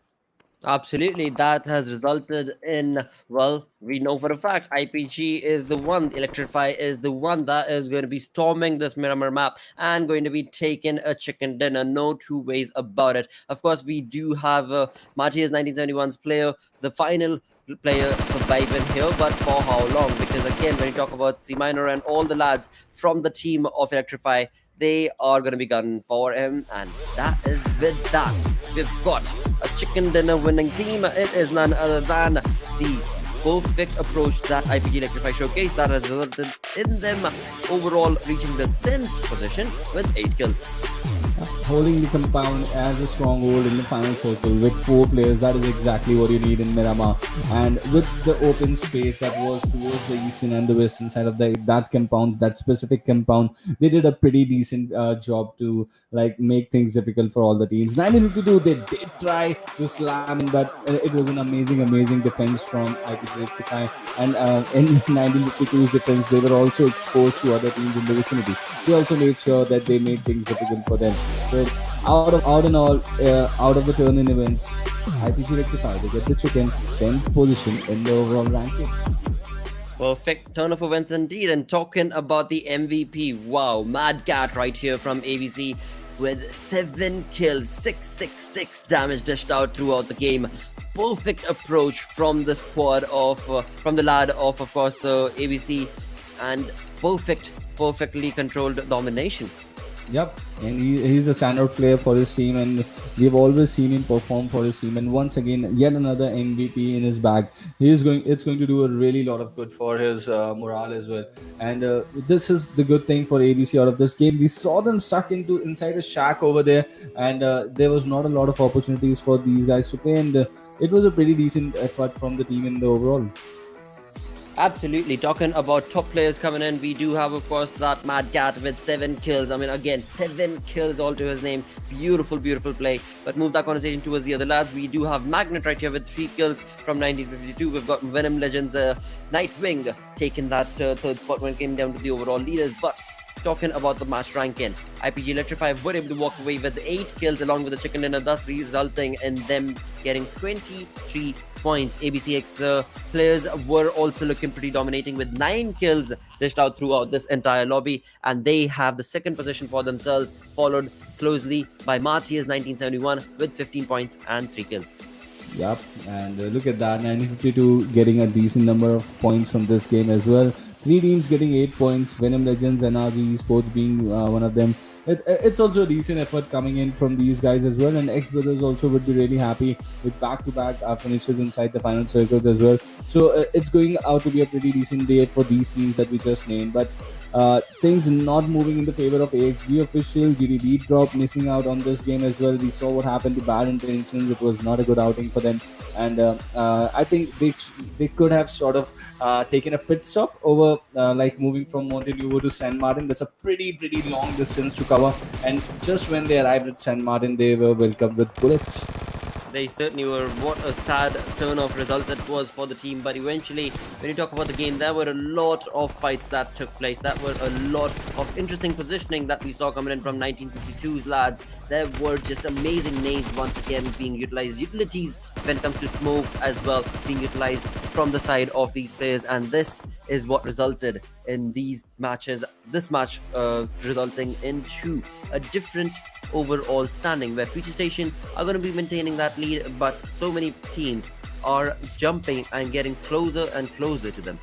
Absolutely, that has resulted in, well, we know for a fact IPG is the one, Electrify is the one that is going to be storming this Miramar map and going to be taking a chicken dinner. No 2 ways about it. Of course, we do have MARTYRS 1971's player, the final player surviving here, but for how long? Because again, when you talk about C Minor and all the lads from the team of Electrify, they are going to be gunning for him, and that is with that. We've got a chicken dinner winning team. It is none other than the perfect approach that IPGxELECTRIFY showcased that has resulted in them overall reaching the 10th position with 8 kills. Holding the compound as a stronghold in the final circle with 4 players, that is exactly what you need in Miramar. And with the open space that was towards the eastern and the western side of that compound, that specific compound, they did a pretty decent job to like make things difficult for all the teams. 1952, they did try to slam in, but it was an amazing defense from IPGxELECTRIFY. And in 1952's defense, they were also exposed to other teams in the vicinity. They also made sure that they made things difficult for them. So out of the turn-in events, IPGxELECTRIFY, they get the chicken 10th position in the overall ranking. Perfect turn of events indeed. And talking about the MVP, wow, Mad Cat right here from ABC with 7 kills, 666 damage dished out throughout the game. Perfect approach from the squad of from the lad of course ABC, and perfectly controlled domination. Yep, and he's a standout player for his team, and we've always seen him perform for his team. And once again, yet another MVP in his bag. It's going to do a really lot of good for his morale as well. And this is the good thing for ABC out of this game. We saw them stuck inside a shack over there, and there was not a lot of opportunities for these guys to play. And it was a pretty decent effort from the team in the overall. Absolutely. Talking about top players coming in, we do have, of course, that Mad Cat with 7 kills. I mean, again, 7 kills all to his name. Beautiful play. But move that conversation towards the other lads. We do have Magnet right here with 3 kills from 1952. We've got Venom Legends, Nightwing taking that 3rd spot when it came down to the overall leaders. But talking about the match ranking, IPGxELECTRIFY were able to walk away with 8 kills along with the chicken dinner, thus resulting in them getting 23 points. ABCx players were also looking pretty dominating with 9 kills dished out throughout this entire lobby, and they have the 2nd position for themselves, followed closely by MARTYRS 1971 with 15 points and 3 kills. Yep, and look at that, 1952 getting a decent number of points from this game as well. 3 teams getting 8 points, Venom Legends and ESPORTS being one of them. It's also a decent effort coming in from these guys as well, and XBrothers also would be really happy with back-to-back finishes inside the final circles as well. So it's going out to be a pretty decent day for these teams that we just named. But things not moving in the favor of AXB official. GTxBeatDrop missing out on this game as well. We saw what happened to Bad Intentions. It was not a good outing for them, and I think they could have sort of taken a pit stop over like moving from Montevideo to San Martin. That's a pretty long distance to cover, and just when they arrived at San Martin, they were welcomed with bullets. They certainly were. What a sad turn of results it was for the team. But eventually, when you talk about the game, there were a lot of fights that took place. That were a lot of interesting positioning that we saw coming in from 1952's lads. There were just amazing nades once again being utilized. Utilities when it comes to smoke as well being utilized from the side of these players. And this is what resulted in these matches. This match resulting into a different overall standing where FutureStation are going to be maintaining that lead, but so many teams are jumping and getting closer and closer to them.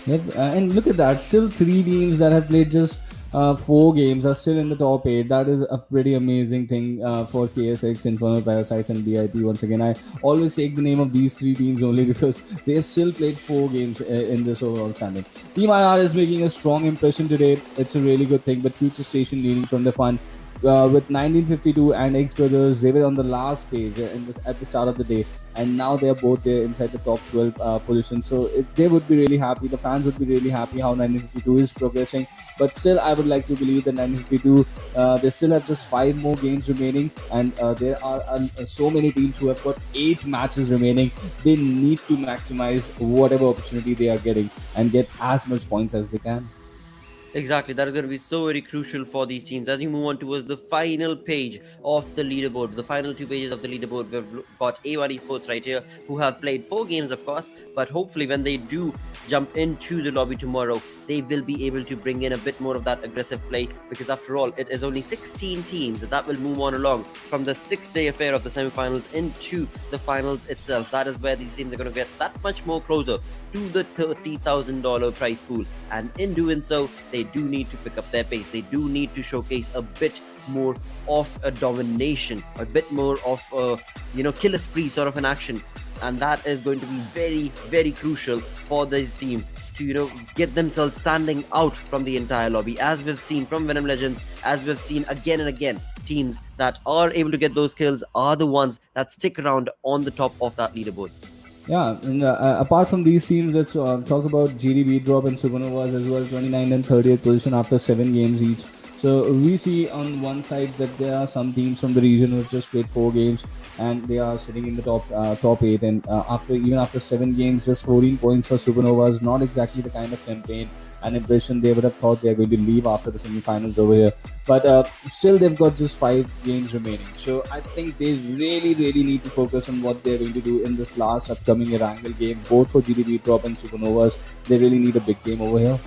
Yep, and look at that. Still 3 teams that have played just 4 games are still in the top 8. That is a pretty amazing thing for KSX, Infernal Parasites, and BIP. Once again, I always take the name of these 3 teams only because they have still played 4 games in this overall standing. Team IR is making a strong impression today. It's a really good thing, but FutureStation leading from the front. With 1952 and XBrothers, they were on the last page at the start of the day, and now they are both there inside the top 12 position. So they would be really happy. The fans would be really happy how 1952 is progressing. But still, I would like to believe that 1952, they still have just 5 more games remaining, and there are so many teams who have got 8 matches remaining. They need to maximize whatever opportunity they are getting and get as much points as they can. Exactly, that is going to be so very crucial for these teams. As we move on towards the final page of the leaderboard, the final 2 pages of the leaderboard, we've got A1 Esports right here, who have played 4 games, of course, but hopefully when they do jump into the lobby tomorrow, they will be able to bring in a bit more of that aggressive play, because after all, it is only 16 teams that will move on along from the 6-day affair of the semi-finals into the finals itself. That is where these teams are going to get that much more closer to the $30,000 prize pool, and in doing so, they do need to pick up their pace. They do need to showcase a bit more of a domination, a bit more of a killer spree sort of an action, and that is going to be very crucial for these teams to get themselves standing out from the entire lobby, as we've seen from Venom Legends, as we've seen again and again. Teams that are able to get those kills are the ones that stick around on the top of that leaderboard. Yeah, and apart from these teams, let's talk about GTxBeatDrop and SuperNovas as well, 29th and 30th position after 7 games each. So we see on one side that there are some teams from the region who have just played 4 games and they are sitting in the top 8, and after 7 games, just 14 points for SuperNovas. Not exactly the kind of campaign and impression they would have thought they are going to leave after the semi-finals over here, but still they've got just 5 games remaining. So I think they really need to focus on what they're going to do in this last upcoming Erangel game, both for GTxBeatDrop and SuperNovas. They really need a big game over here.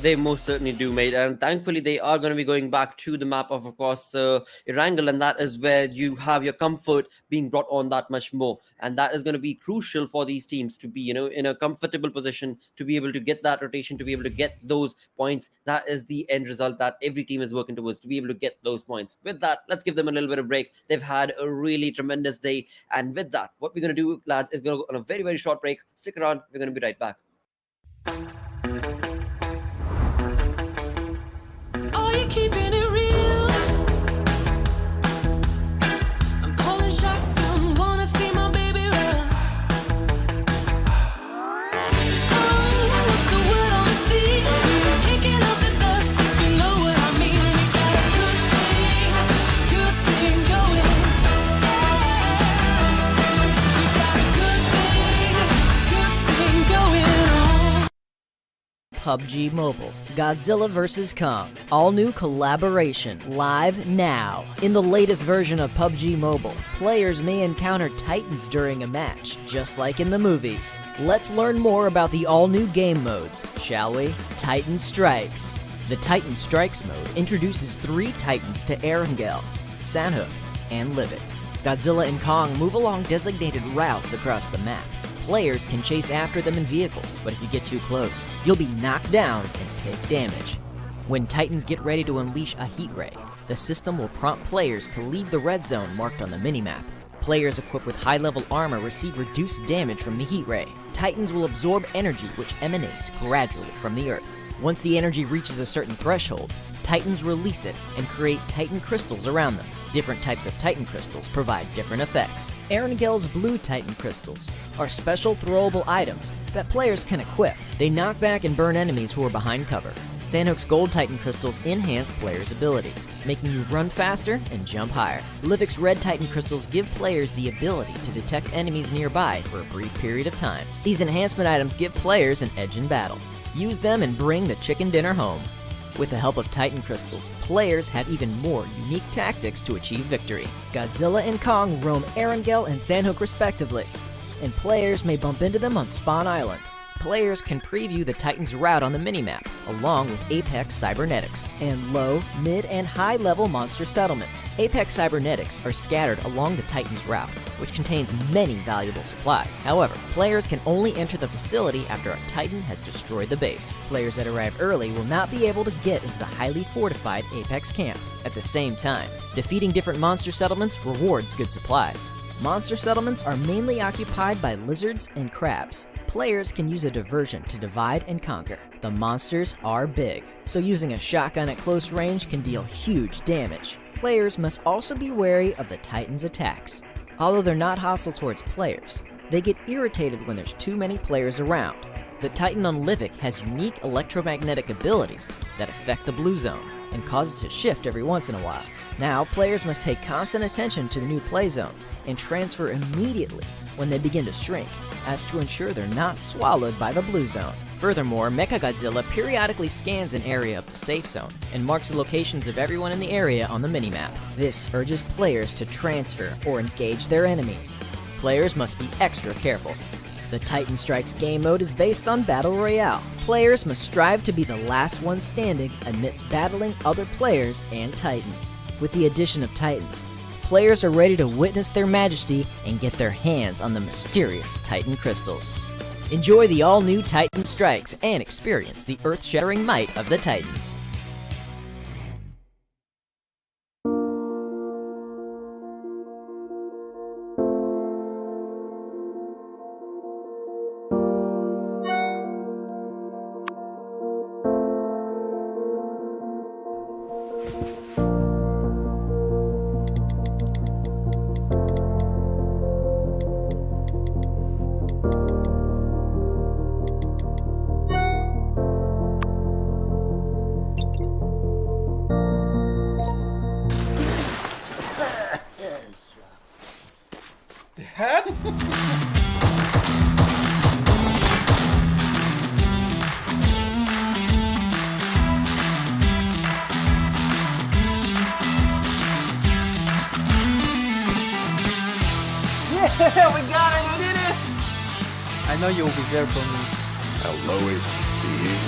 They most certainly do, mate, and thankfully they are going to be going back to the map of course, Erangel, and that is where you have your comfort being brought on that much more, and that is going to be crucial for these teams to be, in a comfortable position to be able to get that rotation, to be able to get those points. That is the end result that every team is working towards, to be able to get those points. With that, let's give them a little bit of break. They've had a really tremendous day, and with that, what we're going to do, lads, is going to go on a very short break. Stick around, we're going to be right back. Are you keeping it real? I'm calling shotgun, wanna see my baby run. Oh, what's the word on the sea? Kicking up the dust, if you know what I mean. We got a good thing going. We got a good thing going on. PUBG Mobile, Godzilla vs. Kong. All new collaboration, live now. In the latest version of PUBG Mobile, players may encounter titans during a match, just like in the movies. Let's learn more about the all-new game modes, shall we? Titan Strikes. The Titan Strikes mode introduces 3 titans to Erangel, Sanhok, and Livid. Godzilla and Kong move along designated routes across the map. Players can chase after them in vehicles, but if you get too close, you'll be knocked down and take damage. When Titans get ready to unleash a heat ray, the system will prompt players to leave the red zone marked on the minimap. Players equipped with high-level armor receive reduced damage from the heat ray. Titans will absorb energy which emanates gradually from the earth. Once the energy reaches a certain threshold, Titans release it and create Titan crystals around them. Different types of Titan crystals provide different effects. Erangel's blue Titan crystals are special throwable items that players can equip. They knock back and burn enemies who are behind cover. Sanhok's gold Titan crystals enhance players' abilities, making you run faster and jump higher. Livik's red Titan crystals give players the ability to detect enemies nearby for a brief period of time. These enhancement items give players an edge in battle. Use them and bring the chicken dinner home. With the help of Titan crystals, players have even more unique tactics to achieve victory. Godzilla and Kong roam Erangel and Sanhok respectively, and players may bump into them on Spawn Island. Players can preview the Titan's route on the minimap, along with Apex Cybernetics, and low, mid, and high-level monster settlements. Apex Cybernetics are scattered along the Titan's route, which contains many valuable supplies. However, players can only enter the facility after a Titan has destroyed the base. Players that arrive early will not be able to get into the highly fortified Apex camp. At the same time, defeating different monster settlements rewards good supplies. Monster settlements are mainly occupied by lizards and crabs. Players can use a diversion to divide and conquer. The monsters are big, so using a shotgun at close range can deal huge damage. Players must also be wary of the Titan's attacks. Although they're not hostile towards players, they get irritated when there's too many players around. The Titan on Livik has unique electromagnetic abilities that affect the blue zone and cause it to shift every once in a while. Now, players must pay constant attention to the new play zones and transfer immediately when they begin to shrink, as to ensure they're not swallowed by the blue zone. Furthermore, Mechagodzilla periodically scans an area of the safe zone and marks the locations of everyone in the area on the minimap. This urges players to transfer or engage their enemies. Players must be extra careful. The Titan Strikes game mode is based on Battle Royale. Players must strive to be the last one standing amidst battling other players and Titans. With the addition of Titans, players are ready to witness their majesty and get their hands on the mysterious Titan crystals. Enjoy the all-new Titan Strikes and experience the earth-shattering might of the Titans. Yeah, we got it, we did it! I know you'll be there for me. I'll always be here.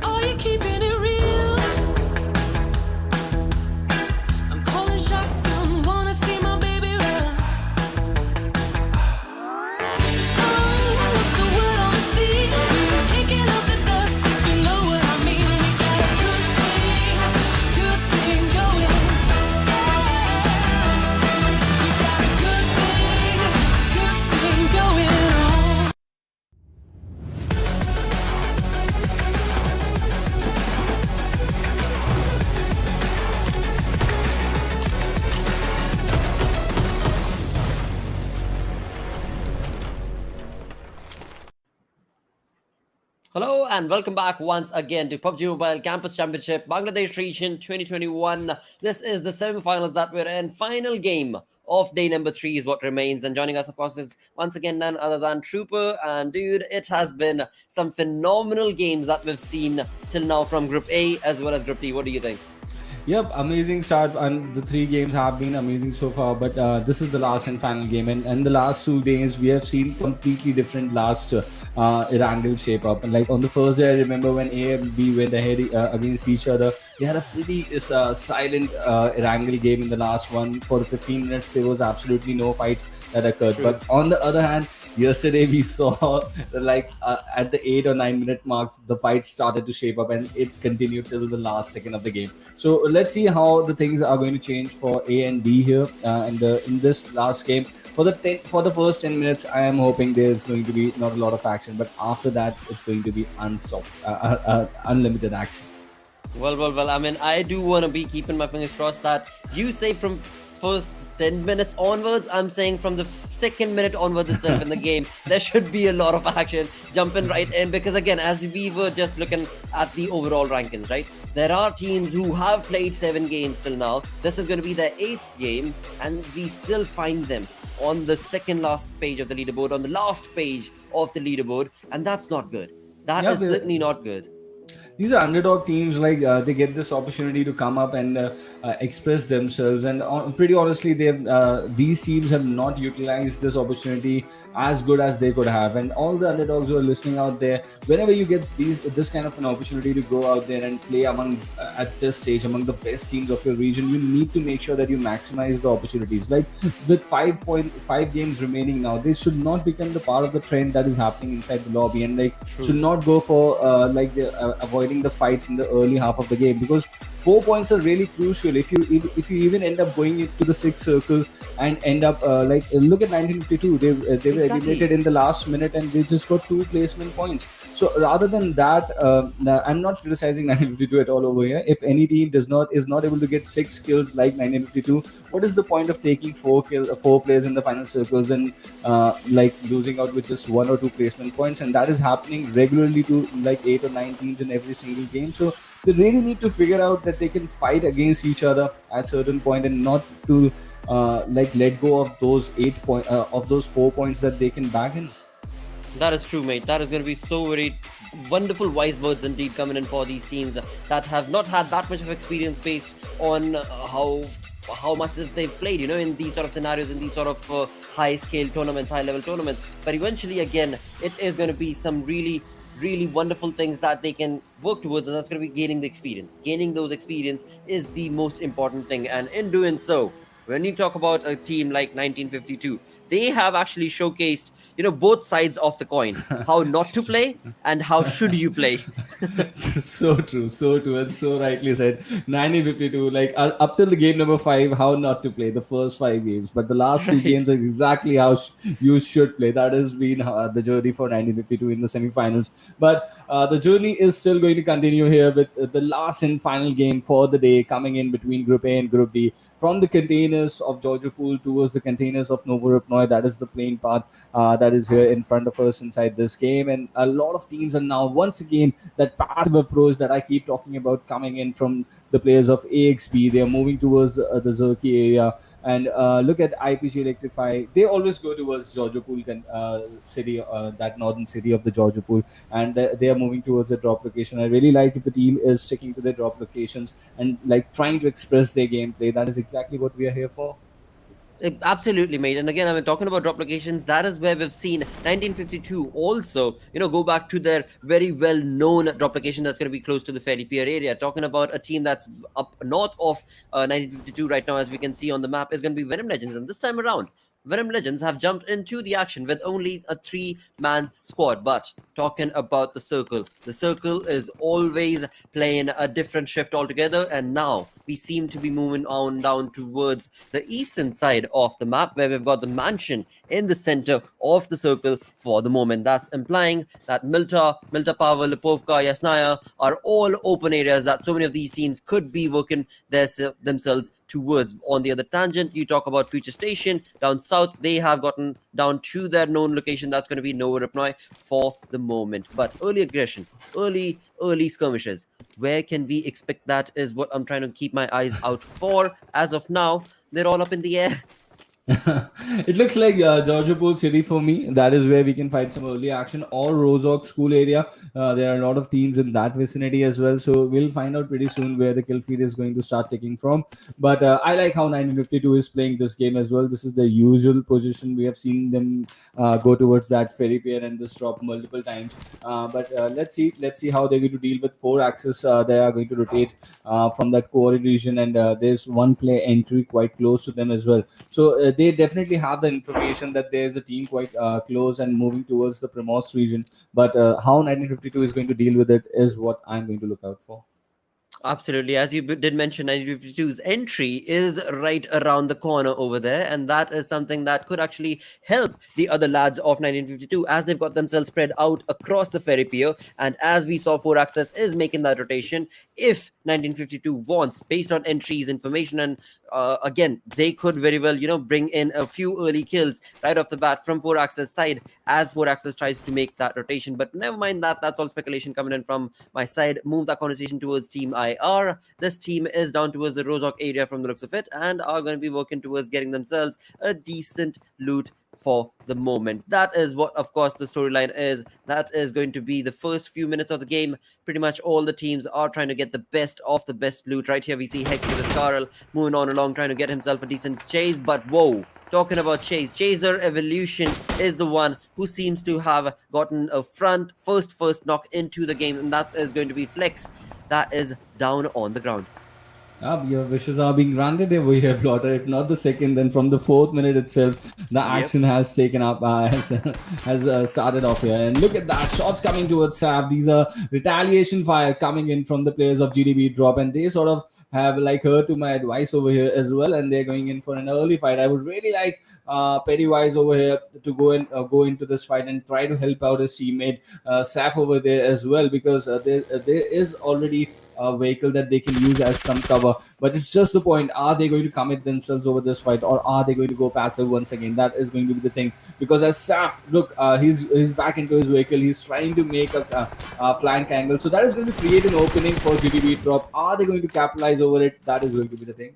Are you keeping it real? I'm calling shotgun, wanna see my baby run. Oh, what's the word on the sea? Kicking up the dust, if you know what I mean. We got a good thing going. We got a good thing going on. Hello and welcome back once again to PUBG Mobile Campus Championship Bangladesh Region 2021. This is the semi-finals that we're in. Final game of day number 3 is what remains. And joining us, of course, is once again none other than Trooper. And dude, it has been some phenomenal games that we've seen till now from Group A as well as Group D. What do you think? Yep, amazing start, and the three games have been amazing so far. But this is the last and final game, and the last 2 days we have seen completely different last Erangel shape up. And like on the first day, I remember when A and B went ahead against each other. They had a pretty silent Erangel game in the last one. For the 15 minutes, there was absolutely no fights that occurred. But on the other hand, yesterday we saw at the 8 or 9 minute marks the fight started to shape up, and it continued till the last second of the game. So let's see how the things are going to change for A and B here, and in this last game. For the first 10 minutes, I am hoping there's going to be not a lot of action, but after that it's going to be unlimited action. Well. I mean, I do want to be keeping my fingers crossed that you say from first 10 minutes onwards. I'm saying from the second minute onwards itself in the game, there should be a lot of action jumping right in. Because again, as we were just looking at the overall rankings, right? There are teams who have played 7 games till now. This is going to be their 8th game, and we still find them on the second last page of the leaderboard, on the last page of the leaderboard, and that's not good. That is certainly not good. These are underdog teams. They get this opportunity to come up and express themselves, and pretty honestly, these teams have not utilized this opportunity as good as they could have. And all the underdogs who are listening out there, whenever you get this kind of an opportunity to go out there and play at this stage among the best teams of your region, you need to make sure that you maximize the opportunities. Like with 5.5 games remaining now, they should not become the part of the trend that is happening inside the lobby, and should not go for avoiding the fights in the early half of the game, because 4 points are really crucial. If you even end up going into the 6th circle and end up look at 1952, they were eliminated in the last minute and they just got 2 placement points. So rather than that, I'm not criticizing 1952 at all over here. If any team is not able to get 6 kills like 1952, what is the point of taking 4 players in the final circles and losing out with just 1 or 2 placement points? And that is happening regularly to 8 or 9 teams in every single game. So they really need to figure out that they can fight against each other at certain point, and not to let go of those 4 points that they can bag in. That is true, mate. That is going to be so very wonderful wise words indeed coming in for these teams that have not had that much of experience based on how much that they've played, in these sort of scenarios, in these sort of high-scale tournaments, high-level tournaments. But eventually, again, it is going to be some really wonderful things that they can work towards, and that's going to be gaining the experience. Gaining those experience is the most important thing, and in doing so, when you talk about a team like 1952, they have actually showcased, both sides of the coin. How not to play and how should you play. So true, and so rightly said. 1952, up till the game number 5, how not to play the first 5 games, but the last 2 games are exactly how you should play. That has been the journey for 1952 in the semi-finals. But the journey is still going to continue here with the last and final game for the day coming in between Group A and Group D. From the containers of Georgiopol towards the containers of Novorupnoy, that is the playing path that is here in front of us inside this game. And a lot of teams are now, once again, that passive approach that I keep talking about coming in from the players of AXB. They are moving towards the Zerki area. And look at IPGxELECTRIFY. They always go towards Georgiopol city, that northern city of the Georgiopol, and they are moving towards the drop location. I really like if the team is sticking to their drop locations and trying to express their gameplay. That is exactly what we are here for. Absolutely, mate. And again, I mean, talking about drop locations, that is where we've seen 1952 also, go back to their very well-known drop location that's going to be close to the Ferry Pier area. Talking about a team that's up north of 1952 right now, as we can see on the map, is going to be Venom Legends. And this time around, Venom Legends have jumped into the action with only a 3-man squad. But talking about the Circle is always playing a different shift altogether, and now we seem to be moving on down towards the eastern side of the map, where we've got the mansion in the center of the Circle for the moment. That's implying that Milta Power, Lipovka, Yasnaya are all open areas that so many of these teams could be working themselves towards. On the other tangent, you talk about FutureStation down south. They have gotten down to their known location. That's going to be Novorupnoy for the moment. But early aggression, early skirmishes, where can we expect that is what I'm trying to keep my eyes out for. As of now, they're all up in the air. It looks like Georgiapur City for me. That is where we can find some early action, or Rozok School area. There are a lot of teams in that vicinity as well. So we'll find out pretty soon where the kill feed is going to start taking from. But I like how 1952 is playing this game as well. This is the usual position. We have seen them go towards that ferry pair and just drop multiple times. But let's see how they're going to deal with 4 axis. They are going to rotate from that core region, and there's one play entry quite close to them as well. So they definitely have the information that there's a team quite close and moving towards the Primos region. But how 1952 is going to deal with it is what I'm going to look out for. Absolutely. As you did mention, 1952's entry is right around the corner over there, and that is something that could actually help the other lads of 1952 as they've got themselves spread out across the ferry pier. And as we saw, 4Access is making that rotation. If 1952 wants, based on entries, information, and again, they could very well, bring in a few early kills right off the bat from 4Access side as 4Access tries to make that rotation. But never mind that. That's all speculation coming in from my side. Move that conversation towards Team IR. This team is down towards the Rozok area from the looks of it, and are going to be working towards getting themselves a decent loot for the moment. That is what, of course, the storyline is. That is going to be the first few minutes of the game. Pretty much all the teams are trying to get the best of the best loot. Right here we see Hex with a Scarl moving on along, trying to get himself a decent chase. But whoa, talking about chase, Chaser Evolution is the one who seems to have gotten a first knock into the game, and that is going to be Flex. That is down on the ground. Your wishes are being granted over here, Plotter. If not the second, then from the 4th minute itself, the action has taken up, has started off here. And look at that, shots coming towards Sav. These are retaliation fire coming in from the players of GTxBeatDrop, and they sort of have like heard to my advice over here as well, and they're going in for an early fight. I would really like Pennywise over here to go into this fight and try to help out his teammate Saf over there as well, because there is already a vehicle that they can use as some cover. But it's just the point, are they going to commit themselves over this fight, or are they going to go passive once again? That is going to be the thing, because as Saf, look, he's back into his vehicle, he's trying to make a flank angle, so that is going to create an opening for GTxBeatDrop. Are they going to capitalize over it? That is going to be the thing.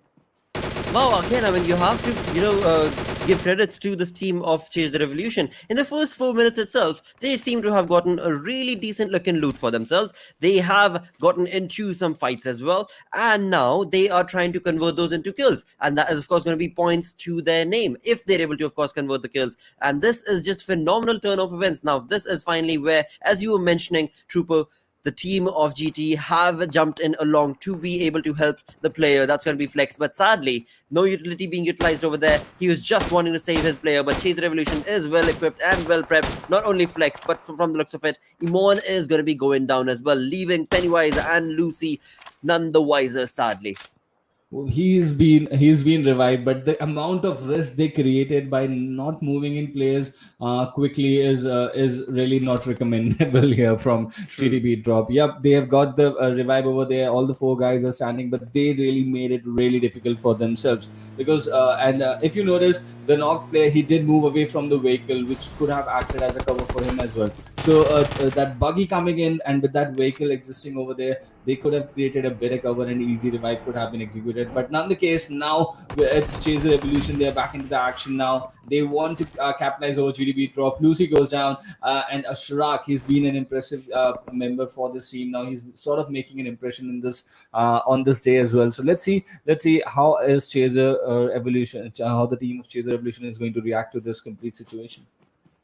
Wow, again, I mean, you have to, give credits to this team of Chaser Revolution. In the first 4 minutes itself, they seem to have gotten a really decent looking loot for themselves. They have gotten into some fights as well, and now they are trying to convert those into kills. And that is, of course, going to be points to their name if they're able to, of course, convert the kills. And this is just phenomenal turn of events. Now, this is finally where, as you were mentioning, Trooper, the team of GT have jumped in along to be able to help the player. That's going to be Flex. But sadly, no utility being utilized over there. He was just wanting to save his player. But Chaser Revolution is well equipped and well prepped. Not only Flex, but from the looks of it, Imon is going to be going down as well, leaving Pennywise and Lucy none the wiser, sadly. He's been revived, but the amount of risk they created by not moving in players quickly is really not recommendable here from GTxBeatDrop. Yep, they have got the revive over there. All the 4 guys are standing, but they really made it really difficult for themselves, because if you notice, the knock player, he did move away from the vehicle, which could have acted as a cover for him as well. So that buggy coming in, and with that vehicle existing over there, they could have created a better cover and easy revive could have been executed. But none the case. Now it's Chaser Evolution. They're back into the action now. They want to capitalize over GTxBeatDrop. Lucy goes down, and Ashrak, he's been an impressive member for this team. Now he's sort of making an impression in this on this day as well. So let's see how is Chaser Evolution, how the team of Chaser Evolution is going to react to this complete situation.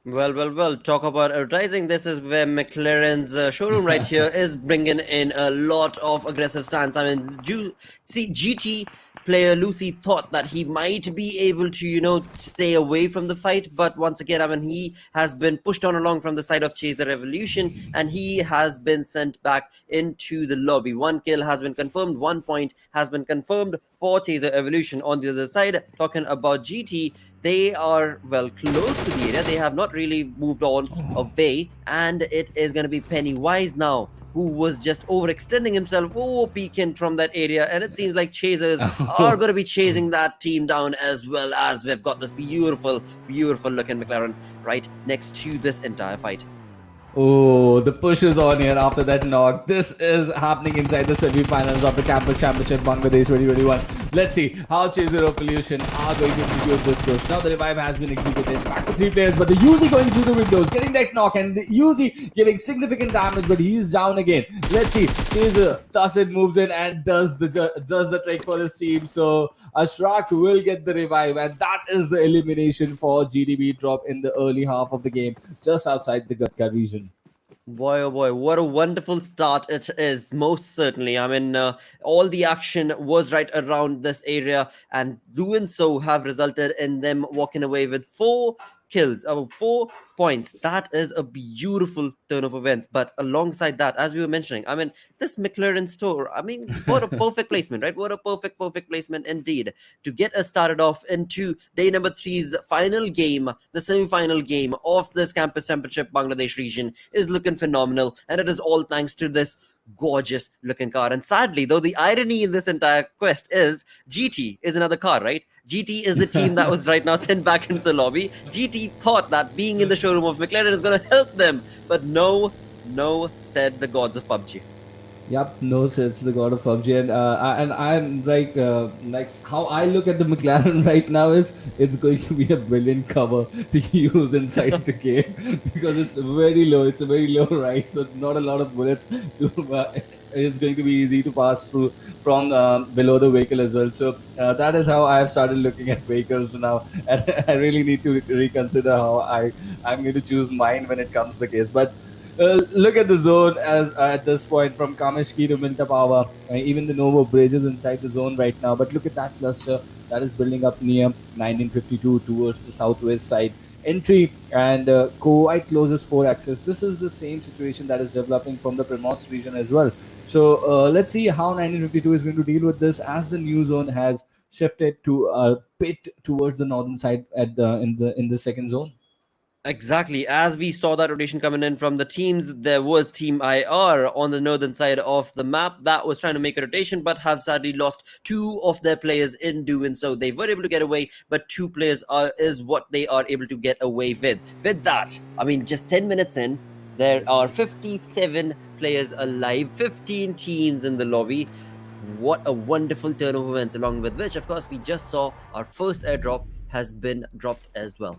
Well. Talk about advertising. This is where McLaren's showroom right here is bringing in a lot of aggressive stance. I mean, GT player Lucy thought that he might be able to, stay away from the fight. But once again, I mean, he has been pushed on along from the side of Chaser Revolution, and he has been sent back into the lobby. 1 kill has been confirmed. 1 point has been confirmed for Chaser Evolution. On the other side, talking about GT, they are, well, close to the area. They have not really moved on away, and it is going to be Pennywise now, who was just overextending himself, peeking from that area. And it seems like Chasers are going to be chasing that team down, as well as we've got this beautiful looking McLaren right next to this entire fight. Oh, the push is on here after that knock. This is happening inside the semi-finals of the Campus Championship Bangladesh 2021. Let's see how Chaser of Pollution are going to execute this push. Now the revive has been executed. Back to 3 players, but the Uzi going through the windows, getting that knock, and the Uzi giving significant damage, but he's down again. Let's see. Chaser thus it moves in and does the trick for his team. So Ashrak will get the revive, and that is the elimination for GTxBeatDrop in the early half of the game, just outside the Gatka region. Boy, oh boy, what a wonderful start it is, most certainly. I mean, all the action was right around this area, and doing so have resulted in them walking away with 4 kills, 4 points. That is a beautiful turn of events. But alongside that, as we were mentioning, I mean, this McLaren store, I mean, what a perfect placement, right? What a perfect placement indeed to get us started off into day number 3's final game. The semi-final game of this campus championship Bangladesh region is looking phenomenal, and it is all thanks to this gorgeous looking car. And sadly, though, the irony in this entire quest is GT is another car, right? GT is the team that was right now sent back into the lobby. GT thought that being in the showroom of McLaren is going to help them, but no, said the gods of PUBG. Yep, no, it's the god of PUBG, and I'm like how I look at the McLaren right now is it's going to be a brilliant cover to use inside the game because it's very low. It's a very low ride, so not a lot of bullets. It's going to be easy to pass through from below the vehicle as well. So that is how I have started looking at vehicles now, and I really need to reconsider how I'm going to choose mine when it comes to the case, but. Look at the zone as at this point from Kameshki to Minta Pawa. Even the Novo Bridge is inside the zone right now. But look at that cluster that is building up near 1952 towards the southwest side. Entry and quite closest 4 access. This is the same situation that is developing from the Primoz region as well. So let's see how 1952 is going to deal with this as the new zone has shifted to a bit towards the northern side at in the second zone. Exactly. As we saw that rotation coming in from the teams, there was Team IR on the northern side of the map that was trying to make a rotation, but have sadly lost 2 of their players in doing so. They were able to get away, but 2 players is what they are able to get away with. With that, I mean, just 10 minutes in, there are 57 players alive, 15 teams in the lobby. What a wonderful turn of events, along with which, of course, we just saw our first airdrop has been dropped as well.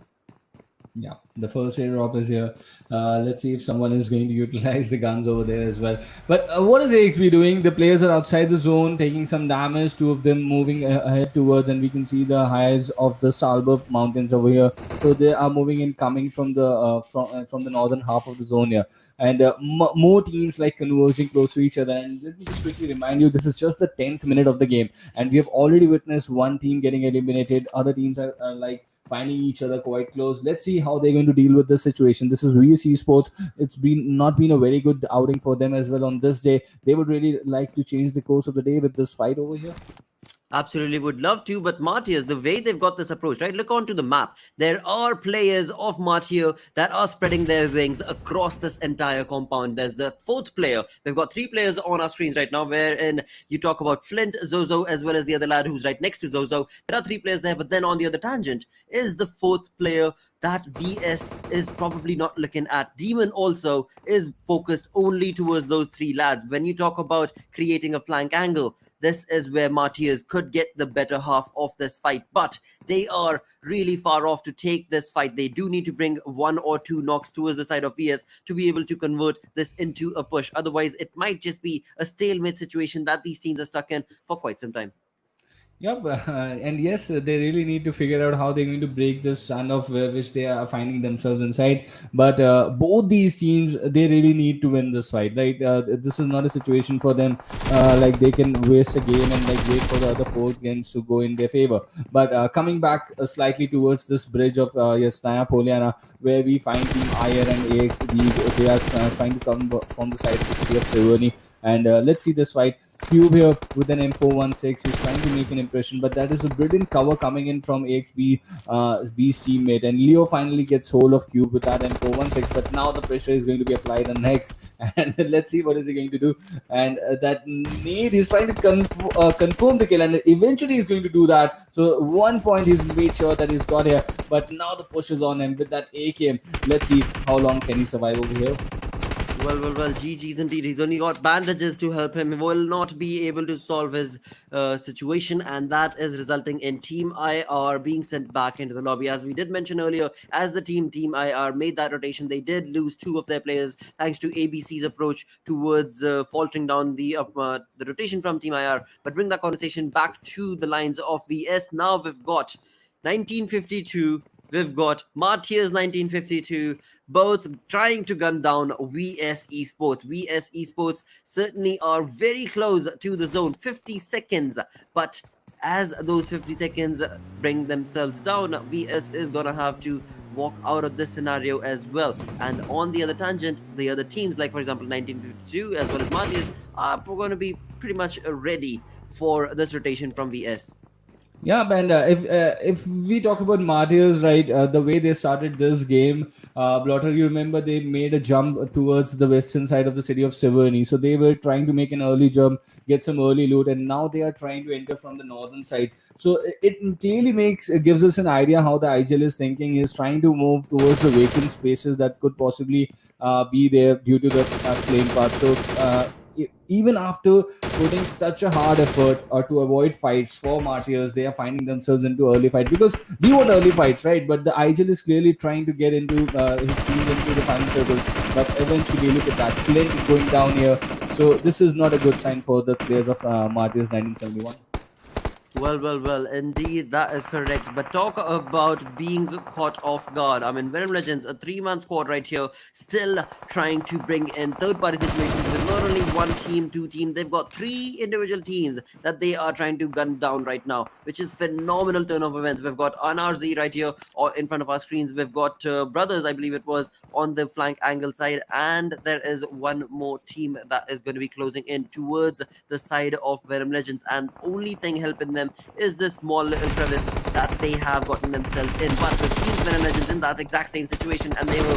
Yeah, the first airdrop is here. Let's see if someone is going to utilize the guns over there as well. But what is AXB doing? The players are outside the zone, taking some damage. 2 of them moving ahead towards, and we can see the highs of the Stalberg mountains over here. So they are moving in, coming from the from the northern half of the zone here. And more teams like converging close to each other. And let me just quickly remind you, this is just the 10th minute of the game, and we have already witnessed 1 team getting eliminated. Other teams are like finding each other quite close. Let's see how they're going to deal with this situation. This is VSeSports. It's not been a very good outing for them as well on this day. They would really like to change the course of the day with this fight over here. Absolutely would love to, but MARTYRS, the way they've got this approach, right? Look onto the map. There are players of MARTYRS that are spreading their wings across this entire compound. There's the 4th player. We've got 3 players on our screens right now, wherein you talk about Flint, Zozo, as well as the other lad who's right next to Zozo. There are 3 players there, but then on the other tangent is the 4th player that VS is probably not looking at. Demon also is focused only towards those 3 lads. When you talk about creating a flank angle, this is where MARTYRS could get the better half of this fight, but they are really far off to take this fight. They do need to bring 1 or 2 knocks towards the side of VS to be able to convert this into a push. Otherwise, it might just be a stalemate situation that these teams are stuck in for quite some time. Yep, and yes, they really need to figure out how they're going to break this standoff which they are finding themselves inside. But both these teams, they really need to win this fight, right? This is not a situation for them like they can waste a game and like wait for the other 4 games to go in their favor. But coming back slightly towards this bridge of Yasnaya Poliana, where we find Team IR and AXB, they are trying to come from the side of the city of Triveni. And let's see this fight. Cube here with an M416. He's trying to make an impression, but that is a brilliant cover coming in from AXB's teammate. And Leo finally gets hold of Cube with that M416. But now the pressure is going to be applied on Nex. And let's see what is he going to do. And that nade, he's trying to confirm the kill. And eventually he's going to do that. So 1 point he's made sure that he's got here. But now the push is on. And with that AKM, let's see how long can he survive over here. Well, GG's indeed. He's only got bandages to help him. He will not be able to solve his situation, and that is resulting in Team IR being sent back into the lobby. As we did mention earlier, as the Team IR made that rotation, they did lose two of their players thanks to ABC's approach towards faltering down the rotation from Team IR. But bring that conversation back to the lines of VS. Now we've got 1952. We've got MARTYRS 1952, both trying to gun down VSeSports. VSeSports certainly are very close to the zone, 50 seconds. But as those 50 seconds bring themselves down, VS is going to have to walk out of this scenario as well. And on the other tangent, the other teams, like for example 1952 as well as MARTYRS, are going to be pretty much ready for this rotation from VS. Yeah, and if we talk about MARTYRS, right, the way they started this game, Blotter, you remember they made a jump towards the western side of the city of Severny. So they were trying to make an early jump, get some early loot, and now they are trying to enter from the northern side. So it clearly gives us an idea how the IGL is thinking. Is trying to move towards the vacant spaces that could possibly be there due to the flame path. So even after putting such a hard effort to avoid fights for MARTYRS, they are finding themselves into early fight because we want early fights, right? But the IGL is clearly trying to get into his team into the final circle. But eventually, look at that, Flint is going down here. So this is not a good sign for the players of MARTYRS 1971. Well, indeed, that is correct. But talk about being caught off guard. I mean, Venom Legends, a 3-man squad right here, still trying to bring in third-party situations with not only one team, two teams. They've got 3 individual teams that they are trying to gun down right now, which is phenomenal turn of events. We've got NRZ right here or in front of our screens. We've got Brothers, I believe it was, on the flank angle side. And there is one more team that is going to be closing in towards the side of Venom Legends. And only thing helping them is this small little crevice that they have gotten themselves in. But the team Venom Legends in that exact same situation, and they will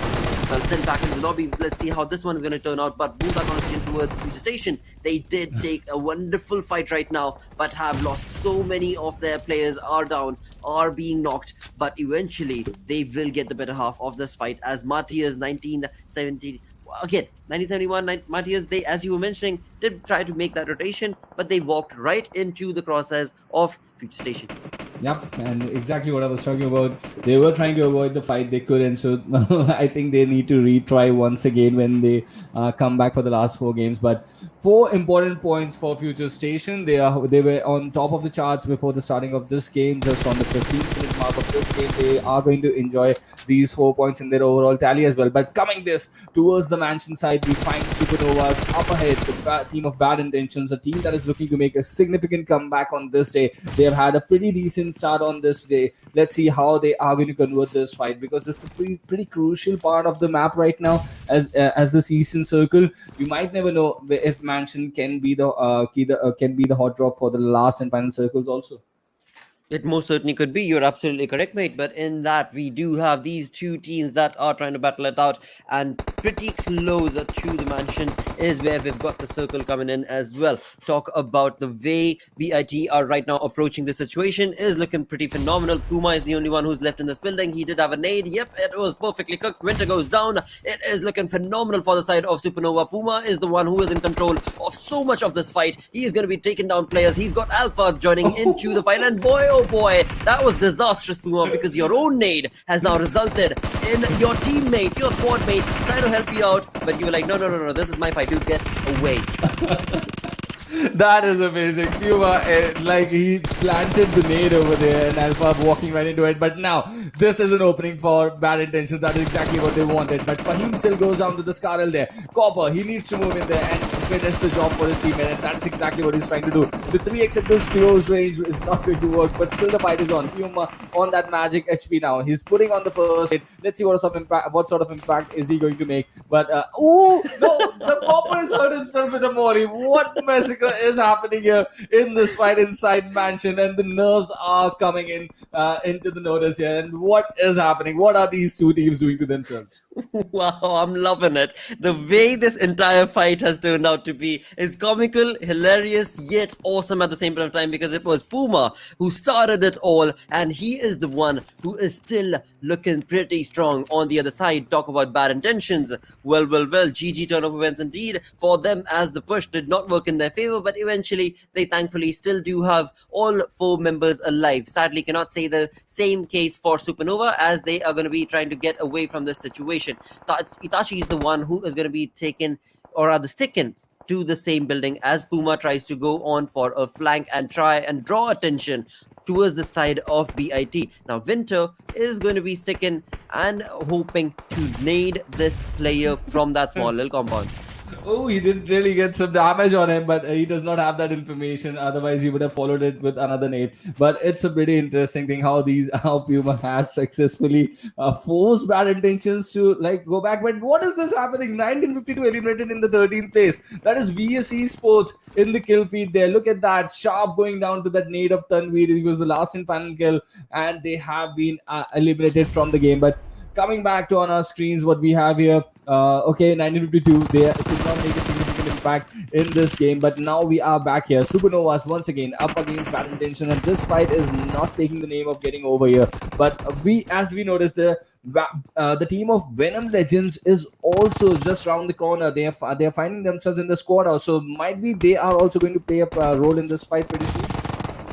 sent back into the lobby. Let's see how this one is going to turn out. But move that conversation towards FutureStation. They did take a wonderful fight right now, but have lost so many of their players are down, are being knocked. But eventually, they will get the better half of this fight as MARTYRS 1970. Again, 1971, MARTYRS, they, as you were mentioning, did try to make that rotation, but they walked right into the crosshairs of FutureStation. Yep, and exactly what I was talking about. They were trying to avoid the fight, they couldn't. So I think they need to retry once again when they come back for the last 4 games. But 4 important points for FutureStation. They were on top of the charts before the starting of this game. Just on the 15th-minute mark of this game, they are going to enjoy these 4 points in their overall tally as well. But coming this towards the mansion side, we find SuperNovas up ahead, the team of bad intentions, a team that is looking to make a significant comeback on this day. They have had a pretty decent start on this day. Let's see how they are going to convert this fight, because this is a pretty crucial part of the map right now as this Eastern Circle. You might never know if Mansion can be the hot drop for the last and final circles also. It most certainly could be. You're absolutely correct, mate. But in that, we do have these 2 teams that are trying to battle it out, and pretty close to the mansion is where we've got the circle coming in as well. Talk about the way BIT are right now approaching the situation is looking pretty phenomenal. Puma is the only one who's left in this building. He did have a nade. Yep, it was perfectly cooked. Winter goes down. It is looking phenomenal for the side of Supernova. Puma is the one who is in control of so much of this fight. He is going to be taking down players. He's got Alpha joining into the fight, and boy, oh boy, that was disastrous, Puma, because your own nade has now resulted in your teammate, your squad mate, trying to help you out, but you were like, no, this is my fight, dude, get away. That is amazing. Puma, like he planted the nade over there and Alpha walking right into it. But now, this is an opening for bad intentions. That is exactly what they wanted. But Fahim still goes down to the Scarrel there. Copper, he needs to move in there and finish the job for his teammate. And that's exactly what he's trying to do. The 3x at this close range is not going to work. But still the fight is on. Puma on that magic HP now. He's putting on the first hit. Let's see what sort of impact is he going to make. But, oh, no, the Copper has hurt himself with a molly. What messical is happening here in this fight inside Mansion, and the nerves are coming in into the notice here. And what is happening? What are these two teams doing to themselves? Wow, I'm loving it. The way this entire fight has turned out to be is comical, hilarious, yet awesome at the same point of time, because it was Puma who started it all, and he is the one who is still looking pretty strong on the other side. Talk about bad intentions. Well, GG turn of events indeed for them, as the push did not work in their favor, but eventually they thankfully still do have all 4 members alive. Sadly, cannot say the same case for Supernova, as they are going to be trying to get away from this situation. Itachi is the one who is going to be taken, or rather sticking to the same building as Puma tries to go on for a flank and try and draw attention towards the side of BIT. Now Winter is going to be sticking and hoping to nade this player from that small little compound. Oh, he did really get some damage on him, but he does not have that information. Otherwise, he would have followed it with another nade. But it's a pretty interesting thing how Puma has successfully forced bad intentions to go back. But what is this happening? 1952 eliminated in the 13th place. That is VSeSports in the kill feed there. Look at that. Sharp going down to that nade of Tanveer. He was the last and final kill, and they have been eliminated from the game. But coming back to on our screens, what we have here, 1952, they could not make a significant impact in this game, but now we are back here. SuperNovas once again up against Bad Intention, and this fight is not taking the name of getting over here. But as we noticed, the team of Venom Legends is also just around the corner. They are finding themselves in the squad house, so might be they are also going to play a role in this fight pretty soon.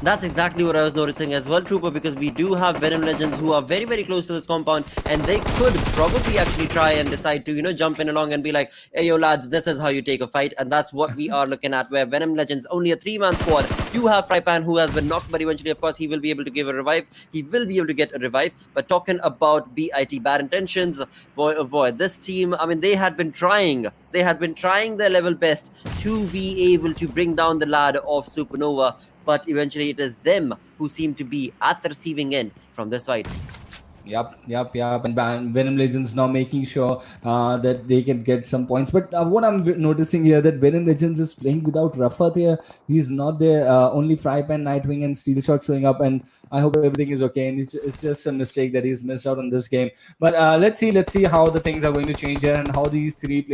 That's exactly what I was noticing as well, Trooper, because we do have Venom Legends who are very, very close to this compound, and they could probably actually try and decide to, jump in along and be like, hey, yo, lads, this is how you take a fight. And that's what we are looking at, where Venom Legends, only a 3-man squad. You have Frypan, who has been knocked, but eventually, of course, he will be able to give a revive. He will be able to get a revive. But talking about BIT, Bad Intentions, boy, oh boy, this team, I mean, they had been trying their level best to be able to bring down the ladder of Supernova, but eventually it is them who seem to be at the receiving end from this fight. Yep. And Venom Legends now making sure that they can get some points. But what I'm noticing here, that Venom Legends is playing without Rafat here. He's not there. Only Frypan, Nightwing, and Steel Shot showing up. And I hope everything is okay. And it's just a mistake that he's missed out on this game. But let's see how the things are going to change here, and how these 3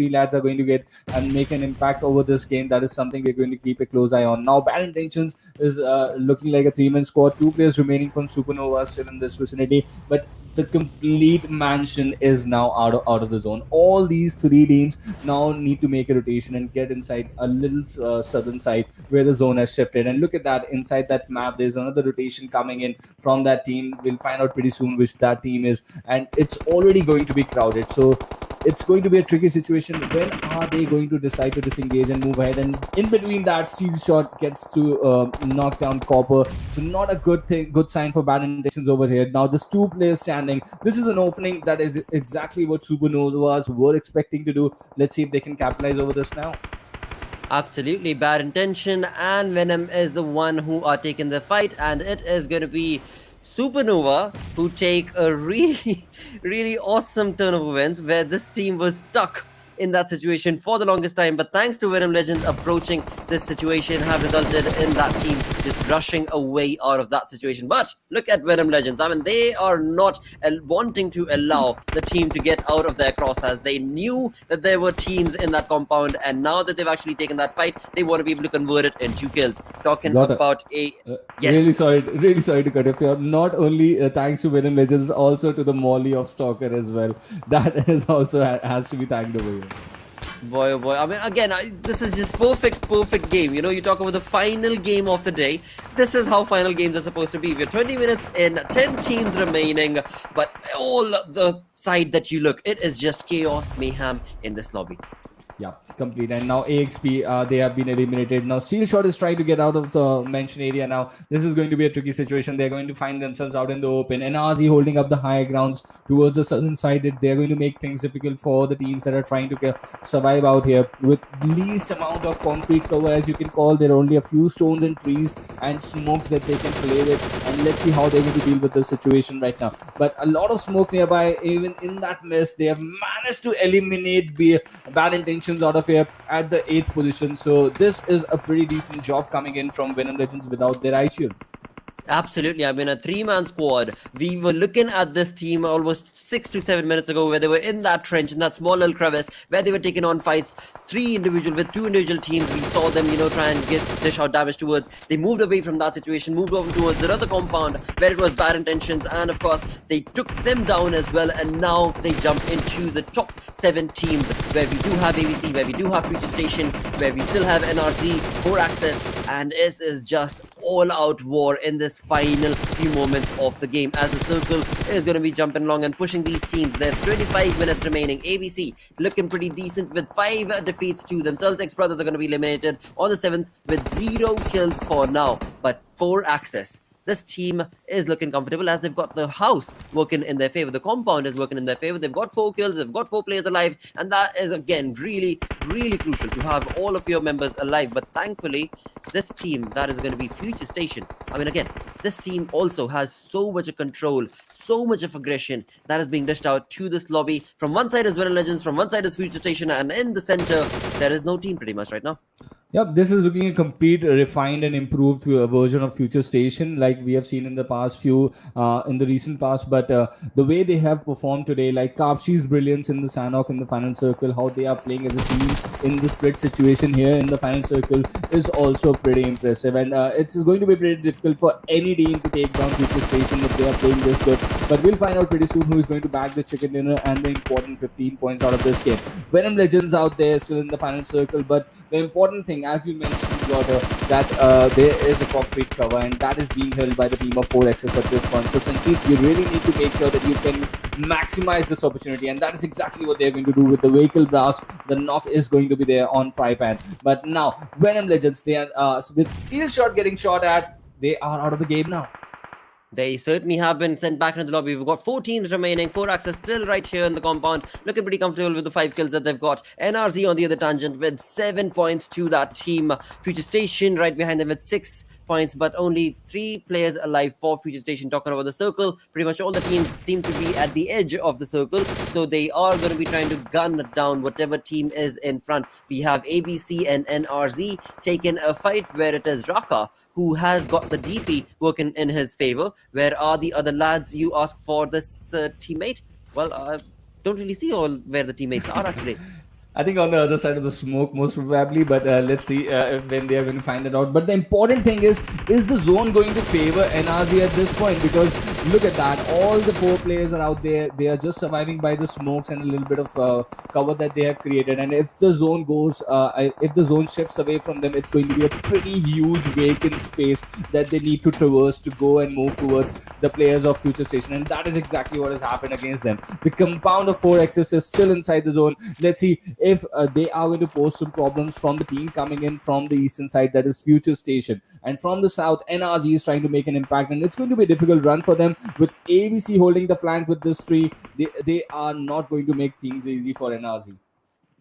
lads are going to get and make an impact over this game. That is something we're going to keep a close eye on. Now, Bad Intentions is looking like a 3-man squad. 2 players remaining from Supernova still in this vicinity, but the complete Mansion is now out of the zone. All these 3 teams now need to make a rotation and get inside a little southern side where the zone has shifted. And look at that, inside that map, there's another rotation coming in from that team. We'll find out pretty soon which that team is, and it's already going to be crowded. So it's going to be a tricky situation. When are they going to decide to disengage and move ahead? And in between that, Steel Shot gets to knock down Copper. So not a good sign for Bad Intentions over here. Now just 2 players standing. This is an opening that is exactly what Supernovas were expecting to do. Let's see if they can capitalize over this now. Absolutely. Bad Intention and Venom is the one who are taking the fight, and it is going to be Supernova who take a really, really awesome turn of events, where this team was stuck in that situation for the longest time, but thanks to Venom Legends approaching this situation, have resulted in that team just rushing away out of that situation. But look at Venom Legends. I mean, they are not wanting to allow the team to get out of their crosshairs. They knew that there were teams in that compound, and now that they've actually taken that fight, they want to be able to convert it into kills. Talking about yes. Really sorry to cut you off. Not only thanks to Venom Legends, also to the Molly of Stalker as well. That is also has to be thanked over here. Boy, oh boy. I mean, again, this is just perfect game. You talk about the final game of the day. This is how final games are supposed to be. We're 20 minutes in, 10 teams remaining, but all the side that you look, it is just chaos, mayhem in this lobby. Yeah, complete. And now AXP, they have been eliminated. Now Steel Shot is trying to get out of the mention area now. This is going to be a tricky situation. They're going to find themselves out in the open. NRZ holding up the higher grounds towards the southern side. They're going to make things difficult for the teams that are trying to survive out here. With least amount of concrete cover, as you can call, there are only a few stones and trees and smokes that they can play with. And let's see how they're going to deal with the situation right now. But a lot of smoke nearby. Even in that mess, they have managed to eliminate Bad Intentions positions out of here at the 8th position. So this is a pretty decent job coming in from Venom Legends without their eye shield. Absolutely. I mean, a three-man squad. We were looking at this team almost 6 to 7 minutes ago, where they were in that trench, in that small little crevice, where they were taking on fights, two individual teams. We saw them, try and dish out damage towards. They moved away from that situation, moved over towards the other compound, where it was bad intentions, and of course, they took them down as well. And now they jump into the top 7 teams, where we do have ABC, where we do have FutureStation, where we still have NRZ, 4Access, and this is just all-out war in this final few moments of the game, as the circle is going to be jumping along and pushing these teams. There's 25 minutes remaining. ABC looking pretty decent with 5 defeats to themselves. XBrothers are going to be eliminated on the 7th with 0 kills for now, but 4Access, this team is looking comfortable as they've got the house working in their favor. The compound is working in their favor. They've got 4 kills. They've got 4 players alive. And that is, again, really, really crucial to have all of your members alive. But thankfully, this team that is going to be FutureStation. I mean, again, this team also has so much of control, so much of aggression that is being dished out to this lobby. From one side is Venom Legends, from one side is FutureStation, and in the center, there is no team pretty much right now. Yep, this is looking a complete, refined and improved version of FutureStation, like we have seen in the past in the recent past. But the way they have performed today, like Kapshi's brilliance in the Sanhok in the final circle, how they are playing as a team in the split situation here in the final circle is also pretty impressive. And it's going to be pretty difficult for any team to take down FutureStation if they are playing this good. But we'll find out pretty soon who is going to bag the chicken dinner and the important 15 points out of this game. Venom Legends out there still in the final circle, but the important thing, as you mentioned, Jordan, that there is a concrete cover, and that is being held by the team of 4Access at this point. So, Sanjeev, you really need to make sure that you can maximize this opportunity, and that is exactly what they're going to do with the vehicle blast. The knock is going to be there on Frypan. But now, Venom Legends, they are with Steel Shot getting shot at, they are out of the game now. They certainly have been sent back into the lobby. We've got 4 teams remaining. 4Access still right here in the compound, looking pretty comfortable with the 5 kills that they've got. NRZ on the other tangent with 7 points to that team. FutureStation right behind them with 6 points, but only 3 players alive for FutureStation. Talking about the circle, pretty much all the teams seem to be at the edge of the circle, so they are going to be trying to gun down whatever team is in front. We have ABC and NRZ taking a fight where it is Raka who has got the DP working in his favor. Where are the other lads, you ask for this teammate? Well, I don't really see where the teammates are actually. I think on the other side of the smoke, most probably, but let's see when they are going to find that out. But the important thing is the zone going to favor NRZ at this point? Because look at that, all the 4 players are out there. They are just surviving by the smokes and a little bit of cover that they have created. And if the zone goes, if the zone shifts away from them, it's going to be a pretty huge vacant space that they need to traverse to go and move towards the players of FutureStation. And that is exactly what has happened against them. The compound of 4Access is still inside the zone. Let's see if they are going to pose some problems from the team coming in from the eastern side, that is FutureStation. And from the south, NRZ is trying to make an impact, and it's going to be a difficult run for them. With ABC holding the flank with this tree, they are not going to make things easy for NRZ.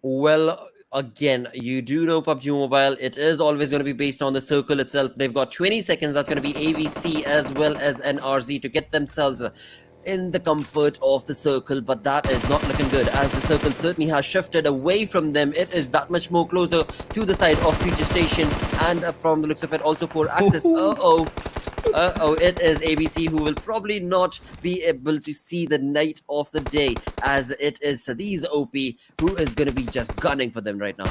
Well, again, you do know PUBG Mobile, it is always going to be based on the circle itself. They've got 20 seconds. That's going to be ABC as well as NRZ to get themselves in the comfort of the circle, but that is not looking good as the circle certainly has shifted away from them. It is that much more closer to the side of FutureStation, and from the looks of it also 4Access. It is ABC who will probably not be able to see the night of the day, as it is Sadiz OP who is going to be just gunning for them right now.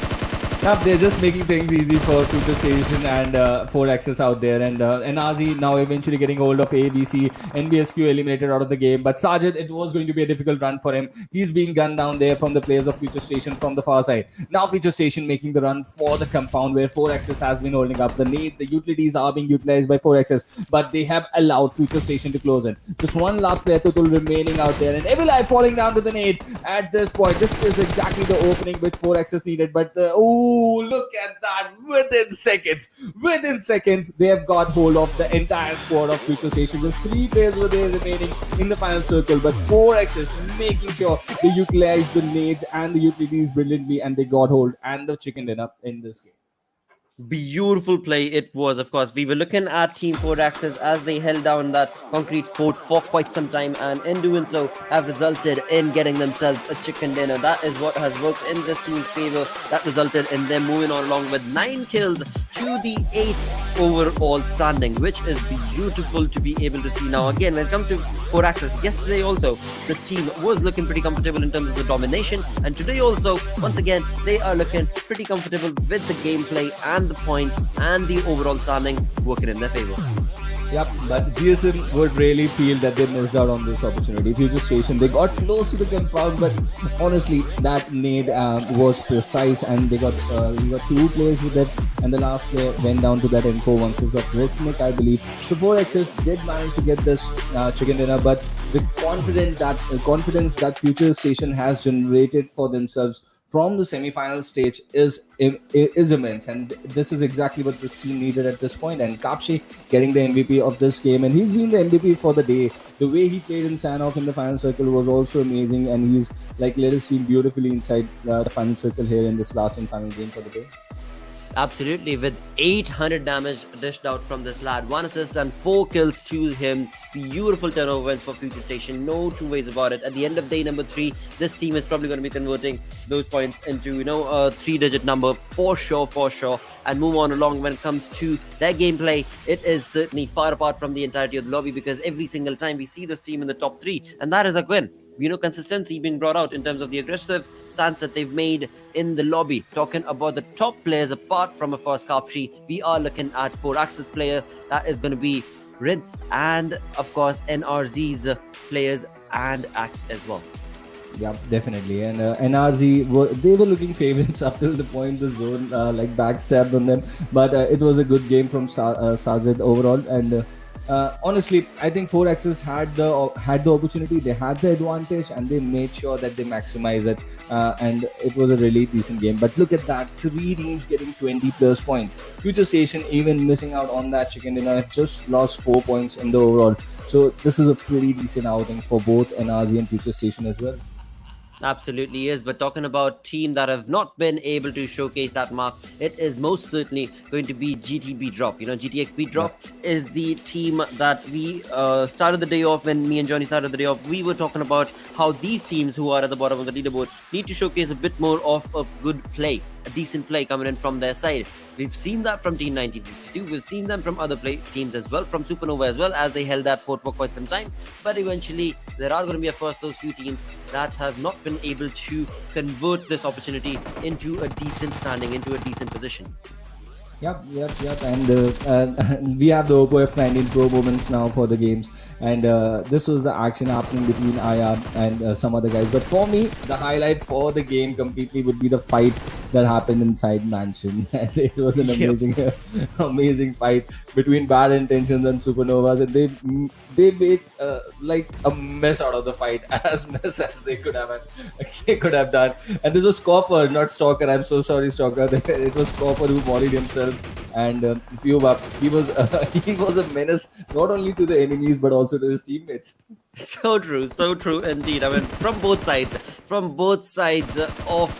Yep, they're just making things easy for FutureStation and 4Access out there. And NRZ now eventually getting hold of ABCxNBSQ eliminated out of the game. But Sajid, it was going to be a difficult run for him. He's being gunned down there from the players of FutureStation from the far side. Now FutureStation making the run for the compound where 4Access has been holding up. The utilities are being utilized by 4Access, but they have allowed FutureStation to close in. Just one last player Tutul remaining out there. And Evileye falling down to the nade at this point. This is exactly the opening which 4Access needed. But look at that. Within seconds, they have got hold of the entire squad of FutureStation. Just 3 players were there remaining in the final circle, but 4Access making sure they utilize the nades and the utilities brilliantly, and they got hold and the chicken dinner in this game. Beautiful play it was, of course. We were looking at Team Ford Axis as they held down that concrete fort for quite some time, and in doing so have resulted in getting themselves a chicken dinner. That is what has worked in this team's favor. That resulted in them moving on along with 9 kills to the 8th overall standing, which is beautiful to be able to see. Now again, when it comes to Ford Axis, yesterday also this team was looking pretty comfortable in terms of the domination, and today also once again they are looking pretty comfortable with the gameplay and the points and the overall standing working in their favor. Yep, but GSM would really feel that they missed out on this opportunity. FutureStation, they got close to the compound, but honestly, that nade was precise, and they got 2 players with it, and the last player went down to that info once it got rhythmic, I believe. So 4x's did manage to get this chicken dinner, but the confidence that FutureStation has generated for themselves from the semi-final stage is immense, and this is exactly what this team needed at this point. And Kapshi getting the MVP of this game, and he's been the MVP for the day. The way he played in Sanhok in the final circle was also amazing, and he's like led his team beautifully inside the final circle here in this last and final game for the day. Absolutely, with 800 damage dished out from this lad, 1 assist and 4 kills to him. Beautiful turnover wins for FutureStation, no two ways about it. At the end of day number 3, this team is probably going to be converting those points into, a 3-digit number for sure, and move on along. When it comes to their gameplay, it is certainly far apart from the entirety of the lobby, because every single time we see this team in the top 3, and that is a win. Consistency being brought out in terms of the aggressive stance that they've made in the lobby. Talking about the top players apart from, of course, Kapshi, we are looking at 4-axis player. That is going to be Rinth and, of course, NRZ's players and Axe as well. Yeah, definitely. And NRZ, they were looking favorites up till the point the zone backstabbed on them. But it was a good game from Sajid overall. And honestly, I think 4x's had the opportunity, they had the advantage, and they made sure that they maximize it. And it was a really decent game. But look at that, 3 teams getting 20 plus points. FutureStation even missing out on that chicken dinner, just lost 4 points in the overall. So this is a pretty decent outing for both NRZ and FutureStation as well. Absolutely is. But talking about team that have not been able to showcase that mark, it is most certainly going to be GTxBeatDrop. GTxBeatDrop is the team that we started the day off. When me and Johnny started the day off, we were talking about how these teams who are at the bottom of the leaderboard need to showcase a bit more of a good play, a decent play coming in from their side. We've seen that from Team 1952. We've seen them from other teams as well, from SuperNova as well, as they held that fort for quite some time. But eventually, there are going to be, of course, those few teams that have not been able to convert this opportunity into a decent standing, into a decent position. Yep. And we have the Oppo F19 Pro moments now for the games, and this was the action happening between IR and some other guys. But for me, the highlight for the game completely would be the fight that happened inside Mansion. And it was an amazing fight between Bad Intentions and SuperNovas, and they made like a mess out of the fight, as mess as they could have done. And this was Copper, not Stalker. I'm so sorry, Stalker. It was Copper who volleyed himself, and Pubab, he was a menace not only to the enemies but also to his teammates. So true indeed. I mean, from both sides of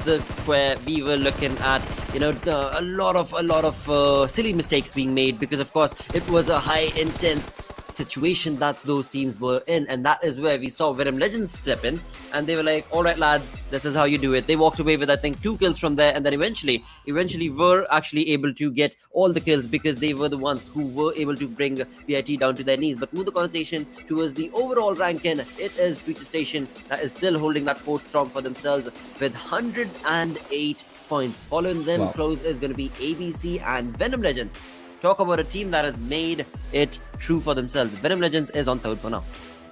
the square, we were looking at a lot of silly mistakes being made, because of course it was a high intense situation that those teams were in, and that is where we saw Venom Legends step in, and they were like, all right lads, this is how you do it. They walked away with, I think, 2 kills from there, and then eventually were actually able to get all the kills, because they were the ones who were able to bring VIT down to their knees. But move the conversation towards the overall ranking, it is FutureStation that is still holding that fort strong for themselves with 108 points. Following them close is going to be ABC and Venom Legends. Talk about a team that has made it true for themselves. Venom Legends is on 3rd for now.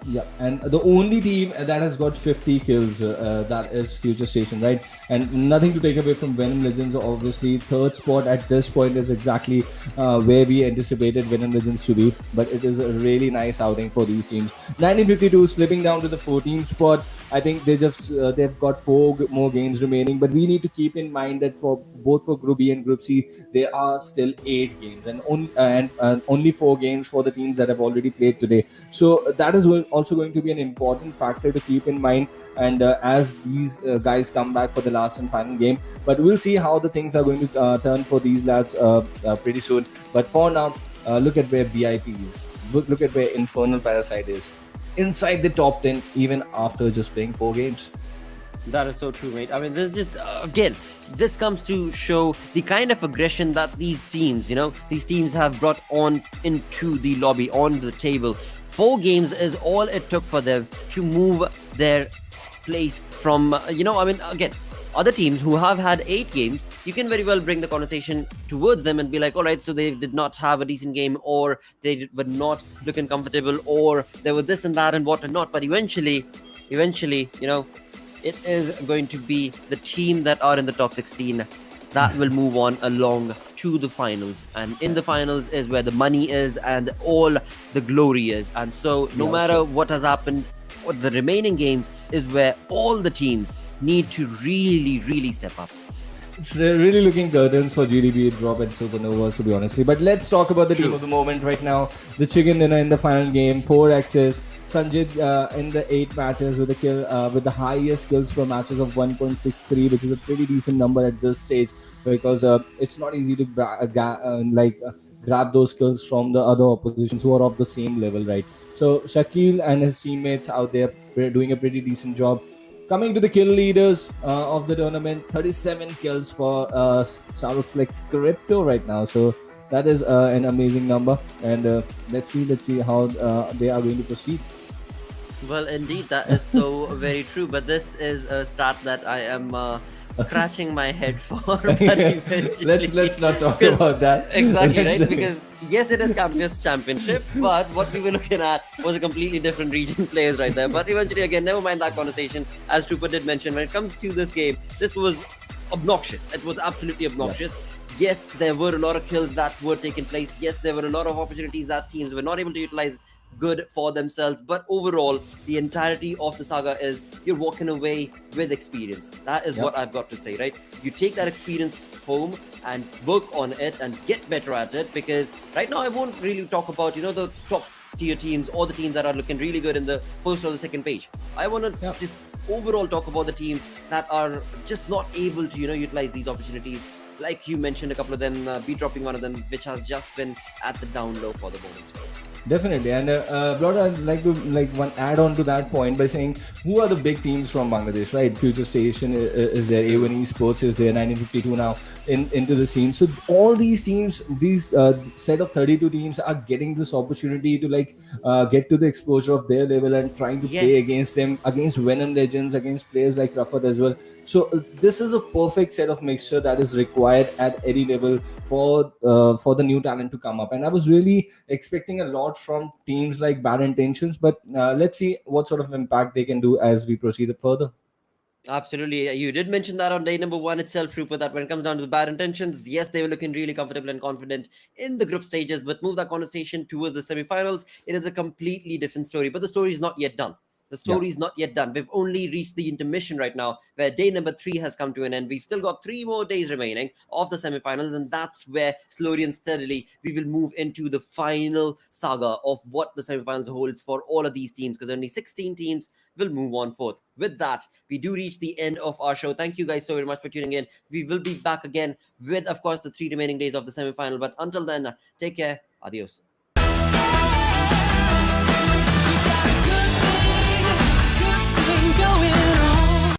Yeah, and the only team that has got 50 kills, that is FutureStation, right? And nothing to take away from Venom Legends. Obviously, 3rd spot at this point is exactly where we anticipated Venom Legends to be. But it is a really nice outing for these teams. 1952 slipping down to the 14th spot. I think they've got 4 more games remaining. But we need to keep in mind that for both Group B and Group C, there are still 8 games and only 4 games for the teams that have already played today. So that is also going to be an important factor to keep in mind. And as these guys come back for the last and final game, but we'll see how the things are going to turn for these lads pretty soon. But for now, look at where BIP is. Look at where Infernal Parasite is. Inside the top 10, even after just playing 4 games. That is so true, mate. I mean, this just again, this comes to show the kind of aggression that these teams, these teams have brought on into the lobby, on the table. 4 games is all it took for them to move their place from, again, other teams who have had 8 games, you can very well bring the conversation towards them and be like, all right, so they did not have a decent game, or they were not looking comfortable, or there were this and that and what and not. But eventually, it is going to be the team that are in the top 16 that will move on along to the finals. And in the finals is where the money is and all the glory is. And so no matter what has happened, the remaining games is where all the teams need to really, really step up. It's really looking curtains for GTxBeatDrop and SuperNovas, to be honestly. But let's talk about the team of the moment right now. The chicken dinner in the final game, 4 X's. Sanjit in the 8 matches with a kill, with the highest kills per matches of 1.63, which is a pretty decent number at this stage, because it's not easy to grab those kills from the other oppositions who are of the same level, right? So Shakil and his teammates out there doing a pretty decent job. Coming to the kill leaders of the tournament, 37 kills for Sourflex Crypto right now. So that is an amazing number, and let's see how they are going to proceed. Well, indeed, that is so very true. But this is a stat that I am scratching my head for. But let's not talk about that. Exactly, right? Because yes, it is Campus Championship, but what we were looking at was a completely different region players right there. But eventually, again, never mind that conversation. As Trooper did mention, when it comes to this game, this was obnoxious. It was absolutely obnoxious. Yeah. Yes, there were a lot of kills that were taking place. Yes, there were a lot of opportunities that teams were not able to utilize good for themselves. But overall, the entirety of the saga is you're walking away with experience. That is what I've got to say, right? You take that experience home and work on it and get better at it, because right now I won't really talk about, the top tier teams or the teams that are looking really good in the first or the second page. I want to just overall talk about the teams that are just not able to, utilize these opportunities. Like you mentioned, a couple of them, BeatDropping one of them, which has just been at the down low for the moment. Definitely, and Blood, I'd like to one add on to that point by saying who are the big teams from Bangladesh, right? FutureStation is there, A1 ESPORTS is there, 1952 now into the scene. So all these teams, these set of 32 teams are getting this opportunity to get to the exposure of their level and trying to play against them, against Venom Legends, against players like Rafat as well. So this is a perfect set of mixture that is required at any level for the new talent to come up. And I was really expecting a lot from teams like Bad Intentions, but let's see what sort of impact they can do as we proceed further. Absolutely. You did mention that on day number 1 itself, Trooper, that when it comes down to the Bad Intentions, yes, they were looking really comfortable and confident in the group stages, but move that conversation towards the semi-finals, it is a completely different story. But the story is not yet done. The story is not yet done. We've only reached the intermission right now, where day number 3 has come to an end. We've still got 3 more days remaining of the semi-finals, and that's where slowly and steadily we will move into the final saga of what the semi-finals holds for all of these teams, because only 16 teams will move on forth. With that, we do reach the end of our show. Thank you guys so very much for tuning in. We will be back again with, of course, the 3 remaining days of the semi-final. But until then, take care. Adios. Going on.